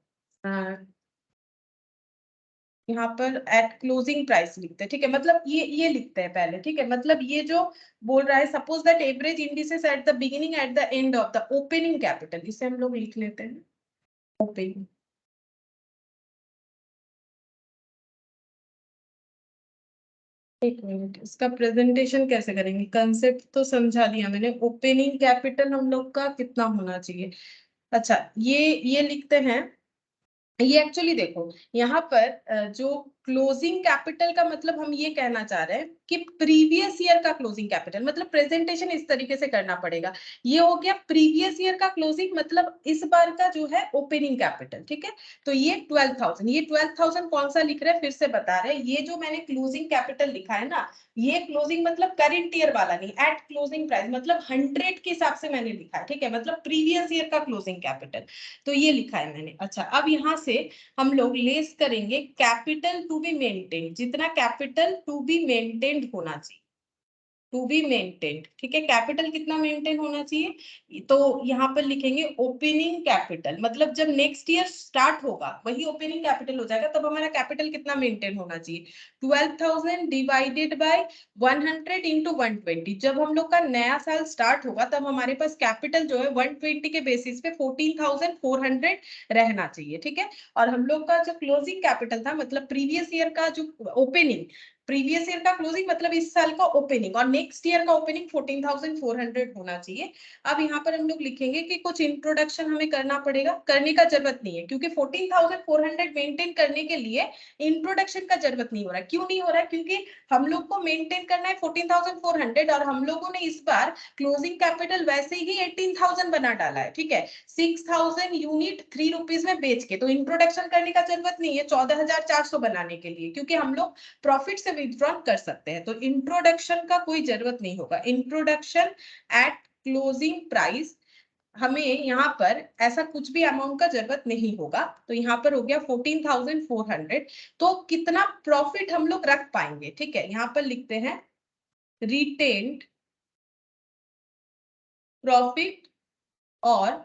यहाँ पर एट क्लोजिंग प्राइस लिखते हैं। ठीक है, मतलब ये लिखते हैं पहले। ठीक है, मतलब ये जो बोल रहा है suppose that average indices at the beginning eight the end of the opening capital, इसे हम लोग लिख लेते हैं ओपनिंग। एक मिनट, इसका प्रेजेंटेशन कैसे करेंगे, कंसेप्ट तो समझा दिया मैंने, ओपनिंग कैपिटल हम लोग का कितना होना चाहिए। अच्छा, ये लिखते हैं, ये एक्चुअली देखो यहाँ पर जो क्लोजिंग कैपिटल का मतलब हम ये कहना चाह रहे हैं कि प्रीवियस ईयर का क्लोजिंग कैपिटल, मतलब प्रेजेंटेशन इस तरीके से करना पड़ेगा। ये हो गया प्रीवियस ईयर का क्लोजिंग, मतलब इस बार का जो है ओपनिंग कैपिटल। ठीक है, तो ये 12,000, ये 12,000 कौन सा लिख रहे हैं फिर से बता रहे हैं, ये जो मैंने क्लोजिंग कैपिटल लिखा है ना, ये क्लोजिंग मतलब करंट ईयर वाला नहीं, एट क्लोजिंग प्राइस मतलब 100 के हिसाब से मैंने लिखा है। ठीक है, मतलब प्रीवियस ईयर का क्लोजिंग कैपिटल, तो ये लिखा है मैंने। अच्छा, अब यहाँ से हम लोग लेस करेंगे कैपिटल टू बी मेंटेन, जितना कैपिटल टू बी मेंटेन्ड होना चाहिए, टू बी मेंटेन्ड। ठीक है, कैपिटल कितना मेंटेन होना चाहिए, तो यहाँ पर लिखेंगे ओपनिंग कैपिटल, मतलब जब नेक्स्ट ईयर स्टार्ट होगा वही ओपनिंग कैपिटल हो जाएगा, तब हमारा कैपिटल कितना मेंटेन होना चाहिए, 12,000 डिवाइडेड बाय 100 इंटू 120। जब हम लोग का नया साल स्टार्ट होगा तब हमारे पास कैपिटल जो है 120 के बेसिस पे 14,400 रहना चाहिए। ठीक है, और हम लोग का जो क्लोजिंग कैपिटल था, मतलब प्रीवियस ईयर का जो ओपनिंग, प्रीवियस ईयर का क्लोजिंग मतलब इस साल का ओपनिंग, और नेक्स्ट ईयर का ओपनिंग 14,400 होना चाहिए। अब यहाँ पर हम लोग लिखेंगे कि कुछ इंट्रोडक्शन हमें करना पड़ेगा, करने का जरूरत नहीं है, क्योंकि 14,400 मेंटेन करने के लिए इंट्रोडक्शन का जरूरत नहीं हो रहा है। क्यों नहीं हो रहा है, क्योंकि हम लोग को मेंटेन करना है 14,400 और हम लोगों ने इस बार क्लोजिंग कैपिटल वैसे ही 18,000 बना डाला है। ठीक है, 6,000 यूनिट 3 रुपीज में बेच के, तो इंट्रोडक्शन करने का जरूरत नहीं है 14,400 बनाने के लिए, क्योंकि हम लोग प्रॉफिट से विथड्रॉ कर सकते हैं, तो इंट्रोडक्शन का कोई जरूरत नहीं होगा। इंट्रोडक्शन एट क्लोजिंग प्राइस, हमें यहाँ पर ऐसा कुछ भी अमाउंट का जरूरत नहीं होगा, तो यहाँ पर हो गया 14,400। तो कितना प्रॉफिट हम लोग रख पाएंगे, ठीक है, यहाँ पर लिखते हैं रिटेन्ड प्रॉफिट और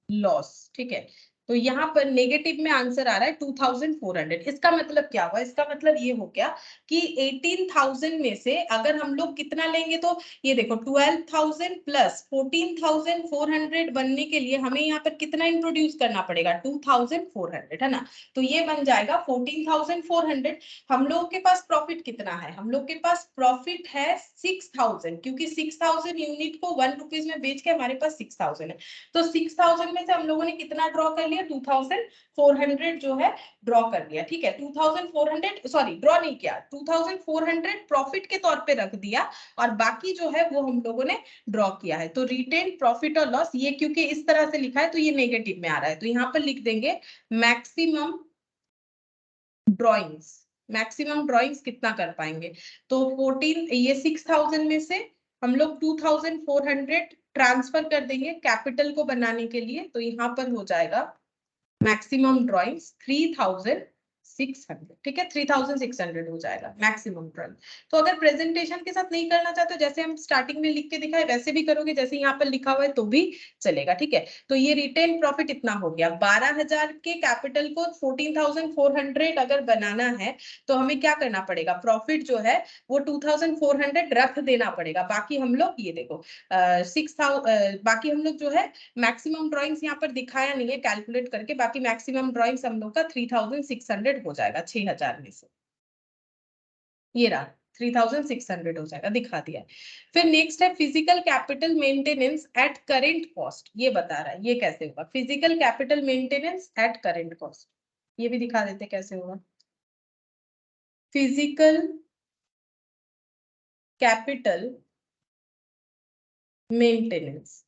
लॉस। ठीक है, तो यहाँ पर नेगेटिव में आंसर आ रहा है 2,400। इसका मतलब क्या हुआ, इसका मतलब ये हो गया कि 18,000 में से अगर हम लोग कितना लेंगे, तो ये देखो 12,000 प्लस 14,400 बनने के लिए हमें यहाँ पर कितना इंट्रोड्यूस करना पड़ेगा, 2,400, है ना, तो ये बन जाएगा 14,400। हम लोगों के पास प्रॉफिट कितना है, हम लोग के पास प्रॉफिट है 6,000, क्योंकि 6,000 यूनिट को 1 रुपीज में बेच के हमारे पास 6,000 है, तो 6,000 में से हम लोगों ने कितना ड्रॉ कर लिया, दिया, 2400 जो है ड्रॉ कर दिया, ठीक है। 2400 सॉरी ड्रॉ नहीं किया, 2400 प्रॉफिट के तौर पे रख दिया और बाकी जो है वो हम लोगों ने ड्रॉ किया है। तो रिटेन प्रॉफिट और लॉस, ये क्योंकि इस तरह से लिखा है तो ये नेगेटिव में आ रहा है, तो यहाँ पर लिख देंगे मैक्सिमम ड्रॉइंग्स। मैक्सिमम ड्रॉइंग्स कितना कर पाएंगे, तो 14 ये 6000 में से हम लोग 2400 ट्रांसफर कर देंगे कैपिटल को बनाने के लिए, तो यहाँ पर हो जाएगा मैक्सिमम ड्रॉइंग्स 3600, ठीक है, 3600 हो जाएगा मैक्सिमम ड्रॉइंग। तो अगर प्रेजेंटेशन के साथ नहीं करना चाहते, जैसे हम स्टार्टिंग में लिख के दिखाए वैसे भी करोगे, जैसे यहाँ पर लिखा हुआ है तो भी चलेगा, ठीक है। तो ये रिटेन प्रॉफिट इतना हो गया, 12000 के कैपिटल को 14400 अगर बनाना है तो हमें क्या करना पड़ेगा, प्रॉफिट जो है वो 2400 रख देना पड़ेगा। बाकी हम लोग ये देखो 6000 बाकी हम लोग जो है मैक्सिमम ड्रॉइंग्स यहाँ पर दिखाया नहीं है कैलकुलेट करके, बाकी मैक्सिमम ड्रॉइंग्स हम लोग का 3600 हो जाएगा 6000 में से, ये रहा 3600 हो जाएगा, दिखा दिया है। फिर नेक्स्ट है physical capital maintenance at current cost, ये बता रहा है ये कैसे होगा, physical capital maintenance at current cost, ये भी दिखा देते कैसे होगा। Physical capital maintenance,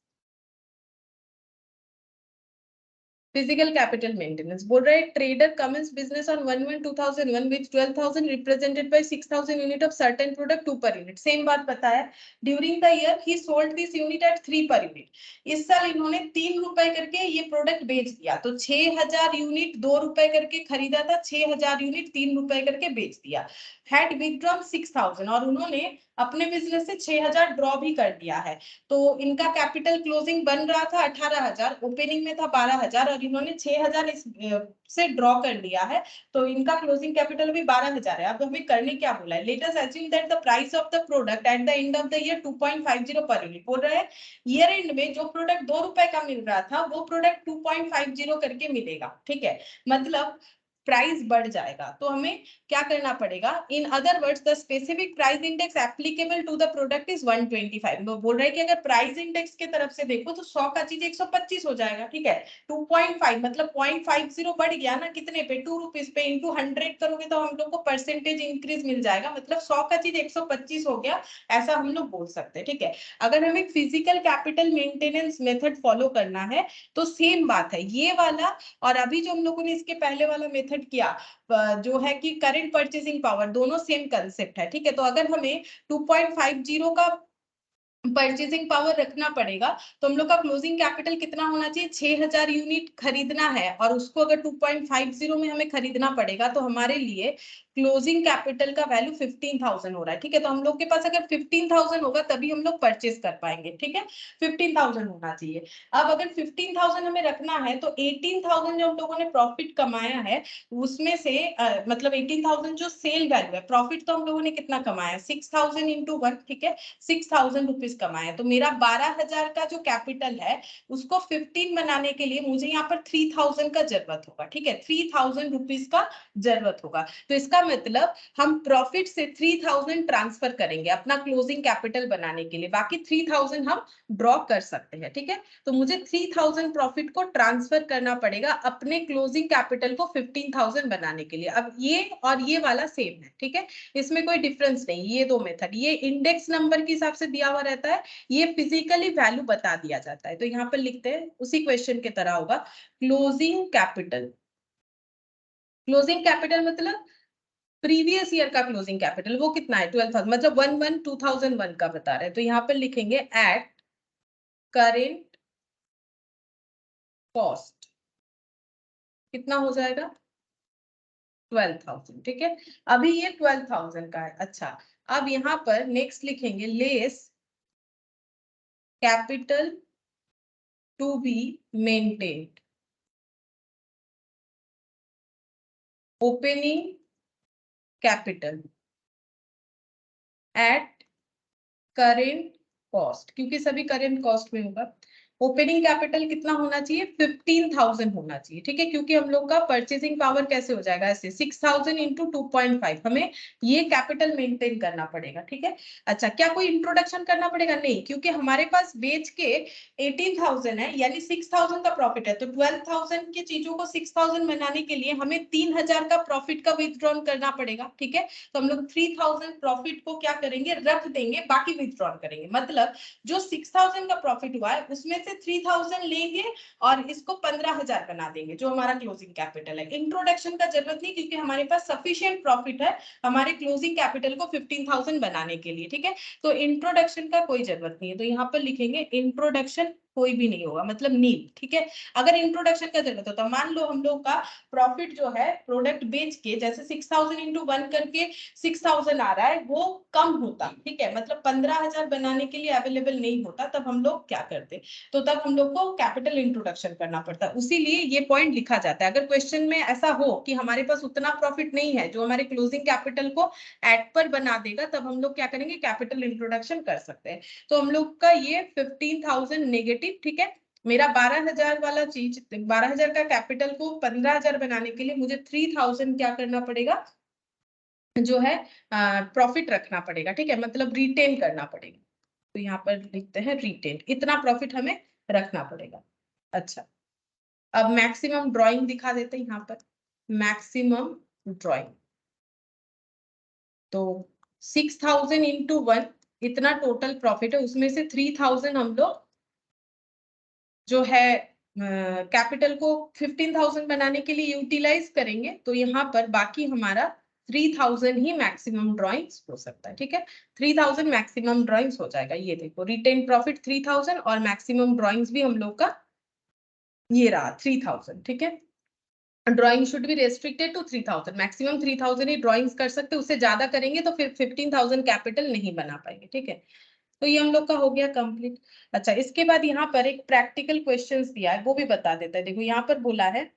physical capital maintenance बोल रहे हैं trader commence business on 1/1/2001 which 12,000 represented by 6,000 unit of certain product 2 per unit, same बात बताया। During the year he sold this unit at 3 per unit, इस साल इन्होंने 3 रुपए करके ये प्रोडक्ट बेच दिया, तो 6000 यूनिट 2 रुपए करके खरीदा था, 6000 यूनिट 3 रुपए करके बेच दिया। हैड विथड्रॉन 6000 और उन्होंने अपने बिजनेस से 6000 ड्रॉ भी कर दिया है, तो इनका कैपिटल क्लोजिंग बन रहा था 18000, ओपनिंग में था 12000 और इन्होंने 6000 इस से ड्रॉ कर लिया है, तो इनका क्लोजिंग कैपिटल भी 12000 है। अब हमें करने क्या बोला है, let us assume that the price of the product at the end of the year 2.50 per unit, बोल रहे हैं ईयर एंड में जो प्रोडक्ट 2 रुपए का मिल रहा था वो प्रोडक्ट 2.50 करके मिलेगा, ठीक है, मतलब प्राइस बढ़ जाएगा। तो हमें क्या करना पड़ेगा, in other words the specific price index applicable to the product is 125। वो बोल रहे हैं कि अगर प्राइस इंडेक्स के तरफ से देखो तो 100 का चीज 125 हो जाएगा, ठीक है। 2.5 मतलब 0.50 बढ़ गया ना, कितने पे, 2 रुपीज पे, इंटू 100 करोगे तो हम लोग को परसेंटेज इंक्रीज मिल जाएगा, मतलब 100 का चीज 125 हो गया, ऐसा हम लोग बोल सकते हैं, ठीक है। अगर हमें physical capital maintenance method follow करना है तो सेम बात है, ये वाला और अभी जो हम लोगों ने इसके पहले वाला मेथड किया जो है कि करंट परचेसिंग पावर, दोनों सेम कंसेप्ट है, ठीक है। तो अगर हमें 2.50 का परचेसिंग पावर रखना पड़ेगा तो हम लोग का क्लोजिंग कैपिटल कितना होना चाहिए, 6000 यूनिट खरीदना है और उसको अगर 2.50 में हमें खरीदना पड़ेगा तो हमारे लिए क्लोजिंग कैपिटल का वैल्यू 15000 हो रहा है, ठीक है। तो हम लोग के पास अगर 15000 होगा तभी हम लोग परचेस कर पाएंगे, ठीक है, 15000 होना चाहिए। अब अगर 15000 हमें रखना है तो 18000 जो हम लोगों ने प्रॉफिट कमाया है उसमें से मतलब 18000 जो सेल वैल्यू है, प्रॉफिट तो हम लोगों ने कितना कमाया 6000 इंटू 1, ठीक है, 6000 रुपीज कमाया, तो मेरा 12000 का जो कैपिटल है उसको 15 बनाने के लिए मुझे यहाँ पर 3000 का जरूरत होगा, ठीक है, 3000 रुपीज का जरूरत होगा। तो इसका मतलब हम प्रॉफिट से 3000 ट्रांसफर करेंगे अपना क्लोजिंग कैपिटल बनाने के लिए, बाकी 3000 हम ड्रॉ कर सकते हैं, ठीक है। तो मुझे 3000 प्रॉफिट को ट्रांसफर करना पड़ेगा अपने क्लोजिंग कैपिटल को 15000 बनाने के लिए। अब ये और ये वाला सेम है, ठीक है, इसमें कोई डिफरेंस नहीं, ये दो मेथड, ये इंडेक्स नंबर के हिसाब से दिया हुआ रहता है, ये फिजिकली वैल्यू बता दिया जाता है। तो यहाँ पर लिखते हैं उसी क्वेश्चन की तरह होगा, क्लोजिंग कैपिटल, क्लोजिंग कैपिटल मतलब प्रीवियस ईयर का क्लोजिंग कैपिटल, वो कितना है 12000, मतलब 1/1/2001 का बता रहे हैं, तो यहाँ पर लिखेंगे एट करेंट कॉस्ट, कितना हो जाएगा 12000, ठीक है, अभी ये 12000 का है। अच्छा, अब यहाँ पर नेक्स्ट लिखेंगे less capital to be maintained, opening capital at current cost, क्योंकि सभी करेंट कॉस्ट में होगा, ओपनिंग कैपिटल कितना होना चाहिए, 15,000 होना चाहिए, ठीक है, क्योंकि हम लोग का परचेसिंग पावर कैसे हो जाएगा, ऐसे 6,000 इंटू 2.5, हमें ये कैपिटल मेंटेन करना पड़ेगा, ठीक है। अच्छा, क्या कोई इंट्रोडक्शन करना पड़ेगा, नहीं, क्योंकि हमारे पास बेच के 18,000 है, यानी 6,000 का प्रॉफिट है, तो 12,000 की चीजों को 6,000 बनाने के लिए हमें 3,000 का प्रॉफिट का विथड्रॉन करना पड़ेगा, ठीक है। तो हम लोग 3,000 प्रॉफिट को क्या करेंगे, रख देंगे, बाकी विथड्रॉन करेंगे, मतलब जो 6,000 का प्रॉफिट हुआ है उसमें से 3,000 लेंगे और इसको 15,000 बना देंगे, जो हमारा क्लोजिंग कैपिटल है। इंट्रोडक्शन का जरूरत नहीं, क्योंकि हमारे पास सफिशिएंट प्रॉफिट है हमारे क्लोजिंग कैपिटल को 15,000 बनाने के लिए, ठीक है। तो इंट्रोडक्शन का कोई जरूरत नहीं है, तो यहाँ पर लिखेंगे इंट्रोडक्शन कोई भी नहीं होगा, मतलब नील, ठीक है। अगर इंट्रोडक्शन का जरूरत हो तो मान लो हम लोग का प्रॉफिट जो है प्रोडक्ट बेच के, जैसे 6,000 इंटू 1 करके 6,000 आ रहा है, वो कम होता, ठीक है, मतलब 15,000 बनाने के लिए अवेलेबल नहीं होता, तब हम लोग क्या करते, तो तब हम लोग को कैपिटल इंट्रोडक्शन करना पड़ता है, उसीलिए ये पॉइंट लिखा जाता है। अगर क्वेश्चन में ऐसा हो कि हमारे पास उतना प्रॉफिट नहीं है जो हमारे क्लोजिंग कैपिटल को एट पर बना देगा, तब हम लोग क्या करेंगे, कैपिटल इंट्रोडक्शन कर सकते हैं। तो हम लोग का ये 15,000 नेगेटिव, ठीक है। मेरा 12,000 वाला चीज, 12,000 का कैपिटल को 15,000 बनाने के लिए मुझे 3,000 क्या करना पड़ेगा, जो है प्रॉफिट रखना पड़ेगा, ठीक है, मतलब रिटेन करना पड़ेगा। तो यहाँ पर लिखते हैं रिटेन, इतना प्रॉफिट हमें रखना पड़ेगा। अच्छा, अब मैक्सिमम ड्राइंग दिखा देते हैं यहाँ पर, मैक्सिमम ड्राइंग। तो 6,000 इंटू 1 इतना टोटल प्रॉफिट है, उसमें से 3,000 हम लोग जो है कैपिटल को 15,000 बनाने के लिए यूटिलाइज करेंगे, तो यहाँ पर बाकी हमारा 3,000 ही मैक्सिमम ड्राइंग्स हो सकता है, ठीक है। 3,000 मैक्सिमम ड्राइंग्स हो जाएगा, ये देखो, रिटेन प्रॉफिट 3,000 और मैक्सिमम ड्राइंग्स भी हम लोग का ये रहा 3,000, ठीक है। Drawing should be restricted to 3,000, maximum 3,000 ही ड्राइंग्स कर सकते, उससे ज्यादा करेंगे तो फिर 15,000 कैपिटल नहीं बना पाएंगे, ठीक है। तो ये हम लोग का हो गया कंप्लीट। अच्छा, इसके बाद यहाँ पर एक प्रैक्टिकल क्वेश्चंस दिया है, वो भी बता देता है। देखो यहाँ पर बोला है,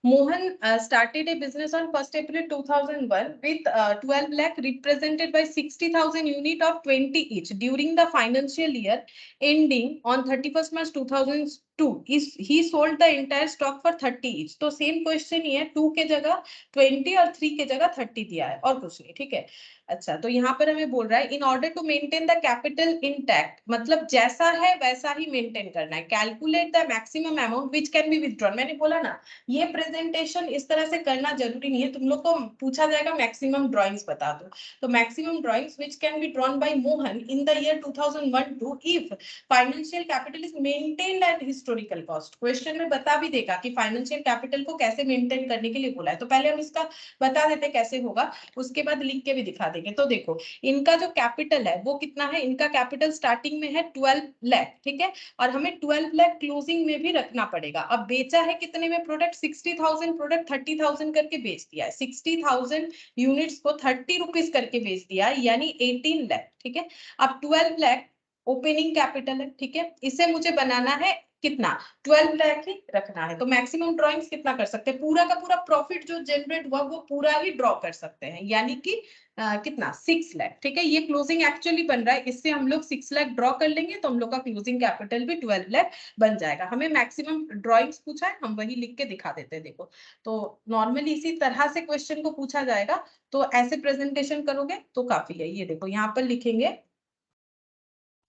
Mohan started a business on 1st April 2001 with 12 lakh represented by 60,000 unit of 20 each during the financial year ending on 31st March 2002. He sold the entire stock for 30 each. तो सेम क्वेश्चन ही है, 2 के जगह 20 और 3 के जगह 30 दिया है, और कुछ नहीं, ठीक है। अच्छा, तो यहाँ पर हमें बोल रहा है in order to maintain the capital intact, मतलब जैसा है वैसा ही मेंटेन करना है। Calculate the maximum amount which can be withdrawn, मैंने बोला ना ये प्रेजेंटेशन इस तरह से करना जरूरी नहीं है, तुम लोग को पूछा जाएगा मैक्सिमम ड्राइंग्स बता दो, तो maximum drawings which can be drawn by Mohan in the year 2001-2 if financial capital is maintained eight historical cost. Question में बता भी देगा कि फाइनेंशियल कैपिटल को कैसे मेंटेन करने के लिए बोला है, तो पहले हम इसका बता देते कैसे होगा, उसके बाद लिख के भी दिखा देंगे। तो देखो, इनका जो कैपिटल है वो कितना है, इनका कैपिटल स्टार्टिंग में है 12 लाख, ठीक है, और हमें 12 लाख क्लोजिंग में भी रखना पड़ेगा। अब बेचा है कितने में प्रोडक्ट, 60,000 प्रोडक्ट 30,000 करके बेच दिया है, 60,000 यूनिट्स को 30 रुपीज करके बेच दिया है, यानी 18 लाख, ठीक है। अब 12 लाख ओपनिंग कैपिटल है, ठीक है, इसे मुझे बनाना है कितना, 12 लाख ही रखना है। तो मैक्सिमम ड्रॉइंग्स कितना कर सकते हैं, पूरा का पूरा प्रॉफिट जो जनरेट हुआ वो पूरा ही ड्रॉ कर सकते हैं, यानी कि कितना, 6 लाख, ठीक है। ये क्लोजिंग एक्चुअली बन रहा है, इससे हम लोग 6 लाख ड्रॉ कर लेंगे, तो हम लोग का क्लोजिंग कैपिटल भी 12 लाख बन जाएगा। हमें मैक्सिमम ड्रॉइंग्स पूछा है, हम वही लिख के दिखा देते हैं। देखो, तो नॉर्मली इसी तरह से क्वेश्चन को पूछा जाएगा, तो ऐसे प्रेजेंटेशन करोगे तो काफी है। ये देखो, यहाँ पर लिखेंगे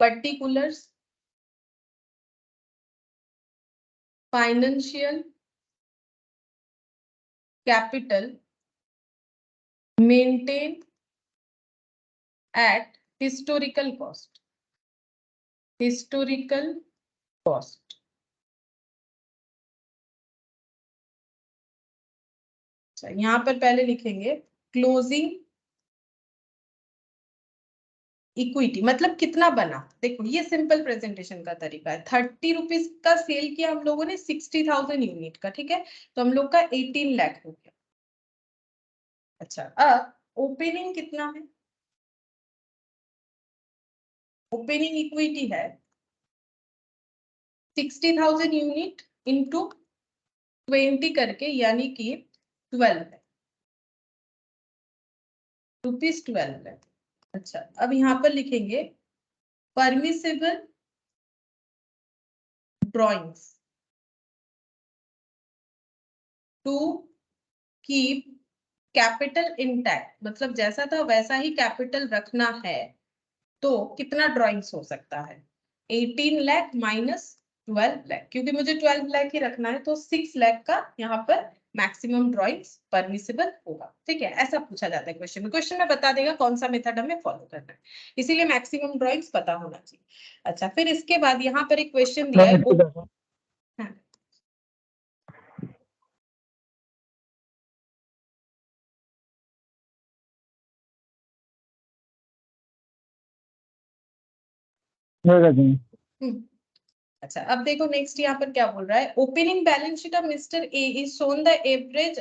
particulars financial capital maintain at historical cost, historical cost. यहाँ पर पहले लिखेंगे क्लोजिंग इक्विटी, मतलब कितना बना। देखो, ये सिंपल प्रेजेंटेशन का तरीका है। 30 रुपीज का सेल किया हम लोगों ने 60,000 यूनिट का, ठीक है, तो हम लोग का 18 लाख हो गया। अच्छा, अब ओपनिंग कितना है, ओपनिंग इक्विटी है 60,000 यूनिट इंटू 20 करके, यानी कि 12 रुपीज 12 है। अच्छा, अब यहाँ पर लिखेंगे permissible drawings to keep capital intact, मतलब जैसा था वैसा ही कैपिटल रखना है, तो कितना ड्रॉइंग्स हो सकता है? 18 लाख माइनस 12 लाख, क्योंकि मुझे 12 लाख ही रखना है, तो 6 लाख का यहाँ पर मैक्सिमम ड्रॉइंग्स परमिसिबल होगा। ठीक है, ऐसा पूछा जाता है क्वेश्चन में। क्वेश्चन में बता देगा कौन सा मेथड हमें फॉलो करना है, इसीलिए मैक्सिमम ड्रॉइंग्स पता होना चाहिए। अच्छा, फिर इसके बाद यहाँ पर एक क्वेश्चन दिया है। हाँ। अच्छा, अब देखो नेक्स्ट यहाँ पर क्या बोल रहा है। Opening balance sheet of mister A is shown the average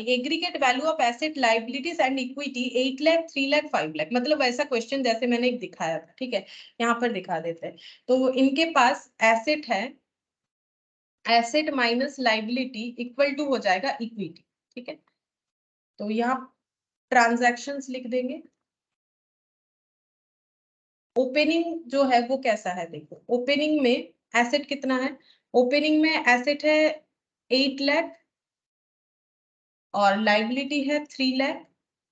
aggregate value of asset liabilities and equity 8 lakh 3 lakh 5 lakh, मतलब वैसा क्वेश्चन जैसे मैंने एक दिखाया था। ठीक है, यहाँ पर दिखा देते हैं। तो इनके पास एसेट है, asset minus liability equal to हो जाएगा इक्विटी। ठीक है, तो यहाँ ट्रांजैक्शंस लिख देंगे। ओपनिंग जो है वो कैसा है, देखो ओपनिंग में एसेट कितना है, ओपनिंग में एसेट है 8 लाख और लाइबिलिटी है 3 लाख,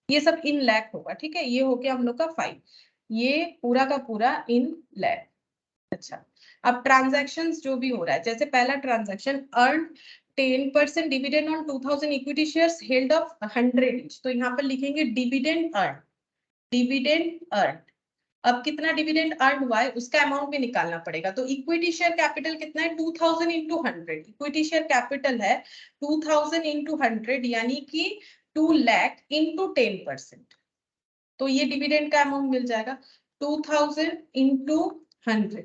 ये सब इन लाख होगा। ठीक है, ये हो गया हम लोग का 5, ये पूरा का पूरा इन लाख। अच्छा, अब ट्रांजैक्शंस जो भी हो रहा है, जैसे पहला transaction earn 10% dividend on 2000 equity shares held of 100 each, तो यहाँ पर लिखेंगे डिविडेंड अर्न, डिविडेंड अर्न। अब कितना डिविडेंड अर्न हुआ है उसका अमाउंट भी निकालना पड़ेगा। तो इक्विटी शेयर कैपिटल कितना है, 2000 इंटू 100, इक्विटी शेयर कैपिटल है 2000 इंटू 100, यानी कि 2 लाख इंटू 10%, तो ये डिविडेंड का अमाउंट मिल जाएगा 2000 इंटू 100,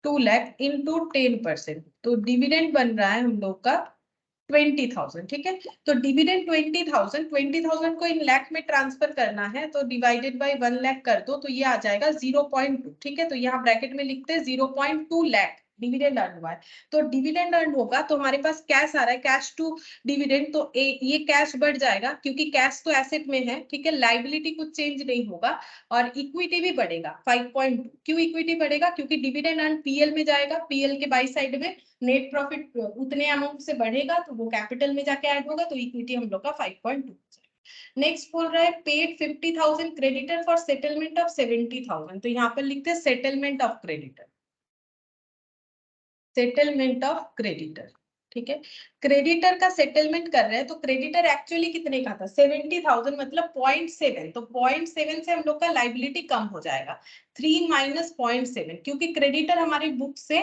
2 लाख इंटू 10%, तो डिविडेंड बन रहा है हम लोग का 20,000। ठीक है, तो डिविडेंड 20,000 को इन लाख में ट्रांसफर करना है, तो डिवाइडेड बाय 1 लाख कर दो, तो ये आ जाएगा 0.2। ठीक है, तो यहाँ ब्रैकेट में लिखते हैं 0.2 लाख डिविडेंड अर्न हुआ है। तो डिविडेंड अर्न होगा तो हमारे पास कैश आ रहा है, कैश टू डिविडेंड, तो ये कैश बढ़ जाएगा क्योंकि कैश तो एसेट में है। ठीक है, लाइबिलिटी कुछ चेंज नहीं होगा और इक्विटी भी बढ़ेगा 5.2। क्यों इक्विटी बढ़ेगा, क्योंकि डिविडेंड अर्न पीएल में जाएगा, पीएल के बाई साइड में नेट प्रॉफिट उतने अमाउंट से बढ़ेगा तो वो कैपिटल में जाके ऐड होगा, तो इक्विटी हम लोग का 5.2। नेक्स्ट बोल रहा है paid 50,000 creditor for settlement of 70,000, तो यहाँ पर लिखते हैं settlement of creditor, settlement of creditor. ठीक है, क्रेडिटर का सेटलमेंट कर रहे हैं, तो क्रेडिटर एक्चुअली कितने का था 70,000, मतलब 0.7, तो 0.7 से हम लोग का लाइबिलिटी कम हो जाएगा 3 माइनस 0.7, क्योंकि क्रेडिटर हमारी बुक से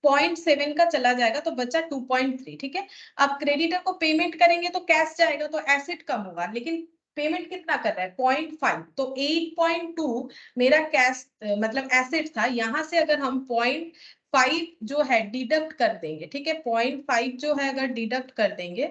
0.7 का चला जाएगा तो बचा 2.3। ठीक है, अब क्रेडिटर को पेमेंट करेंगे तो कैश जाएगा तो एसेट कम होगा, लेकिन पेमेंट कितना कर रहा है 0.5, तो 8.2 मेरा कैश मतलब एसेट था, यहाँ से अगर हम 0.5 जो है डिडक्ट कर देंगे, ठीक है 0.5 जो है अगर डिडक्ट कर देंगे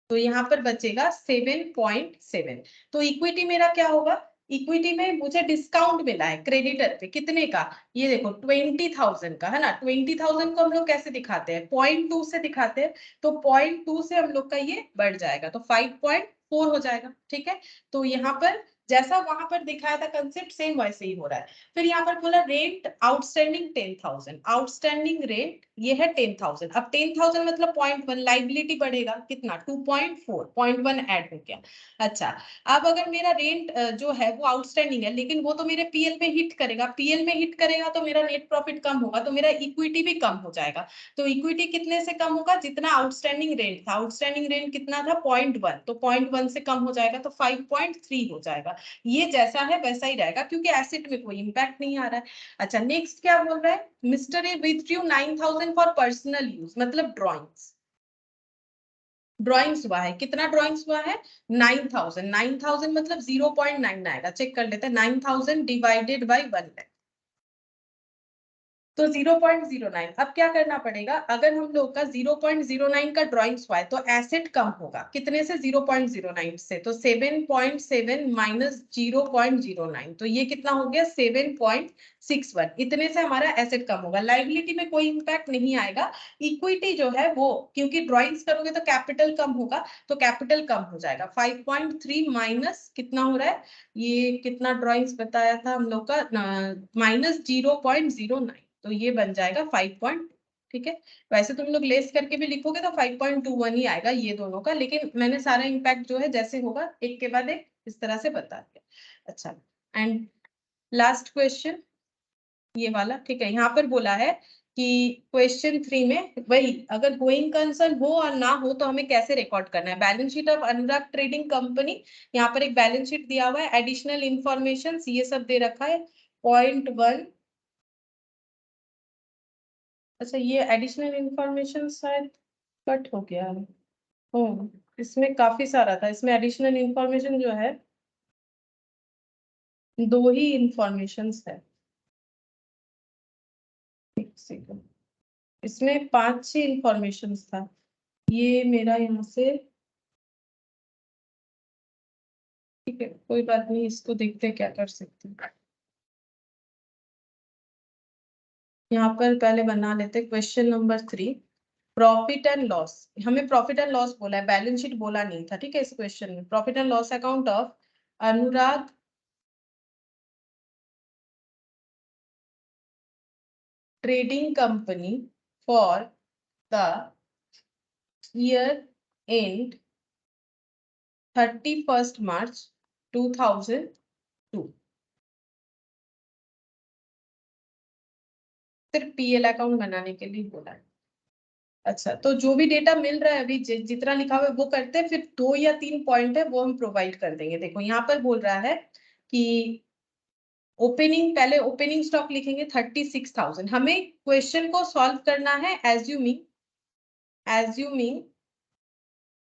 तो यहाँ पर बचेगा 7.7। तो इक्विटी मेरा क्या होगा, इक्विटी में मुझे डिस्काउंट मिला है क्रेडिटर पे, कितने का, ये देखो 20,000 का है ना। 20,000 को हम लोग कैसे दिखाते हैं, 0.2 से दिखाते हैं, तो 0.2 से हम लोग का ये बढ़ जाएगा तो 5.4 हो जाएगा। ठीक है, तो यहाँ पर जैसा वहां पर दिखाया था कंसेप्ट सेम वैसे ही हो रहा है। फिर यहाँ पर बोला रेंट आउटस्टैंडिंग 10,000, आउटस्टैंडिंग रेंट ये है 10,000। अब 10,000 मतलब 0.1, लाइबिलिटी बढ़ेगा कितना 2.4, 0.1 ऐड हो गया। अच्छा, अब अगर मेरा रेंट जो है वो आउटस्टैंडिंग है, लेकिन वो तो मेरे पीएल में हिट करेगा, पीएल में हिट करेगा तो मेरा नेट प्रॉफिट कम होगा, तो मेरा इक्विटी भी कम हो जाएगा। तो इक्विटी कितने से कम होगा, जितना आउटस्टैंडिंग रेंट था, आउटस्टैंडिंग रेंट कितना था 0.1, तो 0.1 से कम हो जाएगा तो 5.3 हो जाएगा। ये जैसा है वैसा ही रहेगा क्योंकि एसेट में कोई इंपैक्ट नहीं आ रहा है। अच्छा, नेक्स्ट क्या बोल रहा है, mister A withdrew 9,000 for personal use, मतलब ड्रॉइंग्स, ड्रॉइंग्स हुआ है, कितना ड्रॉइंग्स हुआ है 9,000, 9,000 मतलब 0.9 आएगा, चेक कर लेते हैं 9,000 डिवाइडेड बाई 1 तो 0.09। अब क्या करना पड़ेगा, अगर हम लोग का 0.09 का ड्रॉइंग्स हुआ है तो एसेट कम होगा कितने से 0.09 से, तो 7.7 माइनस 0.09, तो ये कितना हो गया 7.61, इतने से हमारा एसेट कम होगा। लाइबिलिटी में कोई इंपैक्ट नहीं आएगा, इक्विटी जो है वो क्योंकि ड्रॉइंग्स करोगे तो कैपिटल कम होगा, तो कैपिटल कम हो जाएगा 5.3 माइनस कितना हो रहा है, ये कितना ड्रॉइंग्स बताया था हम लोग का माइनस 0.09, तो ये बन जाएगा 5. ठीक है, वैसे तुम लोग लेस करके भी लिखोगे तो 5.21 ही आएगा ये दोनों का, लेकिन मैंने सारा इम्पैक्ट जो है जैसे होगा एक के बाद एक इस तरह से बता दिया। अच्छा, एंड लास्ट क्वेश्चन ये वाला, ठीक है। यहाँ पर बोला है कि क्वेश्चन 3 में वही, अगर गोइंग कंसर्न हो और ना हो तो हमें कैसे रिकॉर्ड करना है। Balance sheet of Anurag trading company, यहाँ पर एक बैलेंस शीट दिया हुआ है, एडिशनल इंफॉर्मेशन ये सब दे रखा है। .1, अच्छा ये एडिशनल इंफॉर्मेशन शायद कट हो गया है। इसमें काफी सारा था, इसमें एडिशनल इंफॉर्मेशन जो है 2 ही इंफॉर्मेशन है। एक सेकंड, इसमें 5-6 इंफॉर्मेशन था। ये मेरा यहाँ से, ठीक है कोई बात नहीं, इसको देखते हैं क्या कर सकते हैं। यहाँ पर पहले बना लेते question number 3, profit and loss. हमें प्रॉफिट एंड लॉस बोला है, बैलेंस शीट बोला नहीं था, ठीक है। इस क्वेश्चन में profit and loss account of Anurag trading company for the year and 31 March 2002। सिर्फ पीएल अकाउंट बनाने के लिए बोला है। अच्छा, तो जो भी डेटा मिल रहा है अभी जितना लिखा हुआ है वो करते हैं, फिर 2 या 3 पॉइंट है वो हम प्रोवाइड कर देंगे। देखो यहाँ पर बोल रहा है कि ओपनिंग, पहले ओपनिंग स्टॉक लिखेंगे 36,000। हमें क्वेश्चन को सॉल्व करना है एज्यूमिंग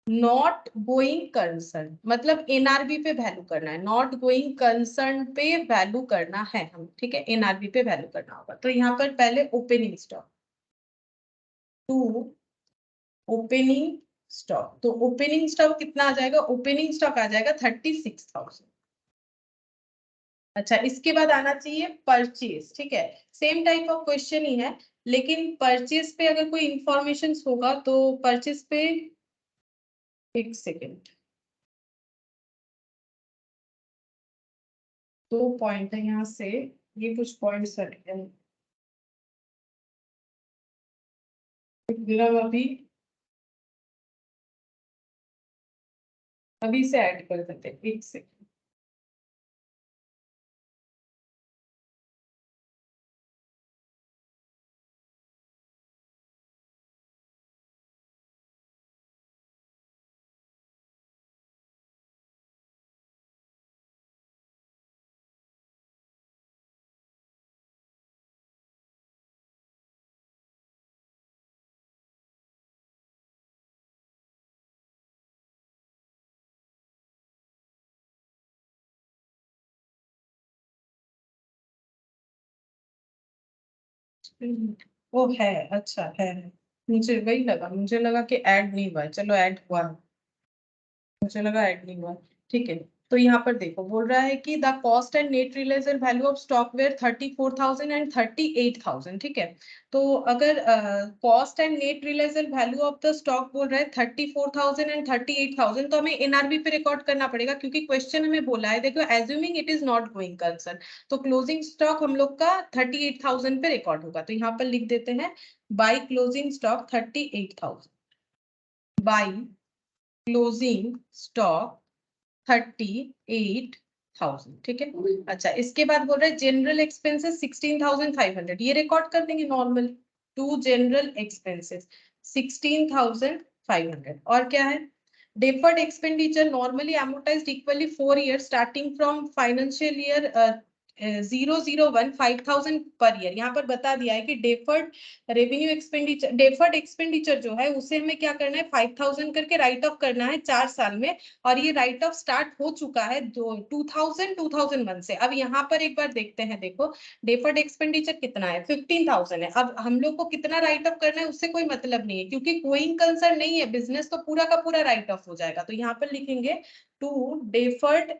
नॉट गोइंग कंसर्न, मतलब एनआरबी पे वैल्यू करना है, नॉट गोइंग कंसर्न पे वैल्यू करना है हम, ठीक है। एनआरबी पे वैल्यू करना होगा, तो यहाँ पर पहले opening stock to opening stock, तो ओपनिंग स्टॉक कितना आ जाएगा, ओपनिंग स्टॉक आ जाएगा 36,000। अच्छा, इसके बाद आना चाहिए परचेज, ठीक है। सेम टाइप ऑफ क्वेश्चन ही है, लेकिन परचेज पे अगर कोई इंफॉर्मेशन होगा तो परचेज पे, एक सेकेंड, 2 पॉइंट है यहाँ से, ये कुछ पॉइंट्स हट गए, अभी से ऐड कर देते हैं, एक सेकेंड। वो है, अच्छा है, मुझे वही लगा, मुझे लगा कि ऐड नहीं हुआ है, चलो ऐड हुआ है, मुझे लगा ऐड नहीं हुआ, ठीक है। तो यहाँ पर देखो बोल रहा है कि the cost and net realised value of stock were 34,000 and 38,000, ठीक है। तो अगर cost and net realised value of the stock बोल रहा है 34,000 एंड 38,000, तो हमें एनआरबी पे रिकॉर्ड करना पड़ेगा, क्योंकि क्वेश्चन हमें बोला है, देखो assuming it is not going concern, तो क्लोजिंग स्टॉक हम लोग का 38,000 पे रिकॉर्ड होगा। तो यहाँ पर लिख देते हैं by closing stock 38,000, by closing stock 38,000, ठीक है। अच्छा, इसके बाद बोल रहे हैं जनरल एक्सपेंसेस 16,500, ये रिकॉर्ड कर देंगे नॉर्मल, टू जनरल एक्सपेंसेस 16,500। और क्या है, deferred expenditure normally amortized equally 4 years starting from financial year 001 5,000 per year. यहाँ पर बता दिया है कि deferred revenue expenditure, deferred expenditure जो है उसे हमें क्या करना है 5,000 करके राइट ऑफ करना है 4 साल में, और ये राइट ऑफ स्टार्ट हो चुका है 2001 से। अब यहाँ पर एक बार देखते हैं, देखो डेफर्ड एक्सपेंडिचर कितना है 15,000 है। अब हम लोग को कितना राइट ऑफ करना है उससे कोई मतलब नहीं है, क्योंकि गोइंग कंसर्न नहीं है बिजनेस, तो पूरा का पूरा राइट ऑफ हो जाएगा। तो यहाँ पर लिखेंगे टू डेफर्ड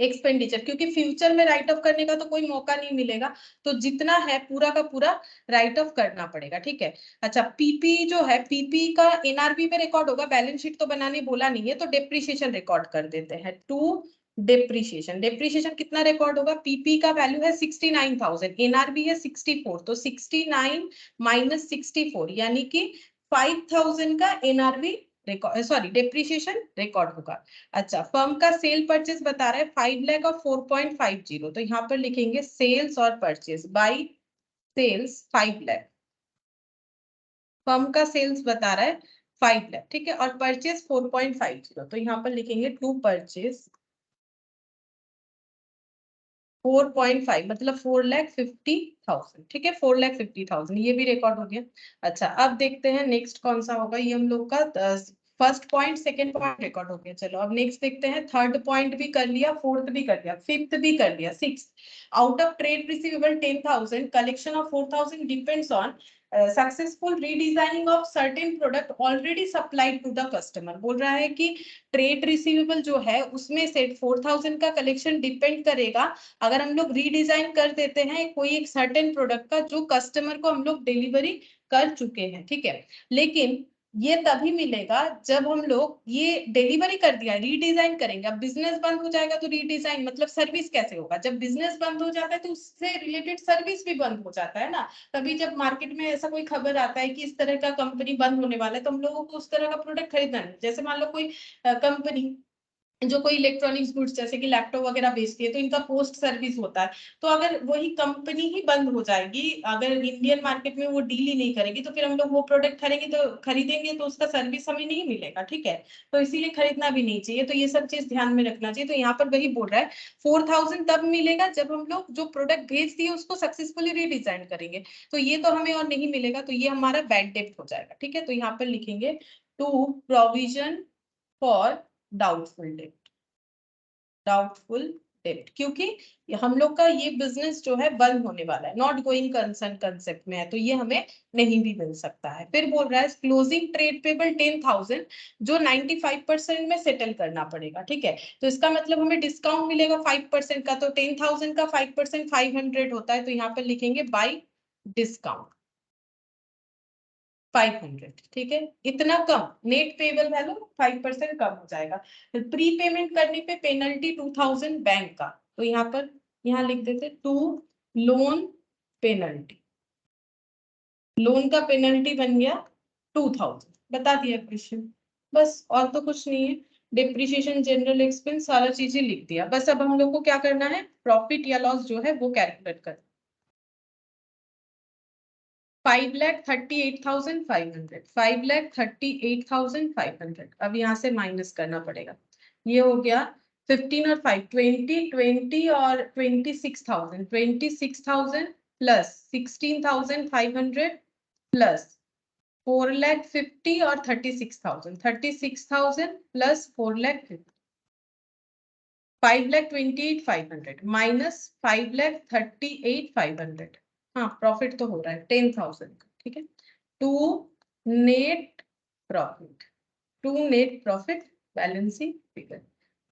एक्सपेंडिचर, क्योंकि फ्यूचर में राइट ऑफ करने का तो कोई मौका नहीं मिलेगा, तो जितना है पूरा का पूरा राइट ऑफ करना पड़ेगा, ठीक है। अच्छा, पीपी जो है, पीपी का एनआरबी में रिकॉर्ड होगा, बैलेंस शीट तो बनाने बोला नहीं है, तो डेप्रिसिएशन रिकॉर्ड कर देते हैं टू डेप्रिशिएशन, डेप्रिशिएशन कितना रिकॉर्ड होगा, पीपी का वैल्यू है 69,000, एनआरबी है 64, तो 69 माइनस 64 यानी कि 5,000 का NRB record, sorry depreciation record होगा। अच्छा, फर्म का सेल परचेज बता रहा है 5 लाख और 4.50, तो यहाँ पर लिखेंगे सेल्स और purchase, by sales 5 lakh, firm का सेल्स बता रहा है 5 लाख, ठीक है, और परचेज 4.50, तो यहाँ पर लिखेंगे टू परचेज 4.5 मतलब 4,50,000, ठीक है, 4,50,000, ये भी रिकॉर्ड हो गया। अच्छा, अब देखते हैं नेक्स्ट कौन सा होगा, ये हम लोग का first point second point record हो गया। चलो अब नेक्स्ट देखते हैं, थर्ड पॉइंट भी कर लिया, फोर्थ भी कर लिया, फिफ्थ भी कर लिया, six, out of trade receivable 10,000, collection of 4,000 depends on successful redesigning of certain product already supplied to the customer. बोल रहा है कि ट्रेड रिसीवेबल जो है उसमें से 4,000 का कलेक्शन डिपेंड करेगा अगर हम लोग रीडिजाइन कर देते हैं कोई एक सर्टेन प्रोडक्ट का जो कस्टमर को हम लोग डिलीवरी कर चुके हैं, ठीक है, लेकिन ये तभी मिलेगा जब हम लोग ये डिलीवरी कर दिया, रीडिजाइन करेंगे। अब बिजनेस बंद हो जाएगा तो रीडिजाइन मतलब सर्विस कैसे होगा, जब बिजनेस बंद हो जाता है तो उससे रिलेटेड सर्विस भी बंद हो जाता है ना। तभी जब मार्केट में ऐसा कोई खबर आता है कि इस तरह का कंपनी बंद होने वाला है तो हम लोगों को उस तरह का प्रोडक्ट खरीदना नहीं। जैसे मान लो कोई कंपनी जो कोई इलेक्ट्रॉनिक्स गुड्स जैसे कि लैपटॉप वगैरह बेचती है तो इनका पोस्ट सर्विस होता है, तो अगर वही कंपनी ही बंद हो जाएगी, अगर इंडियन मार्केट में वो डील ही नहीं करेगी तो फिर हम लोग वो प्रोडक्ट खरीदेंगे तो उसका सर्विस हमें नहीं मिलेगा, ठीक है, तो इसीलिए खरीदना भी नहीं चाहिए। तो ये सब चीज ध्यान में रखना चाहिए। तो यहाँ पर वही बोल रहा है 4,000 तब मिलेगा जब हम लोग जो प्रोडक्ट भेज दिए उसको सक्सेसफुली रीडिजाइन करेंगे, तो ये तो हमें और नहीं मिलेगा, तो ये हमारा बैड डेब्ट हो जाएगा, ठीक है। तो यहाँ पर लिखेंगे टू प्रोविजन फॉर डाउटफुल डेब्ट, डाउटफुल डेब्ट, क्योंकि हम लोग का ये बिजनेस जो है बंद होने वाला है, नॉट गोइंग कंसर्न कंसेप्ट में है, तो ये हमें नहीं भी मिल सकता है। फिर बोल रहा है क्लोजिंग ट्रेड पेबल 10,000 जो 95% में सेटल करना पड़ेगा, ठीक है, तो इसका मतलब हमें डिस्काउंट मिलेगा 5% का, तो 10,000 का 5% 500 होता है, तो यहाँ पर लिखेंगे बाई डिस्काउंट 500, ठीक है, इतना कम नेट पेबल वैल्यू 5% कम हो जाएगा। प्री पेमेंट करने पे पेनल्टी 2,000 बैंक का, तो यहाँ पर यहाँ लिख देते टू लोन पेनल्टी, लोन का पेनल्टी बन गया 2,000, बता दिया क्वेश्चन, बस और तो कुछ नहीं है। डिप्रिशिएशन जनरल एक्सपेंस सारा चीजें लिख दिया, बस अब हम लोग को क्या करना है, प्रॉफिट या लॉस जो है वो कैलकुलेट करना। 5,38,500, 5,38,500, अब यहाँ से माइनस करना पड़ेगा, ये हो गया 15 और 5 20 20 और 26,000, 26,000 प्लस 16,500 प्लस 4,50,000 और 36,000, 36,000 प्लस 4,50,000, 5,28,500 माइनस 5,38,500, हाँ प्रॉफिट तो हो रहा है 10,000, ठीक है, to net profit, to net profit balancing figure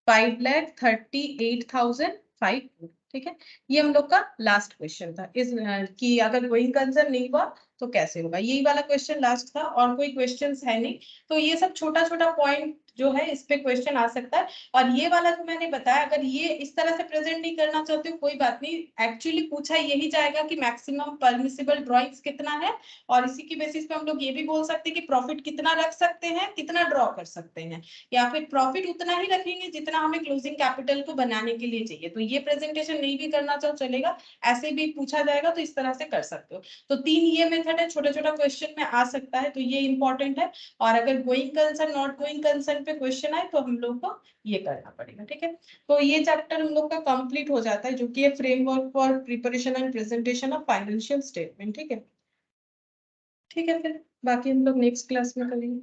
5,38,500, ठीक है। ये हम लोग का लास्ट क्वेश्चन था इस कि अगर गोइंग कंसर्न नहीं हुआ तो कैसे होगा, यही वाला क्वेश्चन लास्ट था और कोई क्वेश्चंस है नहीं। तो ये सब छोटा छोटा पॉइंट जो है इस पे क्वेश्चन आ सकता है। और ये वाला जो मैंने बताया अगर ये इस तरह से प्रेजेंट नहीं करना चाहते हो कोई बात नहीं, एक्चुअली पूछा यही जाएगा कि मैक्सिमम परमिसिबल ड्रॉइंग्स कितना है, और इसी की बेसिस पे हम लोग ये भी बोल सकते हैं कि प्रॉफिट कितना रख सकते हैं, कितना ड्रॉ कर सकते हैं, या फिर प्रॉफिट उतना ही रखेंगे जितना हमें क्लोजिंग कैपिटल को बनाने के लिए चाहिए। तो ये प्रेजेंटेशन नहीं भी करना चाहो चलेगा, ऐसे भी पूछा जाएगा तो इस तरह से कर सकते हो। तो तीन ये मेथड है, छोटा छोटा क्वेश्चन में आ सकता है, तो ये इंपॉर्टेंट है। और अगर going concern not going concern पे क्वेश्चन आए तो हम लोग को ये करना पड़ेगा, ठीक है। तो ये चैप्टर हम लोग का कंप्लीट हो जाता है जो कि है framework for preparation and presentation of financial statement, ठीक है। ठीक है, फिर बाकी हम लोग नेक्स्ट क्लास में करेंगे।